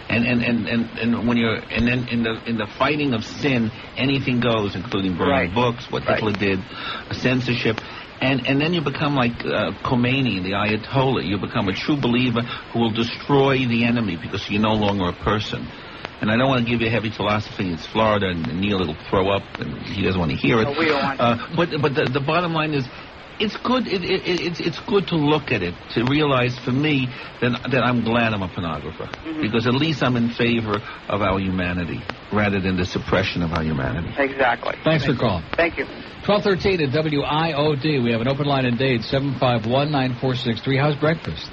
And when you're in the fighting of sin, anything goes, including burning books, what Hitler did, censorship. And then you become like Khomeini, the Ayatollah. You become a true believer who will destroy the enemy because you're no longer a person. And I don't want to give you heavy philosophy. It's Florida, and Neil will throw up, and he doesn't want to hear it. No, we don't want to. But the bottom line is, it's good. It's good to look at it, to realize for me that I'm glad I'm a pornographer, because at least I'm in favor of our humanity rather than the suppression of our humanity. Exactly. Thanks for calling. Thank you. 1213 at WIOD. We have an open line in Dade, 751-9463. How's breakfast?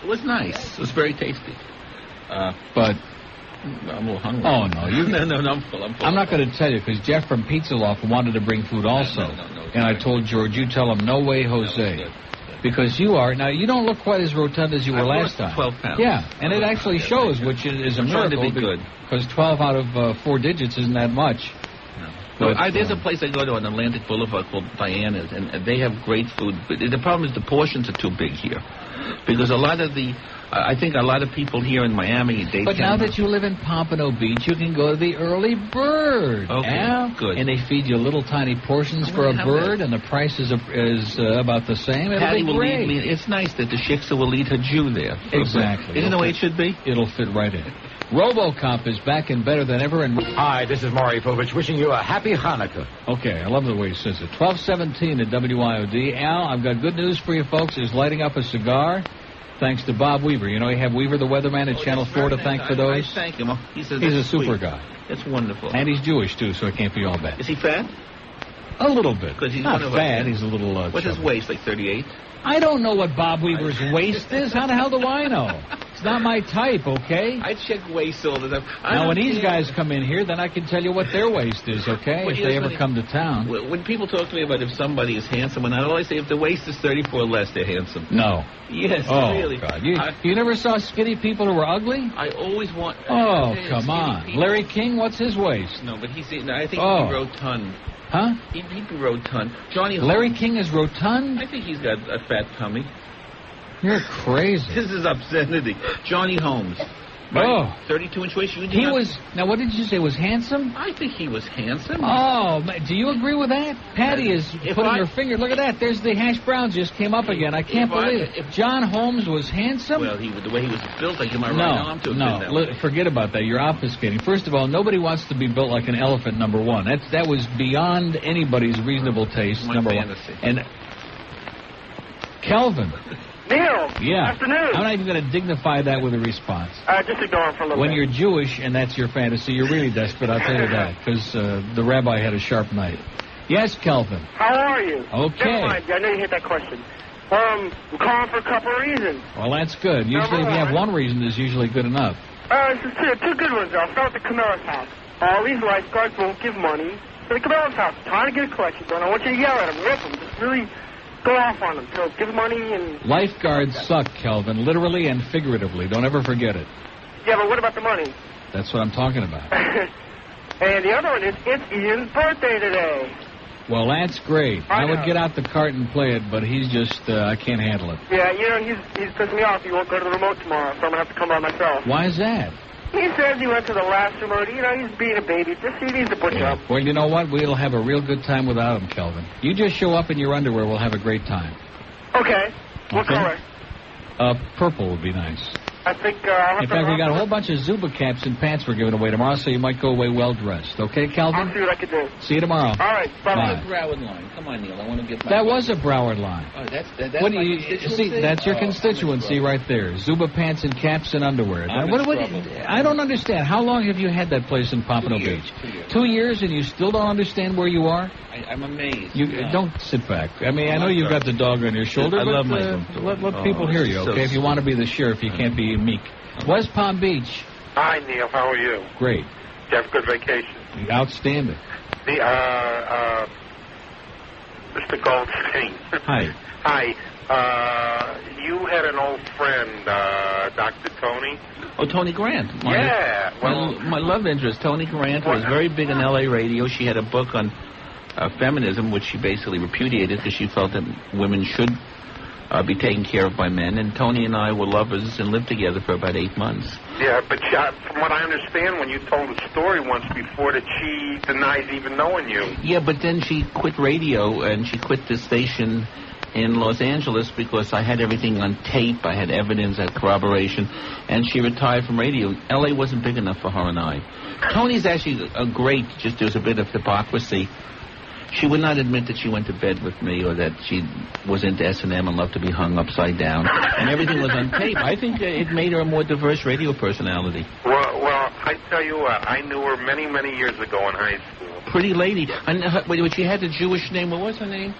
It was nice. It was very tasty. But I'm a little hungry. Oh, no. No, I'm full. I'm not going to tell you, because Jeff from Pizza Loft wanted to bring food also. No, and I told George, you tell him, no way, Jose. No, because you are. Now, you don't look quite as rotund as you were last time. 12 pounds. Yeah, and it actually shows, which is a miracle. Trying to be good. Because 12 out of 4 digits isn't that much. No. But, there's a place I go to on Atlantic Boulevard called Diana's, and they have great food. But the problem is the portions are too big here. Because I think a lot of people here in Miami, but now that you live in Pompano Beach, you can go to the Early Bird. Okay, good. And they feed you little tiny portions for a bird, and the price is about the same. Patty will lead me. It's nice that the shiksa will lead her Jew there. Exactly. Isn't the way it should be? It'll fit right in. RoboCop is back and better than ever. And Hi, this is Maury Povich wishing you a happy Hanukkah. okay, I love the way he says it. 12:17 at WIOD. Al, I've got good news for you folks. He's lighting up a cigar. Thanks to Bob Weaver. You know, you have Weaver the weatherman at Channel 4 to thank for those. I thank him. He's a super guy. That's wonderful. And he's Jewish, too, so it can't be all bad. Is he fat? A little bit. Because he's not one of fat. us. He's a little What's his chubby. waist, like 38? I don't know what Bob Weaver's waist is. How the hell do I know? It's not my type, okay? I check waist all the time. Now, when these guys come in here, then I can tell you what their waist is, okay? Well, if they ever come to town. When people talk to me about if somebody is handsome, and I always say if the waist is 34 or less, they're handsome. No. Yes, Oh, really. God. You never saw skinny people who were ugly? I always want... Oh, come on. People. Larry King, what's his waist? No, but he's... No, I think Oh. he'd be rotund. Huh? He'd be rotund. Johnny Holmes. Larry King is rotund? I think he's got a fat tummy. You're crazy. This is obscenity. Johnny Holmes. Oh. 32-inch waist. He was... Now, what did you say? Was handsome? I think he was handsome. Oh, do you agree with that? Patty is putting her finger... Look at that. There's the hash browns just came up again. I can't believe it. If John Holmes was handsome... Well, the way he was built, I give my right arm to him. Forget about that. You're obfuscating. First of all, nobody wants to be built like an elephant, number one. That was beyond anybody's reasonable taste, number fantasy. one. And Kelvin... Neil. Yeah. Afternoon. I'm not even going to dignify that with a response. Just ignore him for a little When bit. you're Jewish and that's your fantasy, you're really desperate, I'll tell you that, because the rabbi had a sharp knife. Yes, Kelvin. How are you? Okay. Never mind. I know you hit that question. We're calling for a couple of reasons. Well, that's good. Usually if you have one reason, it's usually good enough. This is two good ones. I'll start with the Camillus House. All these lifeguards won't give money to the Camillus House. Trying to get a collection done. I want you to yell at them, rip them, just really... go off on them. So give money and... Lifeguards suck, Kelvin, literally and figuratively. Don't ever forget it. Yeah, but what about the money? That's what I'm talking about. And the other one is, it's Ian's birthday today. Well, that's great. I would know. get out the cart and play it, but he's just, I can't handle it. Yeah, you know, he's pissing me off. He won't go to the remote tomorrow, so I'm going to have to come by myself. Why is that? He says he went to the last remote. You know, he's being a baby. Just he needs to butch up. Well, you know what? We'll have a real good time without him, Kelvin. You just show up in your underwear. We'll have a great time. Okay. What Okay. color? Purple would be nice. I think I'll have In to... fact, we got a whole bunch of Zuba caps and pants we're giving away tomorrow, so you might go away well-dressed. Okay, Kelvin? I'll see what I can do. See you tomorrow. All right. Bye-bye. Broward line. Come on, Neil. I want to get my... That was a Broward line. Oh, that's What do my you constituency? see? That's your constituency right there. Zuba pants and caps and underwear. I'm Now, in trouble. I don't understand. How long have you had that place in Pompano Beach? 2 years, and you still don't understand where you are? I'm amazed. You don't sit back. I mean, I know you've got the dog on your shoulder, I but love my let people hear you, so okay? If you want to be the sheriff, you can't be meek. West Palm Beach. Hi, Neil. How are you? Great. Did you have a good vacation? Outstanding. The, Mr. Goldstein. Hi. Hi. You had an old friend, Dr. Tony. Oh, Tony Grant. Yeah. Well, My love interest, Tony Grant, was very big in L.A. radio. She had a book on feminism, which she basically repudiated because she felt that women should be taken care of by men. And Tony and I were lovers and lived together for about 8 months. yeah, but from what I understand, when you told a story once before, that she denies even knowing you. Yeah, but then she quit radio, and she quit the station in Los Angeles because I had everything on tape. I had evidence, I had corroboration, and she retired from radio. L.A. wasn't big enough for her and I. Tony's actually a great, just there's a bit of hypocrisy. She would not admit that she went to bed with me or that she was into S&M and loved to be hung upside down. And everything was on tape. I think it made her a more diverse radio personality. Well, I tell you what, I knew her many, many years ago in high school. Pretty lady. And when she had the Jewish name, what was her name?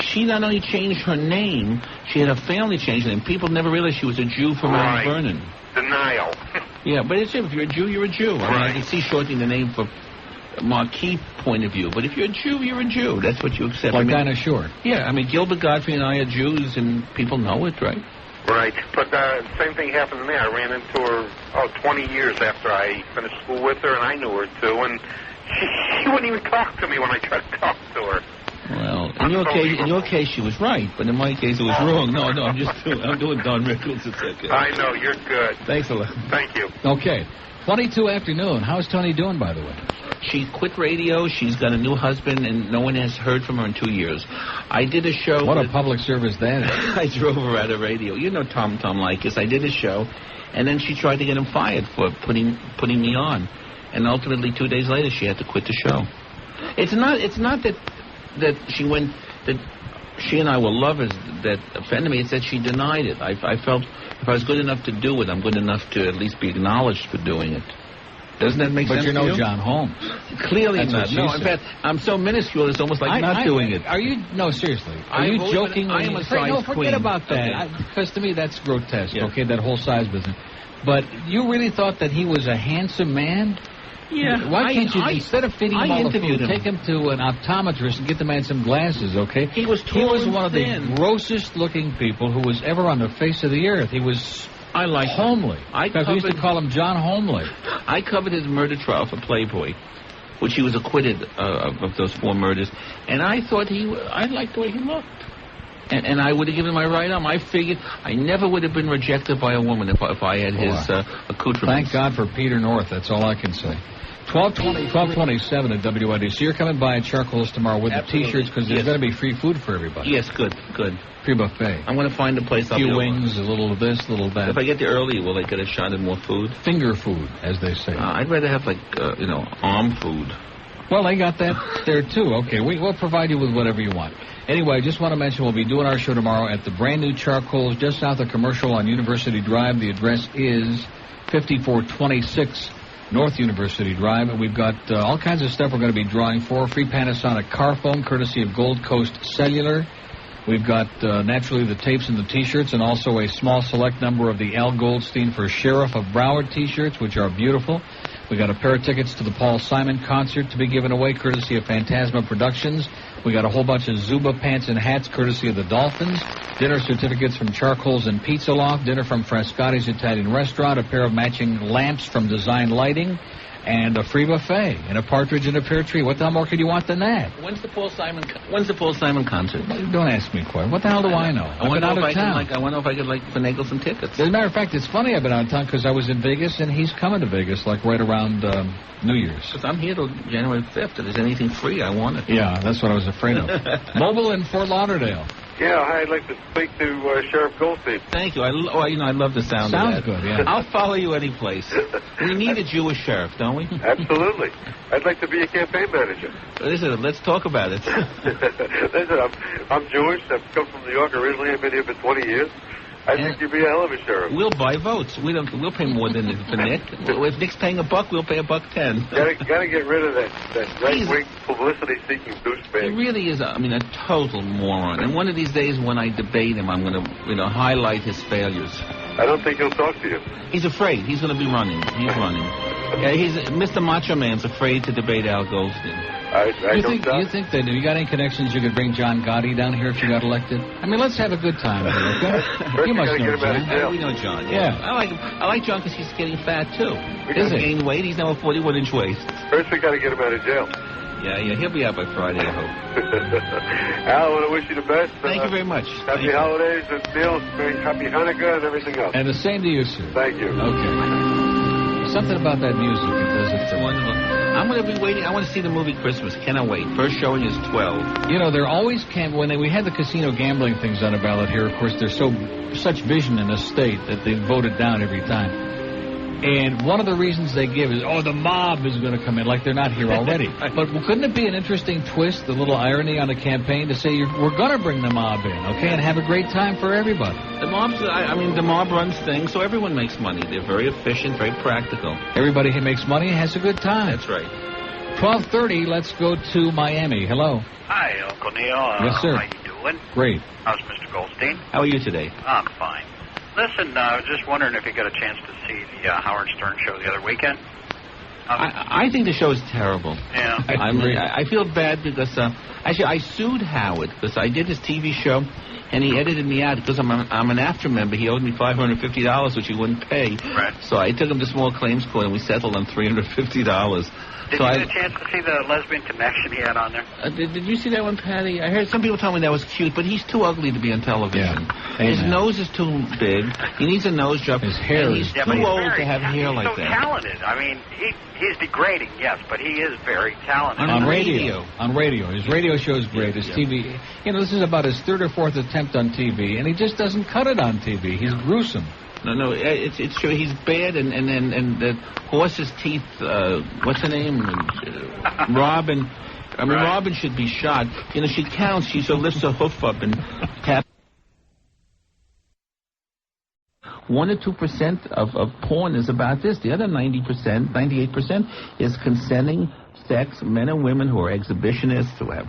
She not only changed her name, she had her family change her name. People never realized she was a Jew from Mount Vernon. Denial. Yeah, but it's if you're a Jew, you're a Jew. I mean, I can see shortening the name for marquee point of view, but if you're a Jew, you're a Jew. That's what you accept. Like Dinah Shore. Yeah, I mean, Gilbert Godfrey and I are Jews, and people know it, right? Right, but same thing happened to me. I ran into her 20 years after I finished school with her, and I knew her too, and she wouldn't even talk to me when I tried to talk to her. Well, in your case, she was right, but in my case, it was wrong. No, I'm doing Don Rickles. It's okay. I know, you're good. Thanks a lot. Thank you. Okay. 22 afternoon. How's Tony doing, by the way? She quit radio. She's got a new husband, and no one has heard from her in 2 years. I did a show. What a public service that is. I drove her out of radio. You know Tom Leykis. I did a show, and then she tried to get him fired for putting me on. And ultimately, 2 days later, she had to quit the show. It's not that she went, that she and I were lovers that offended me. It's that she denied it. I felt if I was good enough to do it, I'm good enough to at least be acknowledged for doing it. Doesn't that make sense to you? But you're no John Holmes. Clearly That's not. No, in fact, I'm so minuscule, it's almost like not doing it. Are you, no, seriously, are you joking? I am a size no, forget queen. about that. Because to me, that's grotesque, okay, that whole size business. But you really thought that he was a handsome man? Yeah. Why can't you, instead of feeding him all the food, take him to an optometrist and get the man some glasses, okay? He was one of the grossest-looking people who was ever on the face of the earth. He was... I like Homely. We used to call him John Homely. I covered his murder trial for Playboy, which he was acquitted of those 4 murders, and I thought I liked the way he looked. And I would have given him my right arm. I figured I never would have been rejected by a woman if I had his accoutrements. Thank God for Peter North. That's all I can say. 1227 at WID. So you're coming by at Charcoals tomorrow with the T-shirts because there's going to be free food for everybody. Yes, good. Free buffet. I'm going to find a place. A few wings, a little of this, a little of that. If I get there early, will they get a shot of more food? Finger food, as they say. I'd rather have, arm food. Well, they got that there, too. Okay, we'll provide you with whatever you want. Anyway, I just want to mention we'll be doing our show tomorrow at the brand-new Charcoals just south of Commercial on University Drive. The address is 5426 North University Drive, and we've got all kinds of stuff we're going to be drawing for. Free Panasonic car phone, courtesy of Gold Coast Cellular. We've got, naturally, the tapes and the T-shirts, and also a small select number of the Al Goldstein for Sheriff of Broward T-shirts, which are beautiful. We got a pair of tickets to the Paul Simon concert to be given away, courtesy of Phantasma Productions. We got a whole bunch of Zuba pants and hats, courtesy of the Dolphins. Dinner certificates from Charcoals and Pizza Loft. Dinner from Frascati's Italian Restaurant. A pair of matching lamps from Design Lighting. And a free buffet. And a partridge in a pear tree. What the hell more could you want than that? When's the Paul Simon concert? Don't ask me, Coy. What the hell do I know? I've been out of town. I wonder if I could, finagle some tickets. As a matter of fact, it's funny I've been out of town because I was in Vegas, and he's coming to Vegas, right around New Year's. Because I'm here till January 5th. If there's anything free, I want it. Yeah, that's what I was afraid of. Mobile in Fort Lauderdale. Yeah, hi, I'd like to speak to Sheriff Goldstein. Thank you. I love the sound of that. Sounds good, yeah. I'll follow you any place. We need a Jewish sheriff, don't we? Absolutely. I'd like to be a campaign manager. Listen, let's talk about it. Listen, I'm Jewish. I've come from New York originally. I've been here for 20 years. I think you'd be a hell of a sheriff. We'll buy votes. We'll pay more than for Nick. If Nick's paying $1, we'll pay $1.10. Gotta get rid of that right-wing publicity-seeking douchebag. He really is, a total moron. And one of these days when I debate him, I'm going to, highlight his failures. I don't think he'll talk to you. He's afraid. He's going to be running. He's running. Mr. Macho Man's afraid to debate Al Goldstein. You think that if you got any connections, you could bring John Gotti down here if you got elected? Let's have a good time here, okay? You must know John. We know John. Yeah. I like John because he's getting fat, too. Is he? Gained weight. He's now a 41-inch waist. First, we got to get him out of jail. Yeah, he'll be out by Friday, I hope. Al, I want to wish you the best. Thank you very much. Happy holidays, and Neil, happy Hanukkah, and everything else. And the same to you, sir. Thank you. Okay. Something about that music. It does it. It's wonderful. I'm going to be waiting. I want to see the movie Christmas. Cannot wait. First showing is 12. There always when we had the casino gambling things on the ballot here, of course, there's such vision in the state that they voted down every time. And one of the reasons they give is, the mob is going to come in, like they're not here already. But couldn't it be an interesting twist, the little irony on the campaign, to say we're going to bring the mob in, okay, and have a great time for everybody? The mob runs things, so everyone makes money. They're very efficient, very practical. Everybody who makes money has a good time. That's right. 12:30, let's go to Miami. Hello. Hi, Uncle Neil. Yes, sir. How you doing? Great. How's Mr. Goldstein? How are you today? I'm fine. Listen, I was just wondering if you got a chance to see the Howard Stern show the other weekend. I think the show is terrible. Yeah. I feel bad because, actually, I sued Howard because I did his TV show, and he edited me out because I'm an AFTRA member. He owed me $550, which he wouldn't pay. Right. So I took him to small claims court, and we settled on $350. Did you get a chance to see the lesbian connection he had on there? Did you see that one, Patty? I heard some people tell me that was cute, but he's too ugly to be on television. Yeah. His nose is too big. He needs a nose job. His hair is too old to have hair like that. He's so talented. I mean, he's degrading, yes, but he is very talented. On radio. On radio. His radio show is great. His TV. You know, this is about his third or fourth attempt on TV, and he just doesn't cut it on TV. He's gruesome. No, it's true. He's bad, and the horse's teeth. What's her name? Robin. I mean, Robin should be shot. You know, she counts. She lifts her hoof up and taps. 1 or 2% of porn is about this. The other 90%, 98% is consenting sex, men and women who are exhibitionists, who have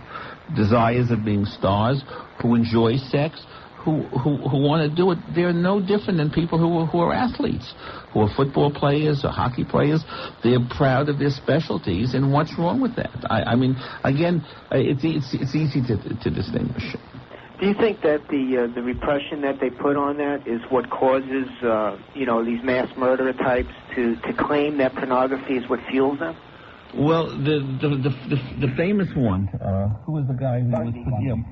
desires of being stars, who enjoy sex, who want to do it. They're no different than people who are athletes, who are football players or hockey players. They're proud of their specialties, and what's wrong with that? I mean, again, it's easy to distinguish. Do you think that the repression that they put on that is what causes these mass murderer types to claim that pornography is what fuels them? Well, the famous one, who was the guy who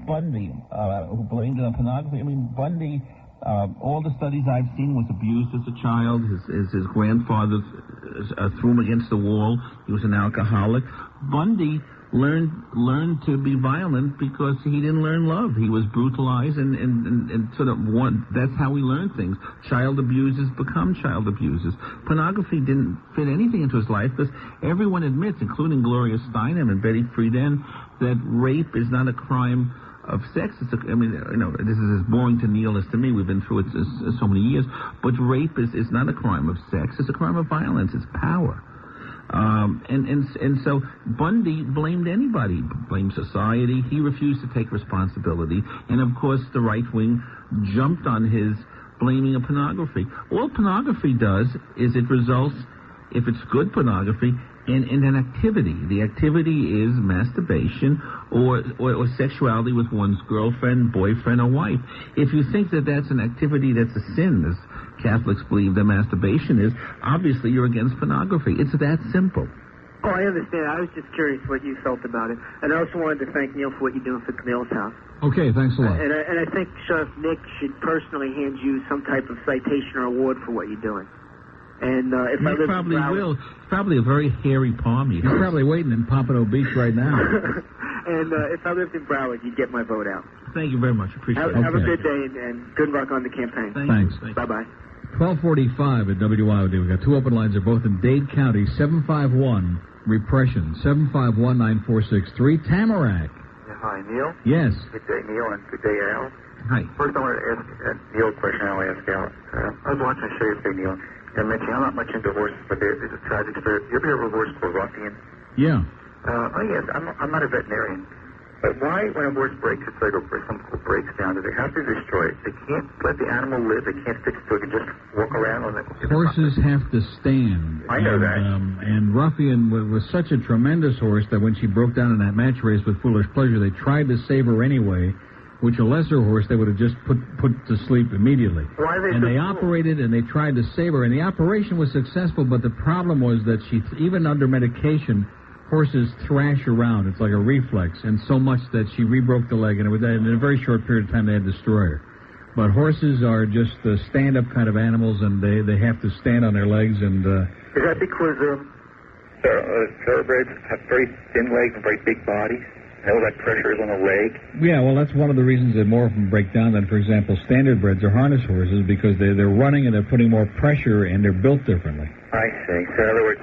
Bundy, who blamed it on pornography. I mean, Bundy, all the studies I've seen, was abused as a child. His grandfather threw him against the wall. He was an alcoholic. Bundy learned to be violent because he didn't learn love. He was brutalized and sort of that's how he learned things. Child abusers become child abusers. Pornography didn't fit anything into his life because everyone admits, including Gloria Steinem and Betty Friedan, that rape is not a crime of sex. I mean, this is as boring to Neil as to me. We've been through it so many years. But rape is not a crime of sex. It's a crime of violence. It's power. And so Bundy blamed anybody, blamed society. He refused to take responsibility. And, of course, the right wing jumped on his blaming of pornography. All pornography does is it results, if it's good pornography, in an activity. The activity is masturbation or sexuality with one's girlfriend, boyfriend, or wife. If you think that that's an activity that's a sin, as Catholics believe that masturbation is, obviously you're against pornography. It's that simple. Oh, I understand. I was just curious what you felt about it. And I also wanted to thank Neil for what you're doing for Camillus House. Okay, thanks a lot. And I think Sheriff Nick should personally hand you some type of citation or award for what you're doing. And if I live probably in Broward, will. It's probably a very hairy palm. He's probably waiting in Pompano Beach right now. And if I lived in Broward, you'd get my vote out. Thank you very much. Appreciate it. Have a good day and good luck on the campaign. Thanks. Bye-bye. 1245 at WIOD. We've got two open lines. They're both in Dade County. 751 repression. 751-9463. Tamarack. Hi, Neil. Yes. Good day, Neil, and good day, Al. Hi. First, I wanted to ask Neil a question. I'll ask Al. I was watching a show yesterday, Neil. I mentioned I'm not much into horses, but there's a tragic story. You ever hear of a horse called Ruffian? Yeah. Yes. I'm not a veterinarian. But why, when a horse breaks its leg or something breaks down, do they have to destroy it? They can't let the animal live. They can't fix it so it can just walk around on it. Horses have to stand. I know that. And Ruffian was such a tremendous horse that when she broke down in that match race with Foolish Pleasure, they tried to save her anyway, which a lesser horse they would have just put to sleep immediately. Why are they and so they cruel? operated and they tried to save her, and the operation was successful, but the problem was that she, even under medication, horses thrash around. It's like a reflex, and so much that she re-broke the leg, and in a very short period of time they had to destroy her. But horses are just stand-up kind of animals, and they have to stand on their legs. And is that because thoroughbreds have very thin legs and very big bodies? And all that pressure is on the leg? Yeah, well, that's one of the reasons that more of them break down than, for example, standardbreds or harness horses, because they're running and they're putting more pressure and they're built differently. I see. So in other words,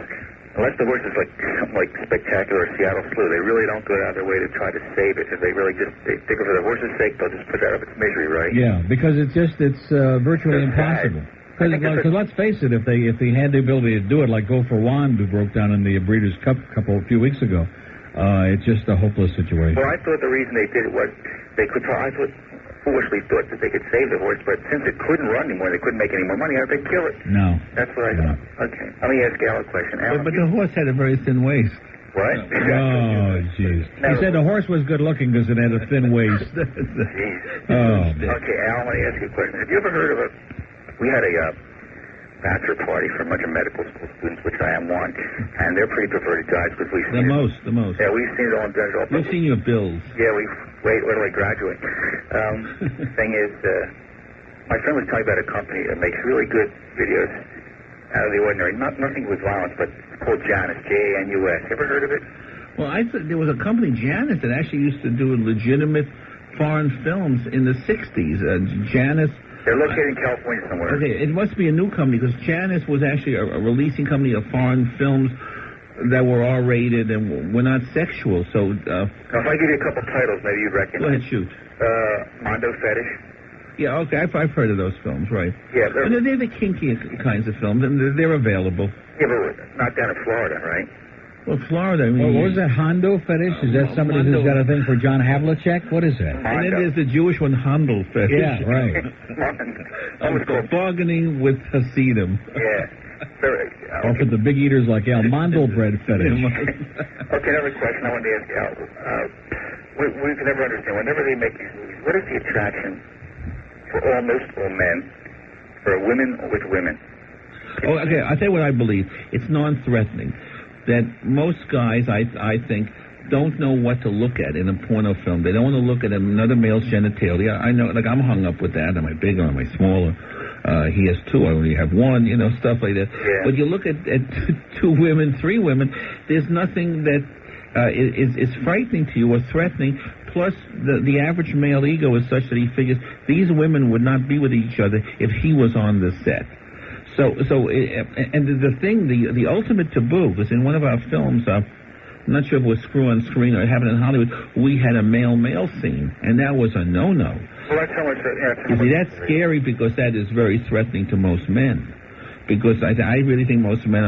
unless the horse is like something like Spectacular or Seattle Slew, they really don't go out of their way to try to save it. If they really they think for the horse's sake, they'll just put that up its misery, right? Yeah, because it's virtually impossible. Because let's face it, if they had the ability to do it, like Gopher Wand, who broke down in the Breeders' Cup a few weeks ago, it's just a hopeless situation. Well, I thought the reason they did it was foolishly thought that they could save the horse, but since it couldn't run anymore, they couldn't make any more money, they'd kill it. No. That's what I thought. Okay. Let me ask Al a question. Al, but the horse had a very thin waist. What? Oh, jeez. He said the horse was good looking because it had a thin waist. Jeez. Oh. Okay, Al, let me ask you a question. Have you ever heard of we had a bachelor party for a bunch of medical school students, which I am one, and they're pretty perverted guys because we've The seen most. Yeah, we've seen it all in digital. We've seen your bills. Yeah, wait till I graduate. Thing is, my friend was talking about a company that makes really good videos out of the ordinary. Nothing with violence, but it's called Janus, Janus. Ever heard of it? Well, I thought there was a company, Janus, that actually used to do legitimate foreign films in the 60s. Janus. They're located in California somewhere. Okay, it must be a new company because Janus was actually a releasing company of foreign films that were R-rated and were not sexual. So, now, if I give you a couple titles, maybe you'd recognize. Go ahead, shoot. Mondo Fetish. Yeah, okay, I've heard of those films, right? Yeah, they're the kinky kinds of films, and they're available. Yeah, but not down in Florida, right? Well, Florida, I mean... Well, what was that, Hondo Fetish? Is that somebody who's got a thing for John Havlicek? What is that? And then there's the Jewish one, Handel Fetish. Yeah, right. Bargaining with Hasidim. Yeah. Or for the big eaters like Al, Mandelbread Fetish. Okay, another question I wanted to ask you, Al. We can never understand, whenever they make these movies, what is the attraction for most all men, for women with women? Oh, okay, I'll tell you what I believe. It's non-threatening. That most guys, I think, don't know what to look at in a porno film. They don't want to look at another male's genitalia. I know, like, I'm hung up with that. Am I bigger? Am I smaller? He has two. I only have one, stuff like that. Yeah. But you look at two women, three women, there's nothing that is frightening to you or threatening. Plus, the average male ego is such that he figures these women would not be with each other if he was on the set. So, and the thing, the ultimate taboo, because in one of our films, I'm not sure if it was Screw on Screen or it happened in Hollywood, we had a male-male scene, and that was a no-no. Well, that's how much... You see, that's scary because that is very threatening to most men. Because I really think most men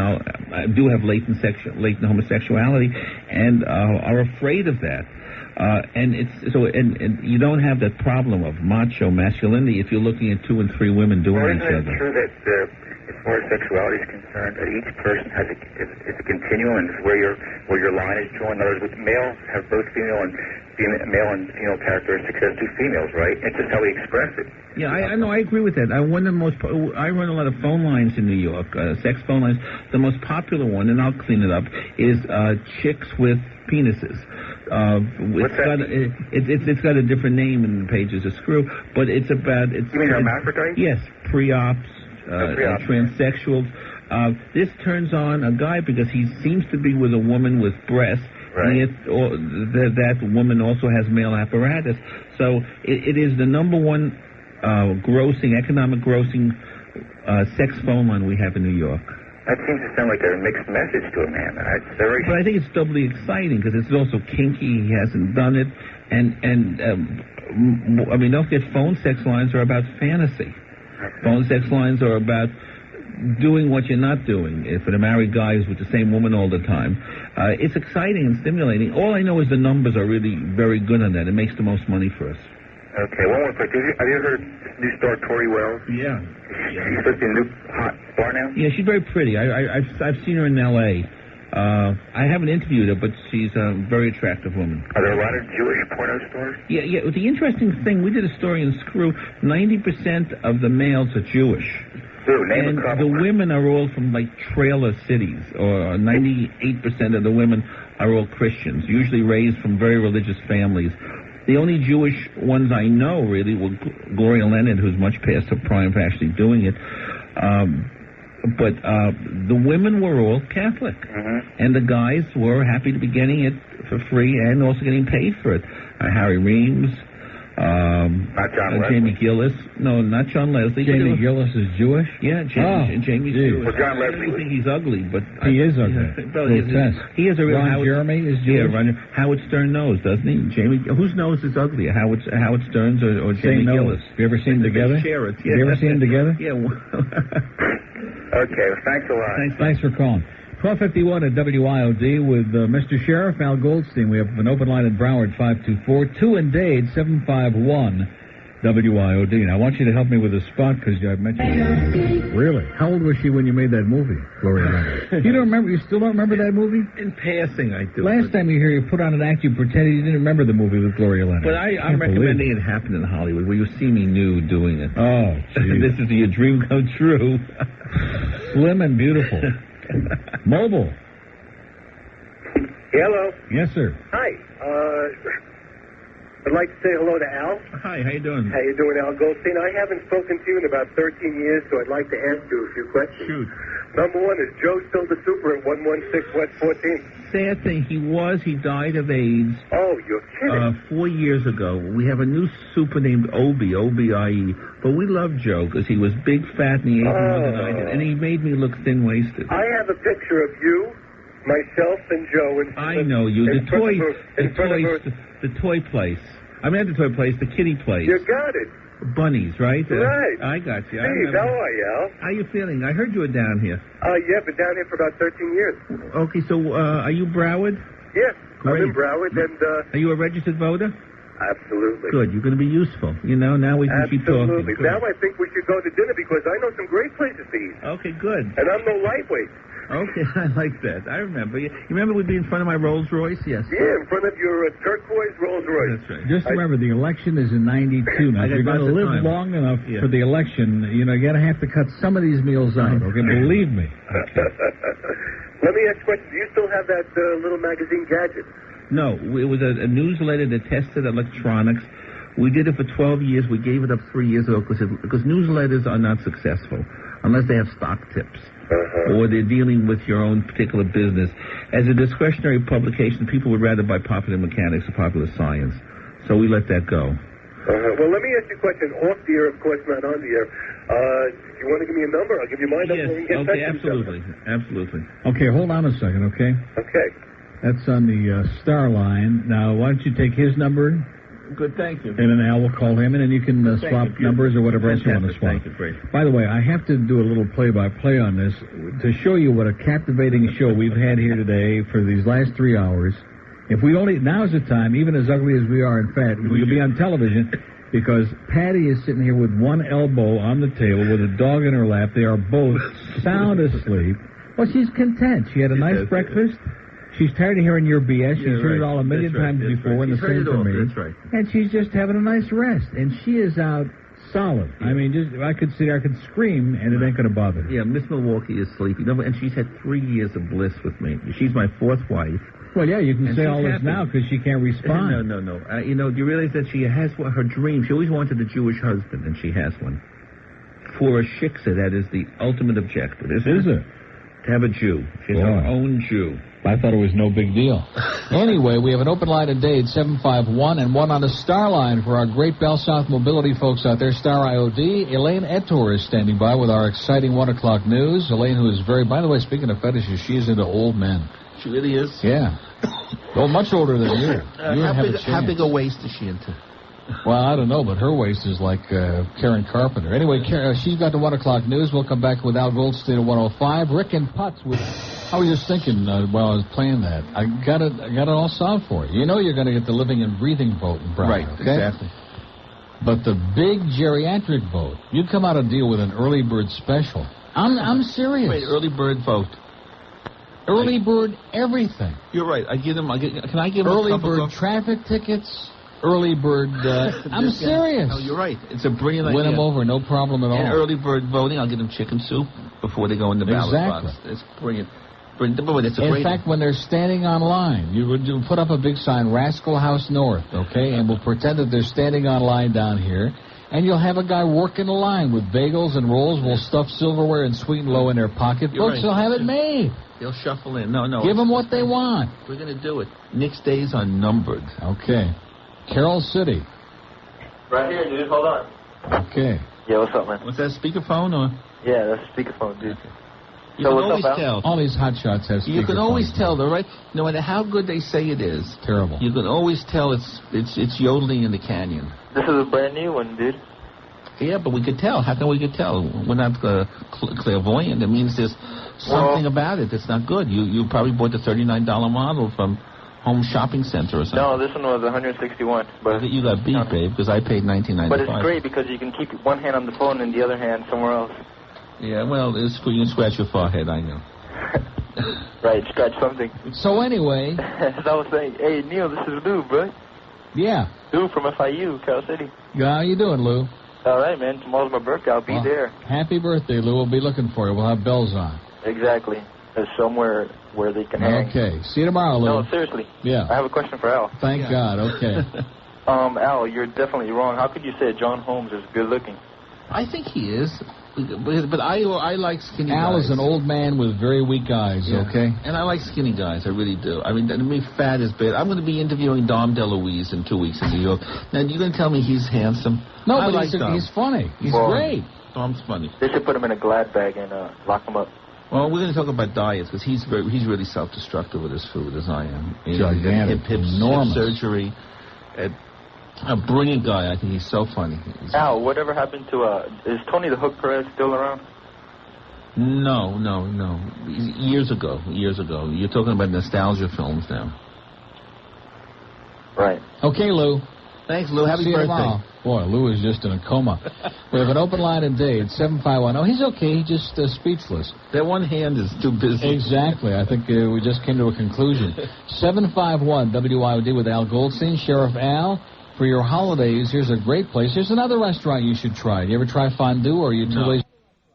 do have latent homosexuality and are afraid of that. And you don't have that problem of macho masculinity if you're looking at 2 and 3 women doing each other. Isn't it true that as far as sexuality is concerned, that each person has a continuum, and where your line is drawn? In other words, males have both male and female characteristics as do females, right? It's just how we express it. Yeah, I know. I agree with that. I run a lot of phone lines in New York, sex phone lines. The most popular one, and I'll clean it up, is chicks with penises. It's got a different name in the pages of Screw, but it's about... You mean hermaphrodites? Yes, pre-ops, transsexuals. This turns on a guy because he seems to be with a woman with breasts, right. And that woman also has male apparatus. So it is the number one economic grossing sex phone line we have in New York. That seems to sound like a mixed message to a man. But I think it's doubly exciting because it's also kinky. He hasn't done it, and I mean, don't forget, phone sex lines are about fantasy. Phone sex lines are about doing what you're not doing. If a married guy is with the same woman all the time, it's exciting and stimulating. All I know is the numbers are really very good on that. It makes the most money for us. Okay, one more quick. Have you ever heard this new star Tori Wells? Yeah. She's supposed to be a new hot star now? Yeah, she's very pretty. I've seen her in L.A. I haven't interviewed her, but she's a very attractive woman. Are there a lot of Jewish porno stars? Yeah. The interesting thing, we did a story in Screw, 90% of the males are Jewish. And the women are all from, like, trailer cities, or 98% of the women are all Christians, usually raised from very religious families. The only Jewish ones I know, really, were Gloria Leonard, who's much past her prime for actually doing it. But the women were all Catholic. Mm-hmm. And the guys were happy to be getting it for free and also getting paid for it. Harry Reams. Not John Leslie. Jamie Gillis. No, not John Leslie. Jamie Gillis is Jewish? Yeah, Jamie's Jewish. Well, John Leslie I think he's ugly, but... He is ugly. He has a real... Ron Jeremy is Jewish? Yeah, Howard Stern knows, doesn't he? Jamie... Whose nose is uglier, Howard Stern's or Jamie Gillis? Have you ever seen them together? Share it. Have you ever seen them together? Yeah. Okay, well, thanks a lot. Thanks for calling. 1251 at WIOD with Mr. Sheriff Al Goldstein. We have an open line at Broward, 524. 2 in Dade, 751. WIOD. And I want you to help me with a spot because I mentioned. Really? How old was she when you made that movie, Gloria Leonard? You don't remember? You still don't remember that movie? In passing, I do. Last time you hear you put on an act, you pretended you didn't remember the movie with Gloria Leonard. But I'm recommending it happen in Hollywood, where you see me nude doing it. Oh, this is your dream come true. Slim and beautiful. Mobile. Hello. Yes, sir. Hi. I'd like to say hello to Al. Hi, how you doing? How you doing, Al Goldstein? I haven't spoken to you in about 13 years, so I'd like to ask you a few questions. Shoot. Number one, is Joe still the super at 116 West 14th? Sad thing, he died of AIDS. Oh, you're kidding. 4 years ago. We have a new super named Obi, O-B-I-E. But we love Joe because he was big, fat, and he ate more than I did. And he made me look thin-waisted. I have a picture of you, myself, and Joe. I know you. The toy place. I mean, not the toy place, the kitty place. You got it. Bunnies, right? Right. I got you. Steve, how are you, Al? How you feeling? I heard you were down here. Yeah, been down here for about 13 years. Okay, so are you Broward? Yes, Great. I'm in Broward, and... Are you a registered voter? Absolutely. Good, you're going to be useful. You know, now we can keep talking. Absolutely. Now I think we should go to dinner because I know some great places to eat. Okay, good. And I'm no lightweight. Okay, I like that. I remember. You remember we'd be in front of my Rolls Royce? Yes. Yeah, in front of your turquoise Rolls Royce. That's right. Just remember, the election is in 92. Now, if you're going to live long enough for the election, you're going to have to cut some of these meals out, okay? Believe me. Okay. Let me ask a question. Do you still have that little magazine gadget? No, it was a newsletter that tested electronics. We did it for 12 years. We gave it up 3 years ago because newsletters are not successful unless they have stock tips. Or they're dealing with your own particular business. As a discretionary publication, people would rather buy Popular Mechanics or Popular Science. So we let that go. Well, let me ask you a question. Off the air, of course, not on the air. If you want to give me a number, I'll give you my number. Yes, okay, absolutely. Absolutely. Okay, hold on a second, okay? Okay. That's on the Star line. Now, why don't you take his number? Good, thank you. And then Al will call him, and then you can swap numbers or whatever else you want to swap. Thank you, great. By the way, I have to do a little play-by-play on this to show you what a captivating show we've had here today for these last 3 hours. If we only, now's the time, even as ugly as we are and fat, we'll be on television because Patty is sitting here with one elbow on the table with a dog in her lap. They are both sound asleep. Well, she's content. She had a nice breakfast. She's tired of hearing your BS. She's heard it all a million times before, and the same for me. That's right. And she's just having a nice rest. And she is out solid. I mean, I could sit there, I could scream, and it ain't going to bother me. Yeah, Miss Milwaukee is sleepy. No, and she's had 3 years of bliss with me. She's my fourth wife. Well, yeah, you can say all this now because she can't respond. No. You know, do you realize that she has her dream? She always wanted a Jewish husband, and she has one. For a shiksa, that is the ultimate objective, isn't it? Is it? To have a Jew. She has her own Jew. I thought it was no big deal. Anyway, we have an open line today at 751 and one on the Star line for our great Bell South Mobility folks out there, Star IOD. Elaine Etor is standing by with our exciting 1 o'clock news. Elaine, who is by the way, speaking of fetishes, she is into old men. She really is? Yeah. Well, much older than you. How big a waist is she into? Well, I don't know, but her waist is like Karen Carpenter. Anyway, she's got the 1 o'clock news. We'll come back with Al Goldstein at 105. Rick and Putz with... I was just thinking while I was playing that. I got it all solved for you. You know you're going to get the living and breathing vote in Broward, right, okay? Exactly. But the big geriatric vote, you come out and deal with an early bird special. I'm serious. Wait, early bird vote. Early bird everything. You're right. Can I give them early a couple bird traffic tickets? Early bird, I'm serious. No, you're right. It's a brilliant idea. Win them over, no problem at all. And early bird voting, I'll give them chicken soup before they go in the ballot box. It's brilliant. In fact, when they're standing on line, you would put up a big sign, Rascal House North, okay, and we'll pretend that they're standing on line down here, and you'll have a guy working the line with bagels and rolls. We'll stuff silverware and sweet and low in their pocket. Folks, they'll have it made. They'll shuffle in. No. Give them what they want. We're going to do it. Nick's days are numbered. Okay. Carroll City. Right here, dude. Hold on. Okay. Yeah, what's up, man? What's that, speakerphone or? Yeah, that's speakerphone, dude. You can always tell. All these hot shots have speakerphone. You can always tell, though, right? No matter how good they say it is. Terrible. You can always tell it's yodeling in the canyon. This is a brand new one, dude. Yeah, but we could tell. How can we could tell? We're not clairvoyant. It means there's something about it that's not good. You probably bought the $39 model from Home Shopping Center or something. No, this one was 161. But You got beat, babe, because I paid $19.95. But it's great because you can keep one hand on the phone and the other hand somewhere else. Yeah, well, you can scratch your forehead, I know. Right, scratch something. So anyway... As I was saying, hey, Neil, this is Lou, bro. Yeah. Lou from FIU, Cal City. How you doing, Lou? All right, man. Tomorrow's my birthday. I'll be there. Happy birthday, Lou. We'll be looking for you. We'll have bells on. Exactly. There's somewhere where they can hang. Okay. See you tomorrow, Lou. No, seriously. Yeah. I have a question for Al. Thank God. Okay. Al, you're definitely wrong. How could you say John Holmes is good looking? I think he is, but I like skinny guys. Al is an old man with very weak eyes, okay? And I like skinny guys, I really do. I mean, to me, fat is bad. I'm going to be interviewing Dom DeLuise in 2 weeks in New York. Now, you're going to tell me he's handsome? No, I but like Dom. he's funny. He's great. Dom's funny. They should put him in a Glad bag and lock him up. Well, we're going to talk about diets because he's really self-destructive with his food, as I am. Gigantic, hip surgery. A brilliant guy. I think he's so funny. Al, whatever happened to, is Tony the Hook Perez still around? No. Years ago. You're talking about nostalgia films now. Right. Okay, Lou. Thanks, Lou. Happy See you birthday. Tomorrow. Boy, Lou is just in a coma. We have an open line today at 751. Oh, he's okay. He's just speechless. That one hand is too busy. Exactly. I think we just came to a conclusion. 751 WIOD with Al Goldstein. Sheriff Al, for your holidays, here's a great place. Here's another restaurant you should try. You ever try fondue, or are you too lazy?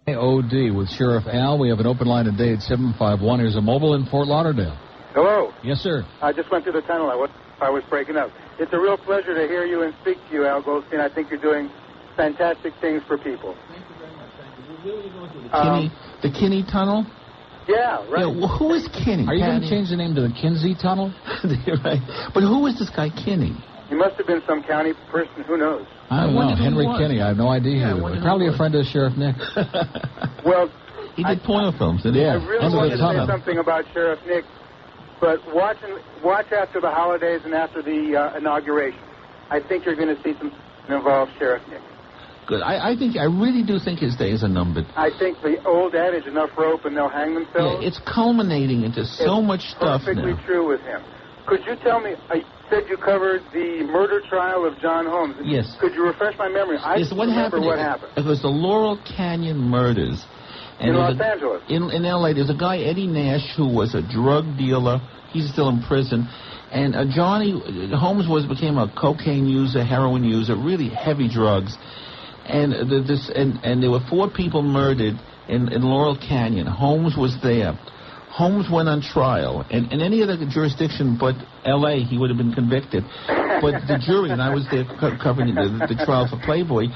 OD with Sheriff Al. We have an open line today at 751. Here's a mobile in Fort Lauderdale. Hello. Yes, sir. I just went through the tunnel. I was breaking up. It's a real pleasure to hear you and speak to you, Al Goldstein. I think you're doing fantastic things for people. Thank you very much. Thank you. We're really going to the Kinney Tunnel? Yeah, right. Yeah, well, who is Kinney? Are you going to change the name to the Kinsey Tunnel? Right. But who is this guy Kinney? He must have been some county person. Who knows? I don't know. Henry Kinney. I have no idea who he was. Probably a friend of Sheriff Nick. Well, he did porno films, didn't he? I really wanted to say something about Sheriff Nick, but watch after the holidays and after the inauguration. I think you're going to see something involve Sheriff Nick. Good. I really do think his days are numbered. I think the old adage, enough rope and they'll hang themselves. Yeah, it's culminating into so much stuff now. Perfectly true with him. Could you tell me, you said you covered the murder trial of John Holmes. Yes. Could you refresh my memory? I remember what happened. It was the Laurel Canyon murders. And in Los Angeles. In L.A. There's a guy, Eddie Nash, who was a drug dealer. He's still in prison. And Johnny Holmes became a cocaine user, heroin user, really heavy drugs. And there were 4 people murdered in Laurel Canyon. Holmes was there. Holmes went on trial, and in any other jurisdiction but L.A., he would have been convicted. But the jury, and I was there covering the trial for Playboy.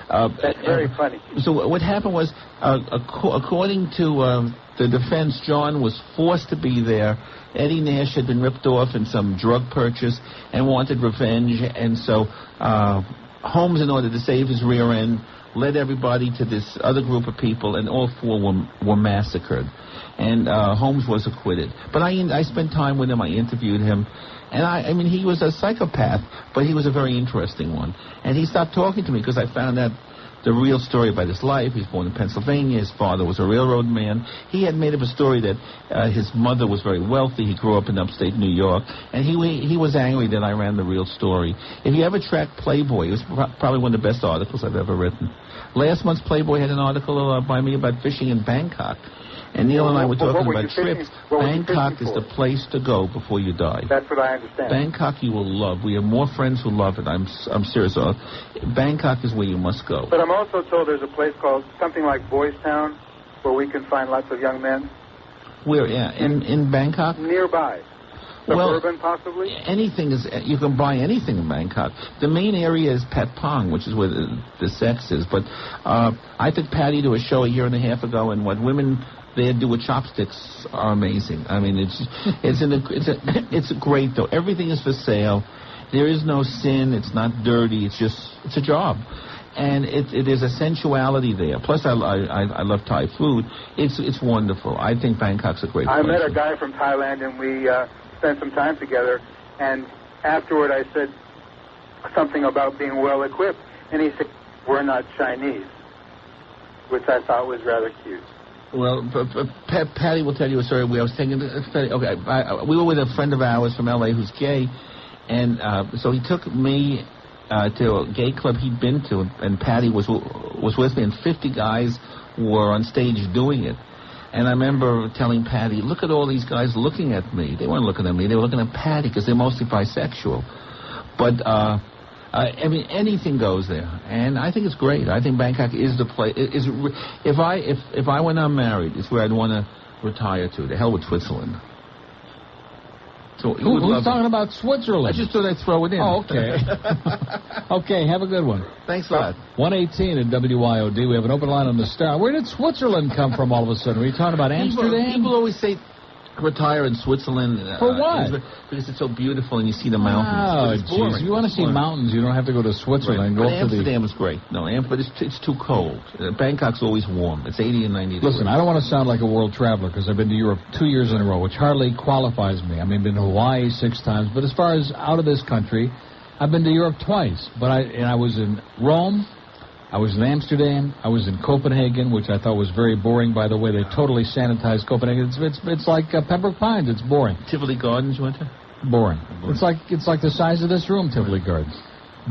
That's very funny. So what happened was, according to the defense, John was forced to be there. Eddie Nash had been ripped off in some drug purchase and wanted revenge, and so Holmes, in order to save his rear end, led everybody to this other group of people, and all 4 were massacred. And Holmes was acquitted. But I spent time with him. I interviewed him. And I mean, he was a psychopath, but he was a very interesting one. And he stopped talking to me because I found out the real story about his life. He was born in Pennsylvania. His father was a railroad man. He had made up a story that his mother was very wealthy. He grew up in upstate New York. And he was angry that I ran the real story. If you ever track Playboy, it was probably one of the best articles I've ever written. Last month's Playboy had an article by me about fishing in Bangkok. And Neil and I were talking about trips. Bangkok is the place to go before you die. That's what I understand. Bangkok you will love. We have more friends who love it. I'm serious. Bangkok is where you must go. But I'm also told there's a place called something like Boys Town where we can find lots of young men. Where? Yeah, in Bangkok? Nearby. Suburban, possibly? Anything is. You can buy anything in Bangkok. The main area is Patpong, which is where the sex is. But I took Patty to a show a year and a half ago, and what women they do with chopsticks are amazing. I mean, it's great though. Everything is for sale. There is no sin. It's not dirty. It's a job, and it is a sensuality there. Plus, I love Thai food. It's wonderful. I think Bangkok's a great place. I met a guy from Thailand, and we spent some time together. And afterward, I said something about being well equipped, and he said, "We're not Chinese," which I thought was rather cute. Well, Patty will tell you a story. We were with a friend of ours from L.A. who's gay, and so he took me to a gay club he'd been to, and Patty was with me, and 50 guys were on stage doing it. And I remember telling Patty, look at all these guys looking at me. They weren't looking at me. They were looking at Patty because they're mostly bisexual. But, I mean, anything goes there. And I think it's great. I think Bangkok is the place. If I were not married, it's where I'd want to retire to. The hell with Switzerland. So who's talking about Switzerland? I just thought I'd throw it in. Oh, okay. Okay, have a good one. Thanks a lot. 118 at WIOD. We have an open line on the Star. Where did Switzerland come from all of a sudden? Were you talking about Amsterdam? People always say retire in Switzerland. For what? Because it's so beautiful and you see the mountains. Oh, jeez. You want to see mountains, you don't have to go to Switzerland. Right. Go to Amsterdam is great. No, but it's too cold. Bangkok's always warm. It's 80 and 90 degrees. Listen, I don't want to sound like a world traveler because I've been to Europe 2 years in a row, which hardly qualifies me. I mean, I've been to Hawaii 6 times. But as far as out of this country, I've been to Europe twice. But I was in Rome. I was in Amsterdam. I was in Copenhagen, which I thought was very boring. By the way, they totally sanitized Copenhagen. It's like Pembroke Pines. It's boring. Tivoli Gardens, you went to? Boring. It's like the size of this room, Tivoli Gardens.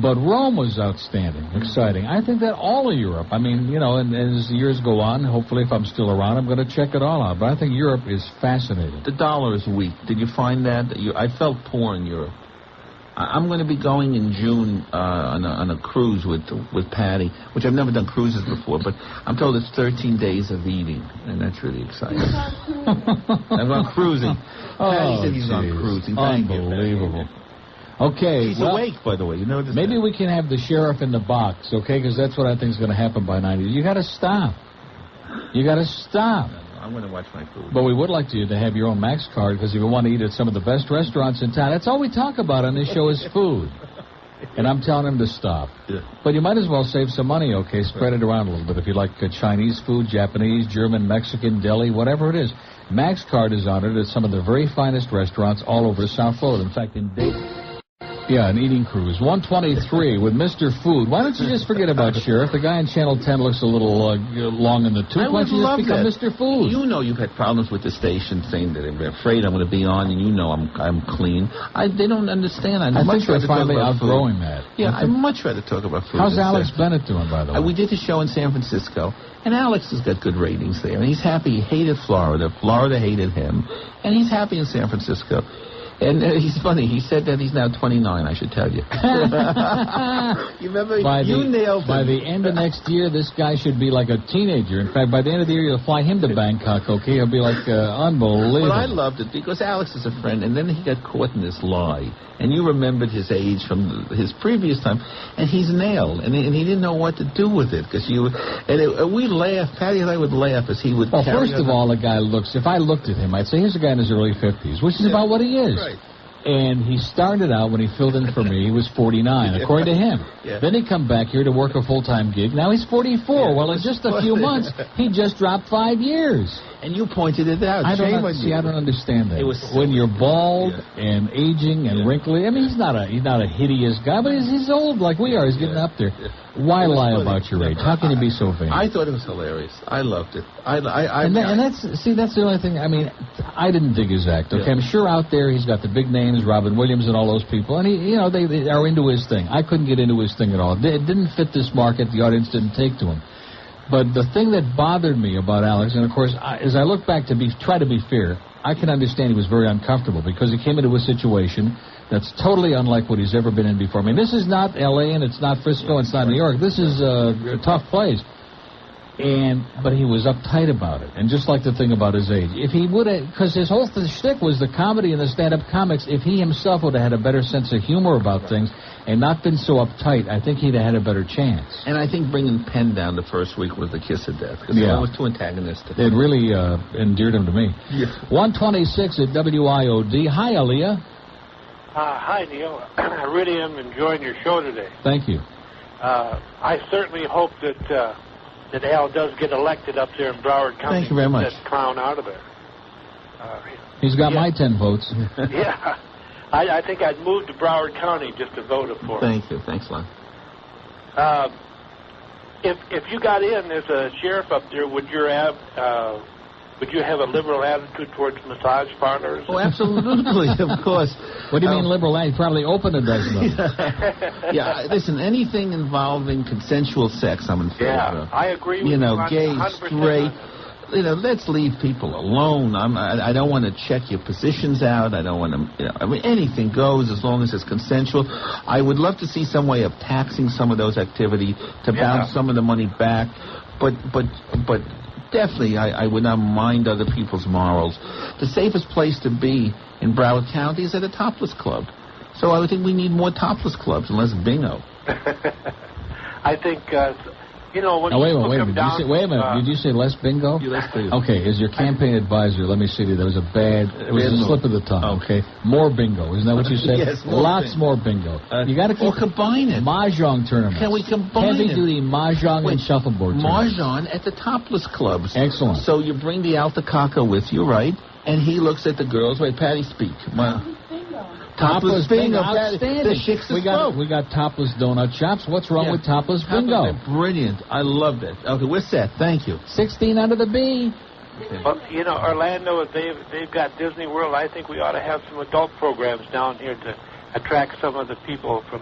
But Rome was outstanding, exciting. I think that all of Europe. I mean, you know, and as the years go on, hopefully if I'm still around, I'm going to check it all out. But I think Europe is fascinating. The dollar is weak. Did you find that? I felt poor in Europe. I'm going to be going in June on a cruise with Patty, which I've never done cruises before, but I'm told it's 13 days of eating, and that's really exciting. I'm going cruising. Patty said he's on cruising. Unbelievable. Okay. He's awake, by the way. You know this. Maybe we can have the sheriff in the box, okay? Because that's what I think is going to happen by 90. You got to stop. You got to stop. I'm going to watch my food. But we would like you to have your own Max card because if you want to eat at some of the best restaurants in town, that's all we talk about on this show is food. And I'm telling him to stop. Yeah. But you might as well save some money, okay? Spread it around a little bit. If you like Chinese food, Japanese, German, Mexican, deli, whatever it is. Max card is honored at some of the very finest restaurants all over South Florida. In fact, in Dayton. Yeah, an eating cruise. 123 with Mr. Food. Why don't you just forget about Sheriff? The guy in Channel 10 looks a little long in the tooth. Why don't you just become Mr. Food? You know you've had problems with the station saying that they're afraid I'm going to be on, and you know I'm clean. They don't understand. I think they're finally outgrowing that. Yeah, I'd much rather talk about food. How's Alex Bennett doing, by the way? We did a show in San Francisco, and Alex has got good ratings there, and he's happy. He hated Florida. Florida hated him, and he's happy in San Francisco. And he's funny. He said that he's now 29, I should tell you. You remember? You nailed him. By the end of next year, this guy should be like a teenager. In fact, by the end of the year, you'll fly him to Bangkok, okay? He'll be like unbelievable. But I loved it because Alex is a friend, and then he got caught in this lie. And you remembered his age from his previous time, and he's nailed. And he didn't know what to do with it because we laughed. Patty and I would laugh as he would. Well, first of all, the guy looks. If I looked at him, I'd say here's a guy in his early 50s, which is about what he is. Right. And he started out when he filled in for me, he was 49, according to him. Yeah. Then he come back here to work a full-time gig. Now he's 44. Yeah, well, in just a few months, he just dropped 5 years. And you pointed it out. I don't understand that. When you're bald and aging and wrinkly, I mean, he's not a hideous guy, but he's old like we are. He's getting up there. Why lie about your age? How can you be so vain? I thought it was hilarious. I loved it. That's the only thing. I mean, I didn't dig his act. Okay, I'm sure out there he's got the big names, Robin Williams and all those people, and they are into his thing. I couldn't get into his thing at all. It didn't fit this market. The audience didn't take to him. But the thing that bothered me about Alex, and of course, as I look back try to be fair, I can understand he was very uncomfortable because he came into a situation that's totally unlike what he's ever been in before. I mean, this is not L.A. and it's not Frisco, it's not New York. This is a tough place. But he was uptight about it. And just like the thing about his age. If he would have, because his whole shtick was the comedy and the stand-up comics, if he himself would have had a better sense of humor about things and not been so uptight, I think he'd have had a better chance. And I think bringing Penn down the first week was the kiss of death. Because it was too antagonistic. It really endeared him to me. Yeah. 126 at WIOD. Hi, Aaliyah. Hi, Neil. I really am enjoying your show today. Thank you. I certainly hope that Al does get elected up there in Broward County. Thank you very much. That clown out of there. He's got my 10 votes. Yeah. I think I'd move to Broward County just to vote for him. Thank you. Thanks, Lon. If you got in as a sheriff up there, would your would you have a liberal attitude towards massage parlors? Oh, absolutely, of course. What do you mean liberal? You probably open a dozen of them. Yeah, listen, anything involving consensual sex, I'm in favor of. I agree with you. You know, gay, 100% straight. You know, let's leave people alone. I don't want to check your positions out. I don't want to, I mean, anything goes as long as it's consensual. I would love to see some way of taxing some of those activity to bounce some of the money back. But definitely, I would not mind other people's morals. The safest place to be in Broward County is at a topless club. So I would think we need more topless clubs and less bingo. I think, when wait a people minute. come down... Wait a minute. Did you say less bingo? Less bingo. Okay, as your campaign advisor, let me see you. There was it was a slip of the tongue. Okay. More bingo. Isn't that what you said? Yes, Lots more bingo. You got to keep... Or combine it. Mahjong tournaments. Can we combine it? Heavy-duty Mahjong and shuffleboard tournaments. Mahjong at the topless clubs. Excellent. So you bring the Altacaca with you, right? And he looks at the girls. Wait, Patty, speak. Topless bingo. Outstanding. The chicks we got topless donut shops. What's wrong with topless bingo? Brilliant. I love it. Okay, we're set. Thank you. 16 under the B. Well, Orlando, they've got Disney World. I think we ought to have some adult programs down here to attract some of the people from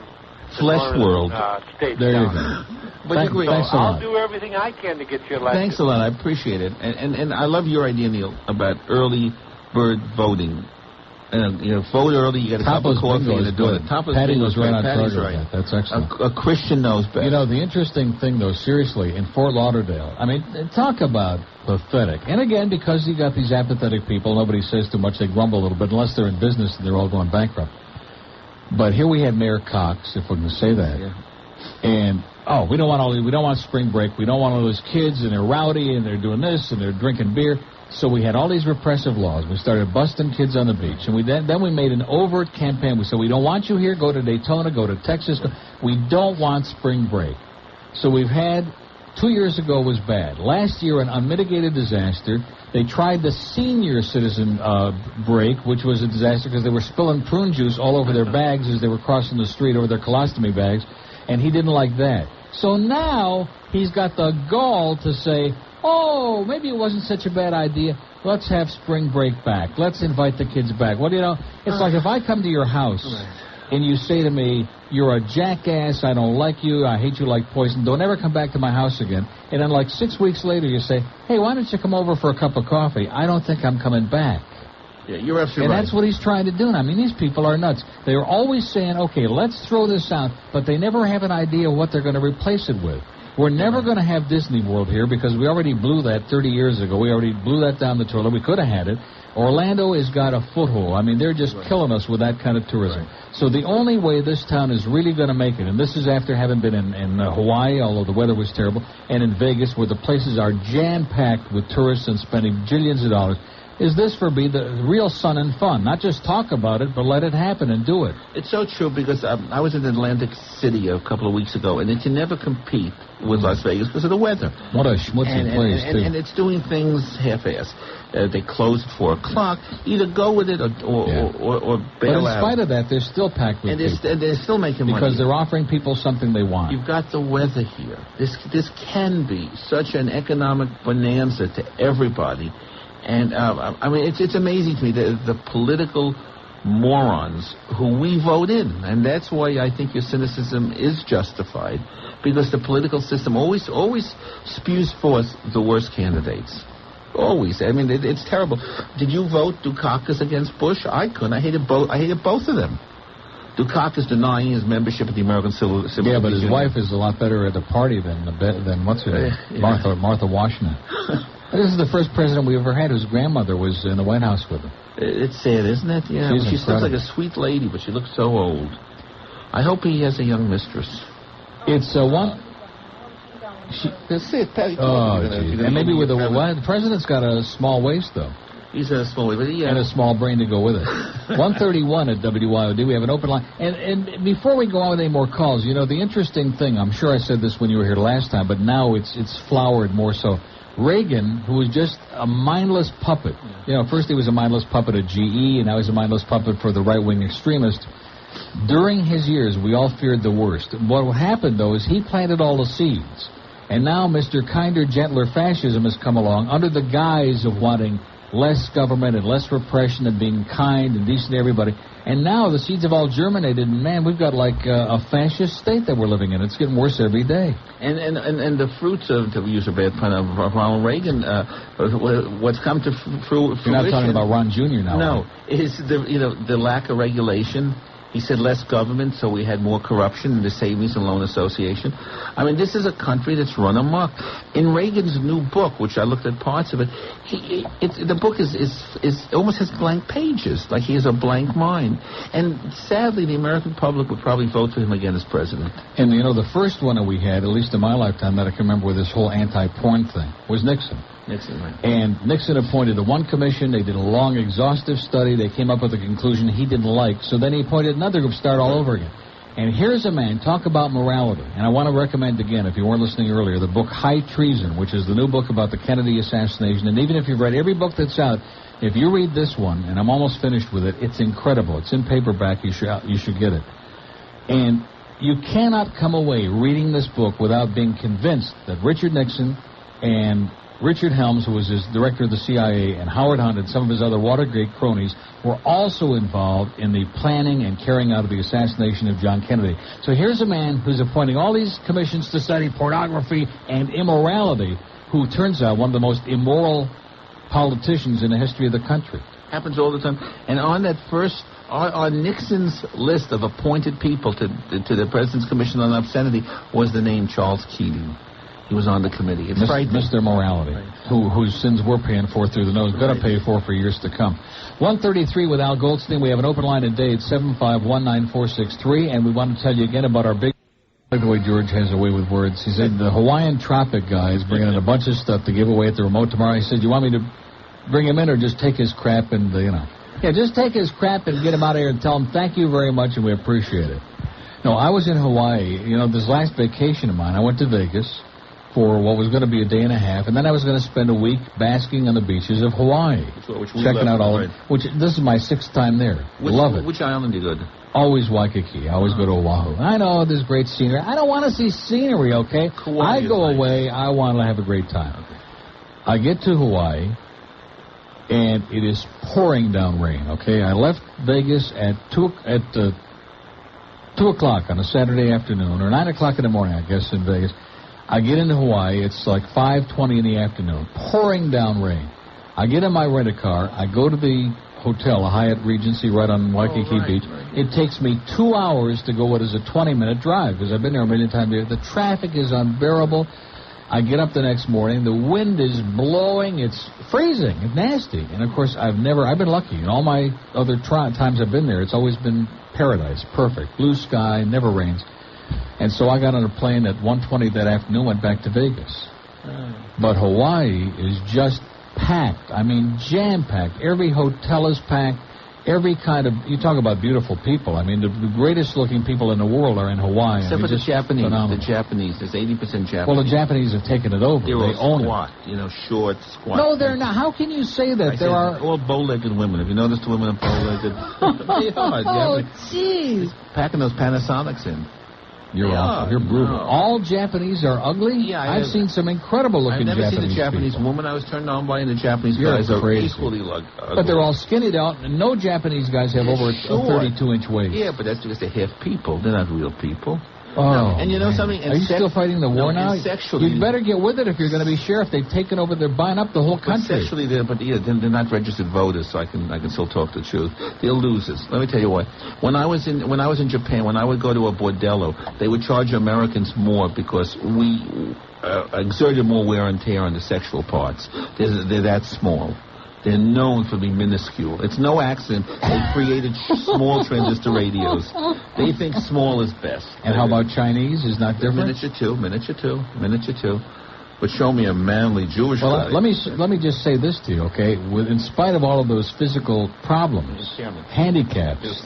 Flesh World. States. There you go. But thanks a lot. I'll do everything I can to get you elected. Thanks a lot. I appreciate it. And I love your idea, Neil, about early bird voting. Vote early, you get a cup of coffee and a donut. Patty was right on target with that. That's excellent. A Christian knows best. The interesting thing, though, seriously, in Fort Lauderdale, I mean, talk about pathetic. And again, because you got these apathetic people, nobody says too much, they grumble a little bit, unless they're in business and they're all going bankrupt. But here we had Mayor Cox, if we can say that. Yeah. And, we don't want spring break. We don't want all those kids, and they're rowdy, and they're doing this, and they're drinking beer. So we had all these repressive laws. We started busting kids on the beach. And then we made an overt campaign. We said, we don't want you here. Go to Daytona. Go to Texas. We don't want spring break. So we've had, 2 years ago was bad. Last year, an unmitigated disaster. They tried the senior citizen break, which was a disaster because they were spilling prune juice all over their bags as they were crossing the street over their colostomy bags. And he didn't like that. So now he's got the gall to say, maybe it wasn't such a bad idea. Let's have spring break back. Let's invite the kids back. It's like if I come to your house and you say to me, you're a jackass, I don't like you, I hate you like poison, don't ever come back to my house again. And then like 6 weeks later you say, hey, why don't you come over for a cup of coffee? I don't think I'm coming back. Yeah, you're absolutely right. And that's what he's trying to do. I mean, these people are nuts. They're always saying, okay, let's throw this out, but they never have an idea of what they're going to replace it with. We're never going to have Disney World here because we already blew that 30 years ago. We already blew that down the toilet. We could have had it. Orlando has got a foothold. I mean, they're just killing us with that kind of tourism. So the only way this town is really going to make it, and this is after having been in Hawaii, although the weather was terrible, and in Vegas, where the places are jam-packed with tourists and spending jillions of dollars, is this for the real sun and fun. Not just talk about it, but let it happen and do it. It's so true because I was in Atlantic City a couple of weeks ago, and it can never compete with Las Vegas because of the weather. What a schmutzy place, too. And it's doing things half-assed. They close at 4 o'clock. Either go with it or bail out. But in spite of that, they're still packed with people. And they're still making money. Because they're offering people something they want. You've got the weather here. This can be such an economic bonanza to everybody. And, I mean, it's amazing to me, the political morons who we vote in. And that's why I think your cynicism is justified, because the political system always spews forth the worst candidates. Always. I mean, it's terrible. Did you vote Dukakis against Bush? I couldn't. I hated both of them. Dukakis denying his membership at the American Civil Liberties Union. Yeah, but his wife is a lot better at the party than what's her name? Yeah. Martha Washington. This is the first president we ever had whose grandmother was in the White House with him. It's sad, isn't it? Yeah. She looks like a sweet lady, but she looks so old. I hope he has a young mistress. It's one. That's it, Patty. And maybe with the president's got a small waist, though. He's a small waist, and a small brain to go with it. 131 at WYOD. We have an open line. And before we go on with any more calls, the interesting thing, I'm sure I said this when you were here last time, but now it's flowered more so. Reagan, who was just a mindless puppet. First he was a mindless puppet at GE, and now he's a mindless puppet for the right-wing extremists. During his years, we all feared the worst. What happened, though, is he planted all the seeds. And now Mr. Kinder, Gentler Fascism has come along under the guise of wanting less government and less repression and being kind and decent to everybody. And now the seeds have all germinated, and man, we've got like a fascist state that we're living in. It's getting worse every day. And the fruits of, to use a bad pun, of Ronald Reagan, what's come to fruition. You're not talking about Ron Jr. now. No, is the lack of regulation. He said less government, so we had more corruption in the Savings and Loan Association. I mean, this is a country that's run amok. In Reagan's new book, which I looked at parts of it, the book is almost has blank pages, like he has a blank mind. And sadly, the American public would probably vote for him again as president. And, the first one that we had, at least in my lifetime, that I can remember with this whole anti-porn thing, was Nixon. Nixon, right. And Nixon appointed the one commission. They did a long, exhaustive study. They came up with a conclusion he didn't like. So then he appointed another group, start all over again. And here's a man, talk about morality. And I want to recommend again, if you weren't listening earlier, the book High Treason, which is the new book about the Kennedy assassination. And even if you've read every book that's out, if you read this one, and I'm almost finished with it, it's incredible. It's in paperback. You should get it. And you cannot come away reading this book without being convinced that Richard Nixon and Richard Helms, who was his director of the CIA, and Howard Hunt and some of his other Watergate cronies were also involved in the planning and carrying out of the assassination of John Kennedy. So here's a man who's appointing all these commissions to study pornography and immorality, who turns out one of the most immoral politicians in the history of the country. Happens all the time. And on that first, on Nixon's list of appointed people to the President's Commission on Obscenity was the name Charles Keating. He was on the committee. It's Mr. Morality, whose sins we're paying for through the nose, going to pay for years to come. 133 with Al Goldstein. We have an open line today at 7519463, and we want to tell you again about our big... I like the way George has a way with words. He said the Hawaiian Tropic guy is bringing in a bunch of stuff to give away at the remote tomorrow. He said, you want me to bring him in or just take his crap and, Yeah, just take his crap and get him out of here and tell him thank you very much and we appreciate it. No, I was in Hawaii. This last vacation of mine, I went to Vegas for what was going to be a day and a half, and then I was going to spend a week basking on the beaches of Hawaii, checking out all of it. This is my 6th time there. Love it. Which island do you go to? Always Waikiki. I always go to Oahu. I know there's great scenery. I don't want to see scenery, okay? I go away. I want to have a great time. Okay. I get to Hawaii, and it is pouring down rain, okay? I left Vegas at 2 o'clock on a Saturday afternoon, or 9 o'clock in the morning, I guess, in Vegas. I get into Hawaii, it's like 5:20 in the afternoon, pouring down rain. I get in my rent-a-car, I go to the hotel, a Hyatt Regency right on Waikiki Beach. Right. It takes me 2 hours to go what is a 20-minute drive, because I've been there a million times. The traffic is unbearable. I get up the next morning, the wind is blowing, it's freezing, it's nasty. And, of course, I've been lucky. In all my other times I've been there, it's always been paradise, perfect. Blue sky, never rains. And so I got on a plane at 1:20 that afternoon, went back to Vegas. But Hawaii is just packed. I mean, jam-packed. Every hotel is packed. Every kind of... You talk about beautiful people. I mean, the greatest-looking people in the world are in Hawaii. Except for the Japanese. Phenomenal. The Japanese. There's 80% Japanese. Well, the Japanese have taken it over. They own squat, it. Short, squat. No, they're not. How can you say that? There are... all bow-legged women. Have you noticed the women are bow-legged? Oh, jeez. Packing those Panasonics in. You're awful. You're brutal. No. All Japanese are ugly? Yeah, I've seen some incredible-looking Japanese I've never seen a Japanese people. woman I was turned on by, and the Japanese guys are equally ugly. But they're all skinnied out, and no Japanese guys have over a 32-inch waist. Yeah, but that's because they're half people. They're not real people. Oh, no. And you know something? Are you still fighting the war now? Sexually, you'd better get with it if you're going to be sheriff. They've taken over. They're buying up the whole country. Sexually, they're not registered voters, so I can still talk the truth. They're losers. Let me tell you what. When I was in Japan, when I would go to a bordello, they would charge Americans more because we exerted more wear and tear on the sexual parts. They're that small. They're known for being minuscule. It's no accident they created small transistor radios. They think small is best. And how about Chinese? Is not different? Miniature two. But show me a manly Jewish guy. Let me just say this to you, okay? In spite of all of those physical problems, handicaps,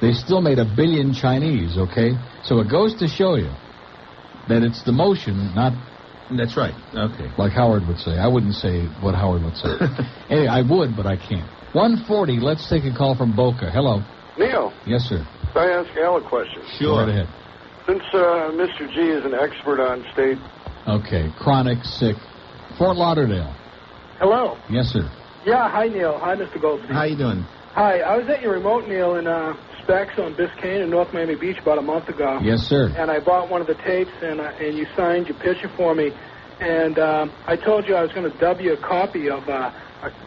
they still made 1 billion Chinese, okay? So it goes to show you that it's the motion, not... That's right. Okay. Like Howard would say. I wouldn't say what Howard would say. Anyway, I would, but I can't. 140, let's take a call from Boca. Hello. Neil. Yes, sir. Can I ask Al a question? Sure. Go right ahead. Since Mr. G is an expert on state Okay, chronic, sick. Fort Lauderdale. Hello. Yes, sir. Yeah, hi, Neil. Hi, Mr. Goldstein. How you doing? Hi, I was at your remote, Neil, in Specs on Biscayne in North Miami Beach about a month ago. Yes, sir. And I bought one of the tapes, and you signed your picture for me. And I told you I was going to dub you a copy of a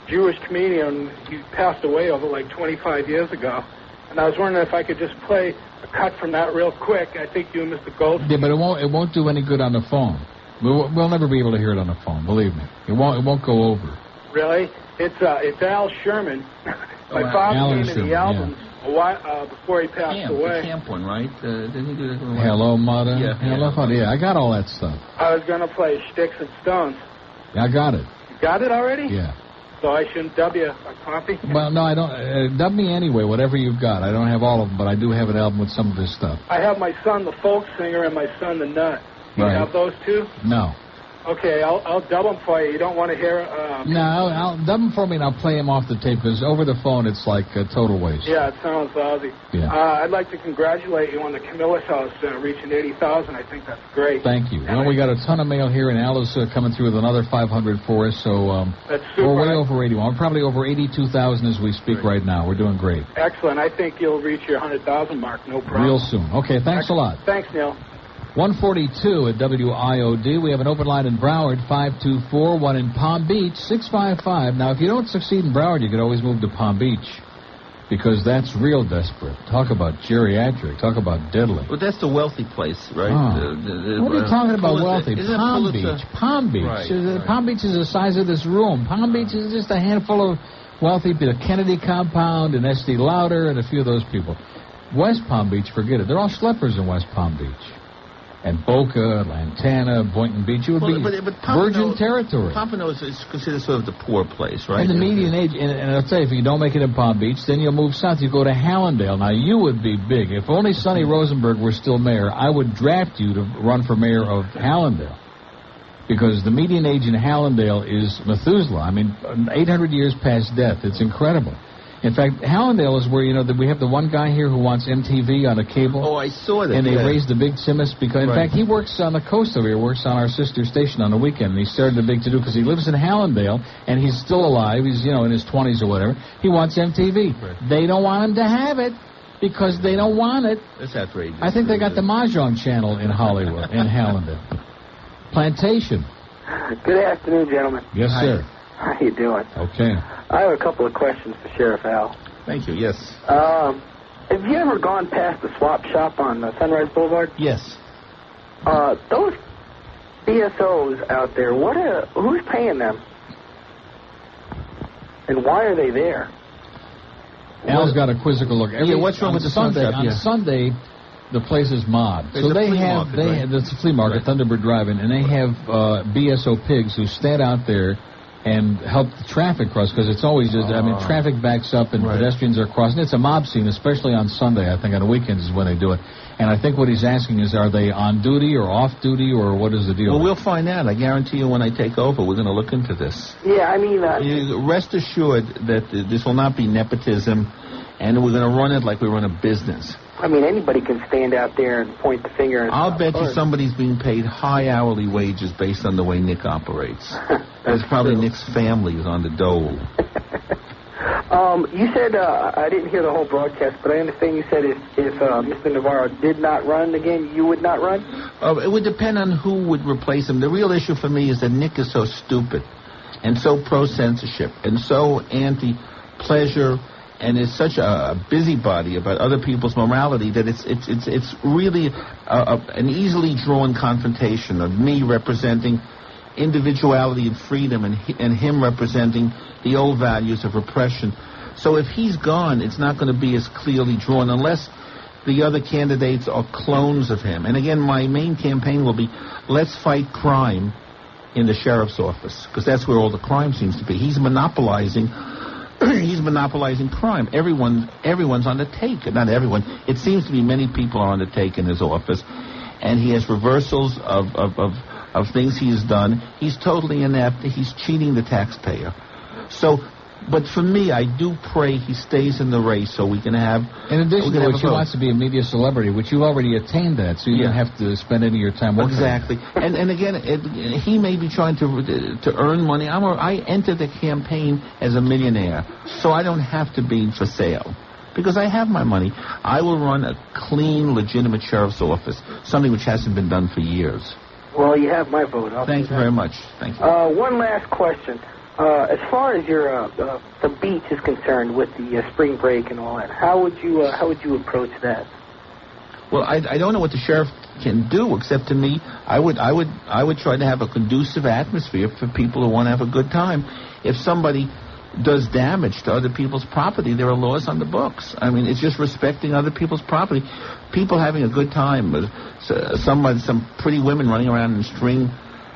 Jewish comedian. He passed away over like 25 years ago. And I was wondering if I could just play a cut from that real quick. I think you and Mr. Goldstein. Yeah, but it won't do any good on the phone. We'll never be able to hear it on the phone. Believe me, it won't go over. Really? It's Al Sherman. My father came in the album a while before he passed away. The camp one, right? Didn't he do that one? Hello, Mother. Yeah. Hello, Mother. Yeah, I got all that stuff. I was going to play Sticks and Stones. Yeah, I got it. You got it already? Yeah. So I shouldn't dub you a copy? Well, no, I don't. Dub me anyway, whatever you've got. I don't have all of them, but I do have an album with some of this stuff. I have my son, the folk singer, and my son, the nut. You have those two? No. Okay, I'll dub them for you. You don't want to hear... No, I'll dub them for me, and I'll play them off the tape, because over the phone, it's like a total waste. Yeah, it sounds lousy. Yeah. I'd like to congratulate you on the Camillus House reaching 80,000. I think that's great. Thank you. Well, we got a ton of mail here, and Al is coming through with another 500 for us, so that's super. We're way over 81. We're probably over 82,000 as we speak right now. We're doing great. Excellent. I think you'll reach your 100,000 mark, no problem. Real soon. Okay, thanks a lot. Thanks, Neil. 142 at WIOD. We have an open line in Broward, 524, one in Palm Beach, 655. Now, if you don't succeed in Broward, you could always move to Palm Beach, because that's real desperate. Talk about geriatric. Talk about deadly. Well, that's the wealthy place, right? Oh. What are you talking about wealthy? Palm Beach. Palm Beach. Right. Palm Beach is the size of this room. Palm Beach is just a handful of wealthy people. The Kennedy Compound and S.D. Lauder and a few of those people. West Palm Beach, forget it. They're all schleppers in West Palm Beach. And Boca, Lantana, Boynton Beach, it would be virgin territory. Pompano is considered sort of the poor place, right? And the median age, and I'll tell you, if you don't make it in Palm Beach, then you'll move south. You go to Hallandale. Now, you would be big. If only Sonny Rosenberg were still mayor, I would draft you to run for mayor of Hallandale. Because the median age in Hallandale is Methuselah. I mean, 800 years past death. It's incredible. In fact, Hallandale is where, that we have the one guy here who wants MTV on a cable. Oh, I saw that. And they raised the big Simus because, in fact, he works on the coast over here, works on our sister station on the weekend. And he started a big to-do because he lives in Hallandale, and he's still alive. He's, in his 20s or whatever. He wants MTV. Right. They don't want him to have it because they don't want it. That's outrageous. I think they got the Mahjong channel in Hollywood, in Hallandale. Plantation. Good afternoon, gentlemen. Yes, sir. How you doing? Okay. I have a couple of questions for Sheriff Al. Thank you, yes. Have you ever gone past the swap shop on Sunrise Boulevard? Yes. Those BSOs out there, who's paying them? And why are they there? Al's got a quizzical look. What's wrong with the Sunday? sunset? On Sunday, the place is mobbed. There's so they have, it's a flea market, Thunderbird Drive-In, and they have BSO pigs who stand out there and help the traffic cross, because it's always just, traffic backs up and pedestrians are crossing. It's a mob scene, especially on Sunday. I think on the weekends is when they do it. And I think what he's asking is, are they on duty or off duty, or what is the deal? Well, we'll find out. I guarantee you when I take over, we're going to look into this. Yeah, I mean... rest assured that this will not be nepotism, and we're going to run it like we run a business. I mean, anybody can stand out there and point the finger. And I'll bet you somebody's being paid high hourly wages based on the way Nick operates. There's probably true. Nick's family is on the dole. You said, I didn't hear the whole broadcast, but I understand you said if Mr. Navarro did not run again, you would not run? It would depend on who would replace him. The real issue for me is that Nick is so stupid and so pro-censorship and so anti-pleasure and is such a busybody about other people's morality that it's really an easily drawn confrontation of me representing individuality and freedom and him representing the old values of repression. So if he's gone, it's not going to be as clearly drawn unless the other candidates are clones of him. And again, my main campaign will be, let's fight crime in the sheriff's office, because that's where all the crime seems to be. He's monopolizing crime. Everyone's on the take. Not everyone. It seems to be many people are on the take in his office, and he has reversals of things he has done. He's totally inept. He's cheating the taxpayer. So But for me, I do pray he stays in the race so we can have... In addition to which, he wants to be a media celebrity, which you've already attained that, so you don't have to spend any of your time working. Exactly. And again, he may be trying to earn money. I entered the campaign as a millionaire, so I don't have to be for sale. Because I have my money. I will run a clean, legitimate sheriff's office, something which hasn't been done for years. Well, you have my vote. Thank you very much. Thank you. One last question. As far as your the beach is concerned, with the spring break and all that, how would you approach that? Well, I don't know what the sheriff can do, except to me, I would try to have a conducive atmosphere for people who want to have a good time. If somebody does damage to other people's property, there are laws on the books. I mean, it's just respecting other people's property. People having a good time. Some pretty women running around in string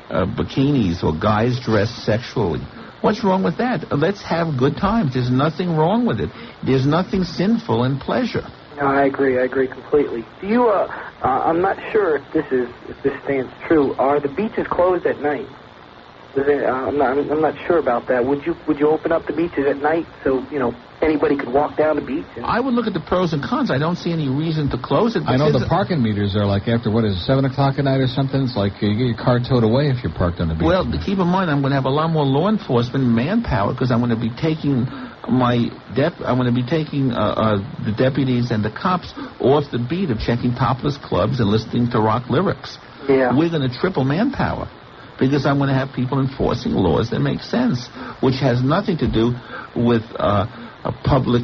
bikinis, or guys dressed sexually. What's wrong with that? Let's have good times. There's nothing wrong with it. There's nothing sinful in pleasure. No, I agree completely. Do you? I'm not sure if this stands true. Are the beaches closed at night? I'm not sure about that. Would you open up the beaches at night so anybody could walk down the beach? I would look at the pros and cons. I don't see any reason to close it. I know the parking meters are like after 7 o'clock at night or something. It's like you get your car towed away if you're parked on the beach. Well, keep in mind, I'm going to have a lot more law enforcement manpower because I'm going to be taking the deputies and the cops off the beat of checking topless clubs and listening to rock lyrics. Yeah. We're going to triple manpower, because I'm going to have people enforcing laws that make sense, which has nothing to do with public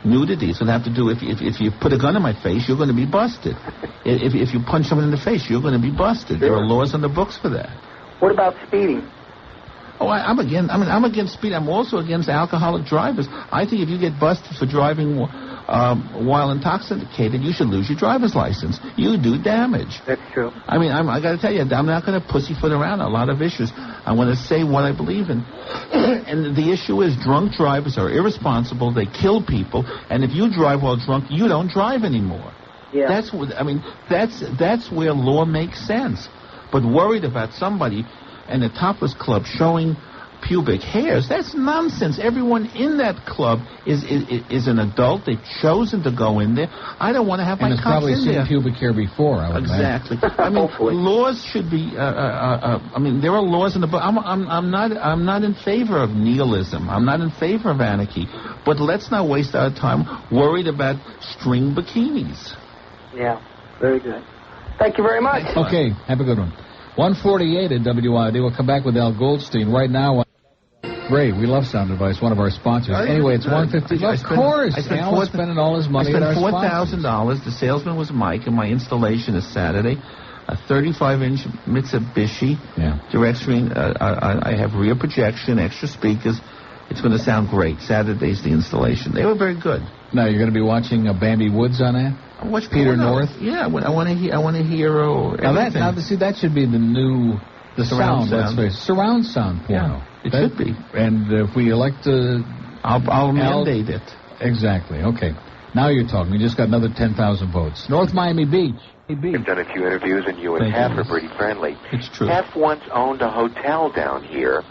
nudity. It's going to have to do if you put a gun in my face, you're going to be busted. If you punch someone in the face, you're going to be busted. There are laws on the books for that. What about speeding? Oh, I'm against speed. I'm also against alcoholic drivers. I think if you get busted for driving while intoxicated, you should lose your driver's license. You do damage. That's true. I mean, I got to tell you, I'm not going to pussyfoot around a lot of issues. I want to say what I believe in. And the issue is drunk drivers are irresponsible. They kill people. And if you drive while drunk, you don't drive anymore. Yeah. That's where law makes sense. But worried about somebody in a topless club showing pubic hairs, that's nonsense. Everyone in that club is an adult. They've chosen to go in there. I don't want to have my cops in there. And it's probably seen pubic hair before, I would Exactly. I mean, laws should be, there are laws in the book. I'm not in favor of nihilism. I'm not in favor of anarchy. But let's not waste our time worried about string bikinis. Yeah, very good. Thank you very much. Okay, have a good one. 148 at WID. We'll come back with Al Goldstein. Right now, Ray, we love Sound Advice, one of our sponsors. Anyway, it's 150. Of course. Al was spending all his money on our sponsors. I spent $4,000. The salesman was Mike, and my installation is Saturday. A 35-inch Mitsubishi direct screen. I have rear projection, extra speakers. It's going to sound great. Saturday's the installation. They were very good. Now, you're going to be watching Bambi Woods on that? Watch Peter North? Yeah, I want to hear that should be the new surround sound. Surround sound porno. Yeah, it should be. And if we elect to... I'll mandate it. Exactly. Okay. Now you're talking. We just got another 10,000 votes. North Miami Beach. We've done a few interviews, and you and Hef are pretty friendly. It's true. Hef once owned a hotel down here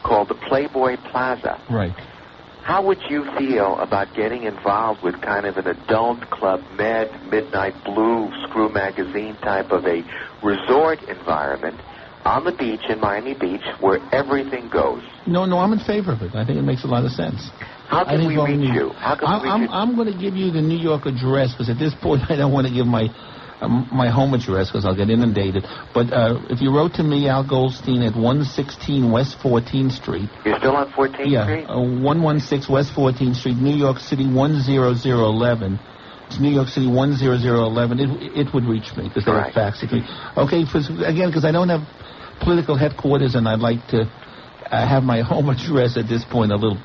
called the Playboy Plaza. Right. How would you feel about getting involved with kind of an adult club med, Midnight Blue, Screw Magazine type of a resort environment on the beach in Miami Beach where everything goes? No, I'm in favor of it. I think it makes a lot of sense. How can we reach you? I'm going to give you the New York address, because at this point I don't want to give my home address because I'll get inundated. But if you wrote to me, Al Goldstein, at 116 West 14th Street. You're still on 14th Street? Yeah, 116 West 14th Street, New York City 10011. It's New York City 10011. It would reach me because they would fax it to me. Okay, because I don't have political headquarters, and I'd like to have my home address at this point a little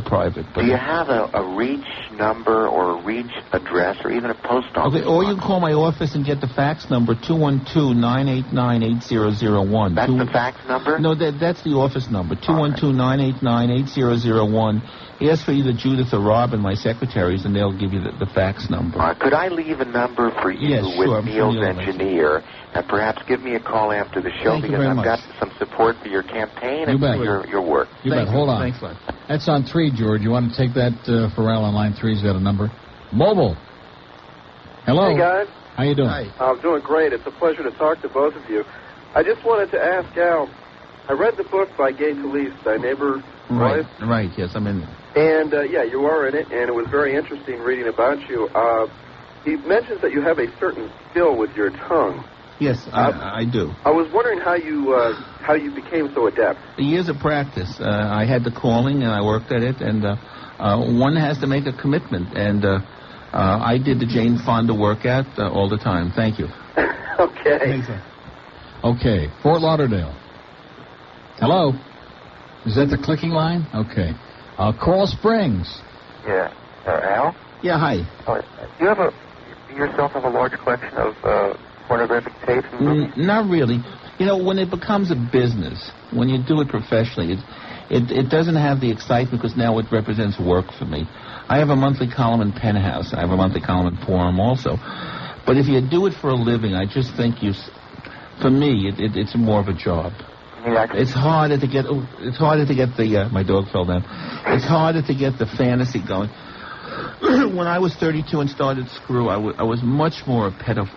private. But do you have a reach number or a reach address or even a post office? Okay, or you can call my office and get the fax number, 212-989-8001. That's the fax number? No, that's the office number, 212-989-8001. Ask for either Judith or Rob and my secretaries, and they'll give you the fax number. Could I leave a number for you with Neil's engineer, and perhaps give me a call after the show, because I've got some support for your campaign, and your work. You bet. Hold on. Thanks, Len. That's on 3, George. You want to take that for Al on line 3? He's got a number. Mobile. Hello. Hey, guys. How you doing? Hi. I'm doing great. It's a pleasure to talk to both of you. I just wanted to ask Al, I read the book by Gay Talese, Thy Neighbor Wife. Right, yes, I'm in it. And, yeah, you are in it, and it was very interesting reading about you. He mentions that you have a certain skill with your tongue. Yes, I do. I was wondering how you became so adept. Years of practice. I had the calling, and I worked at it, and one has to make a commitment. And I did the Jane Fonda workout all the time. Thank you. Okay. Okay, Fort Lauderdale. Hello. Is that the clicking line? Okay. Coral Springs. Yeah. Al? Yeah, hi. Do you yourself have a large collection of pornographic tapes and movies? Not really. You know, when it becomes a business, when you do it professionally, it doesn't have the excitement because now it represents work for me. I have a monthly column in Penthouse. I have a monthly column in Forum also. But if you do it for a living, I just think for me, it's more of a job. It's harder to get. It's harder to get the. My dog fell down. It's harder to get the fantasy going. When I was 32 and started Screw, I was much more a pornophile.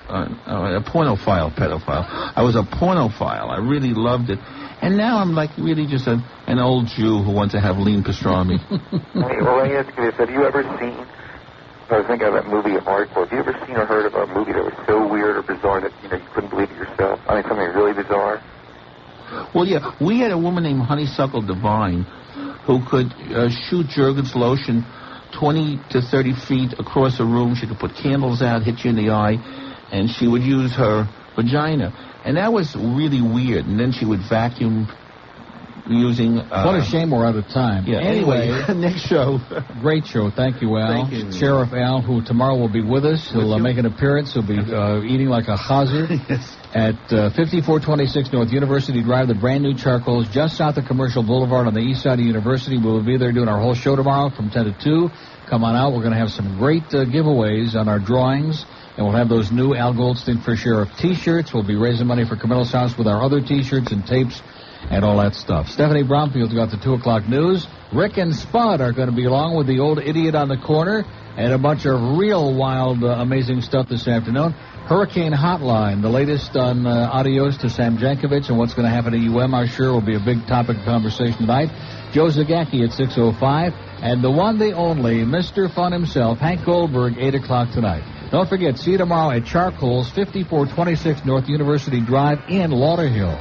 I was a pornophile. I really loved it. And now I'm like really just an old Jew who wants to have lean pastrami. Well, let me ask you this. Have you ever seen, I was thinking of that movie Hardcore, have you ever seen or heard of a movie that was so weird or bizarre that you couldn't believe it yourself? I mean, something really bizarre? Well, yeah, we had a woman named Honeysuckle Divine who could shoot Jergens lotion 20 to 30 feet across a room. She could put candles out, hit you in the eye, and she would use her vagina. And that was really weird. And then she would vacuum using... what a shame we're out of time. Yeah, anyway, next show. Great show. Thank you, Al. Thank you. Sheriff Al, who tomorrow will be with us. He'll make an appearance. He'll be eating like a chazir. Yes. At 5426 North University Drive, the brand new charcoals just south of Commercial Boulevard on the east side of University. We'll be there doing our whole show tomorrow from 10 to 2. Come on out. We're going to have some great giveaways on our drawings, and we'll have those new Al Goldstein for Sheriff T-shirts. We'll be raising money for Camillus House with our other T-shirts and tapes and all that stuff. Stephanie Bromfield's got the 2 o'clock news. Rick and Spud are going to be along with the old idiot on the corner and a bunch of real wild, amazing stuff this afternoon. Hurricane Hotline, the latest on adios to Sam Jankovic and what's going to happen at UM, I'm sure, will be a big topic of conversation tonight. Joe Zagacki at 6:05, and the one, the only, Mr. Fun himself, Hank Goldberg, 8 o'clock tonight. Don't forget, see you tomorrow at Charcoals, 5426 North University Drive in Lauderhill.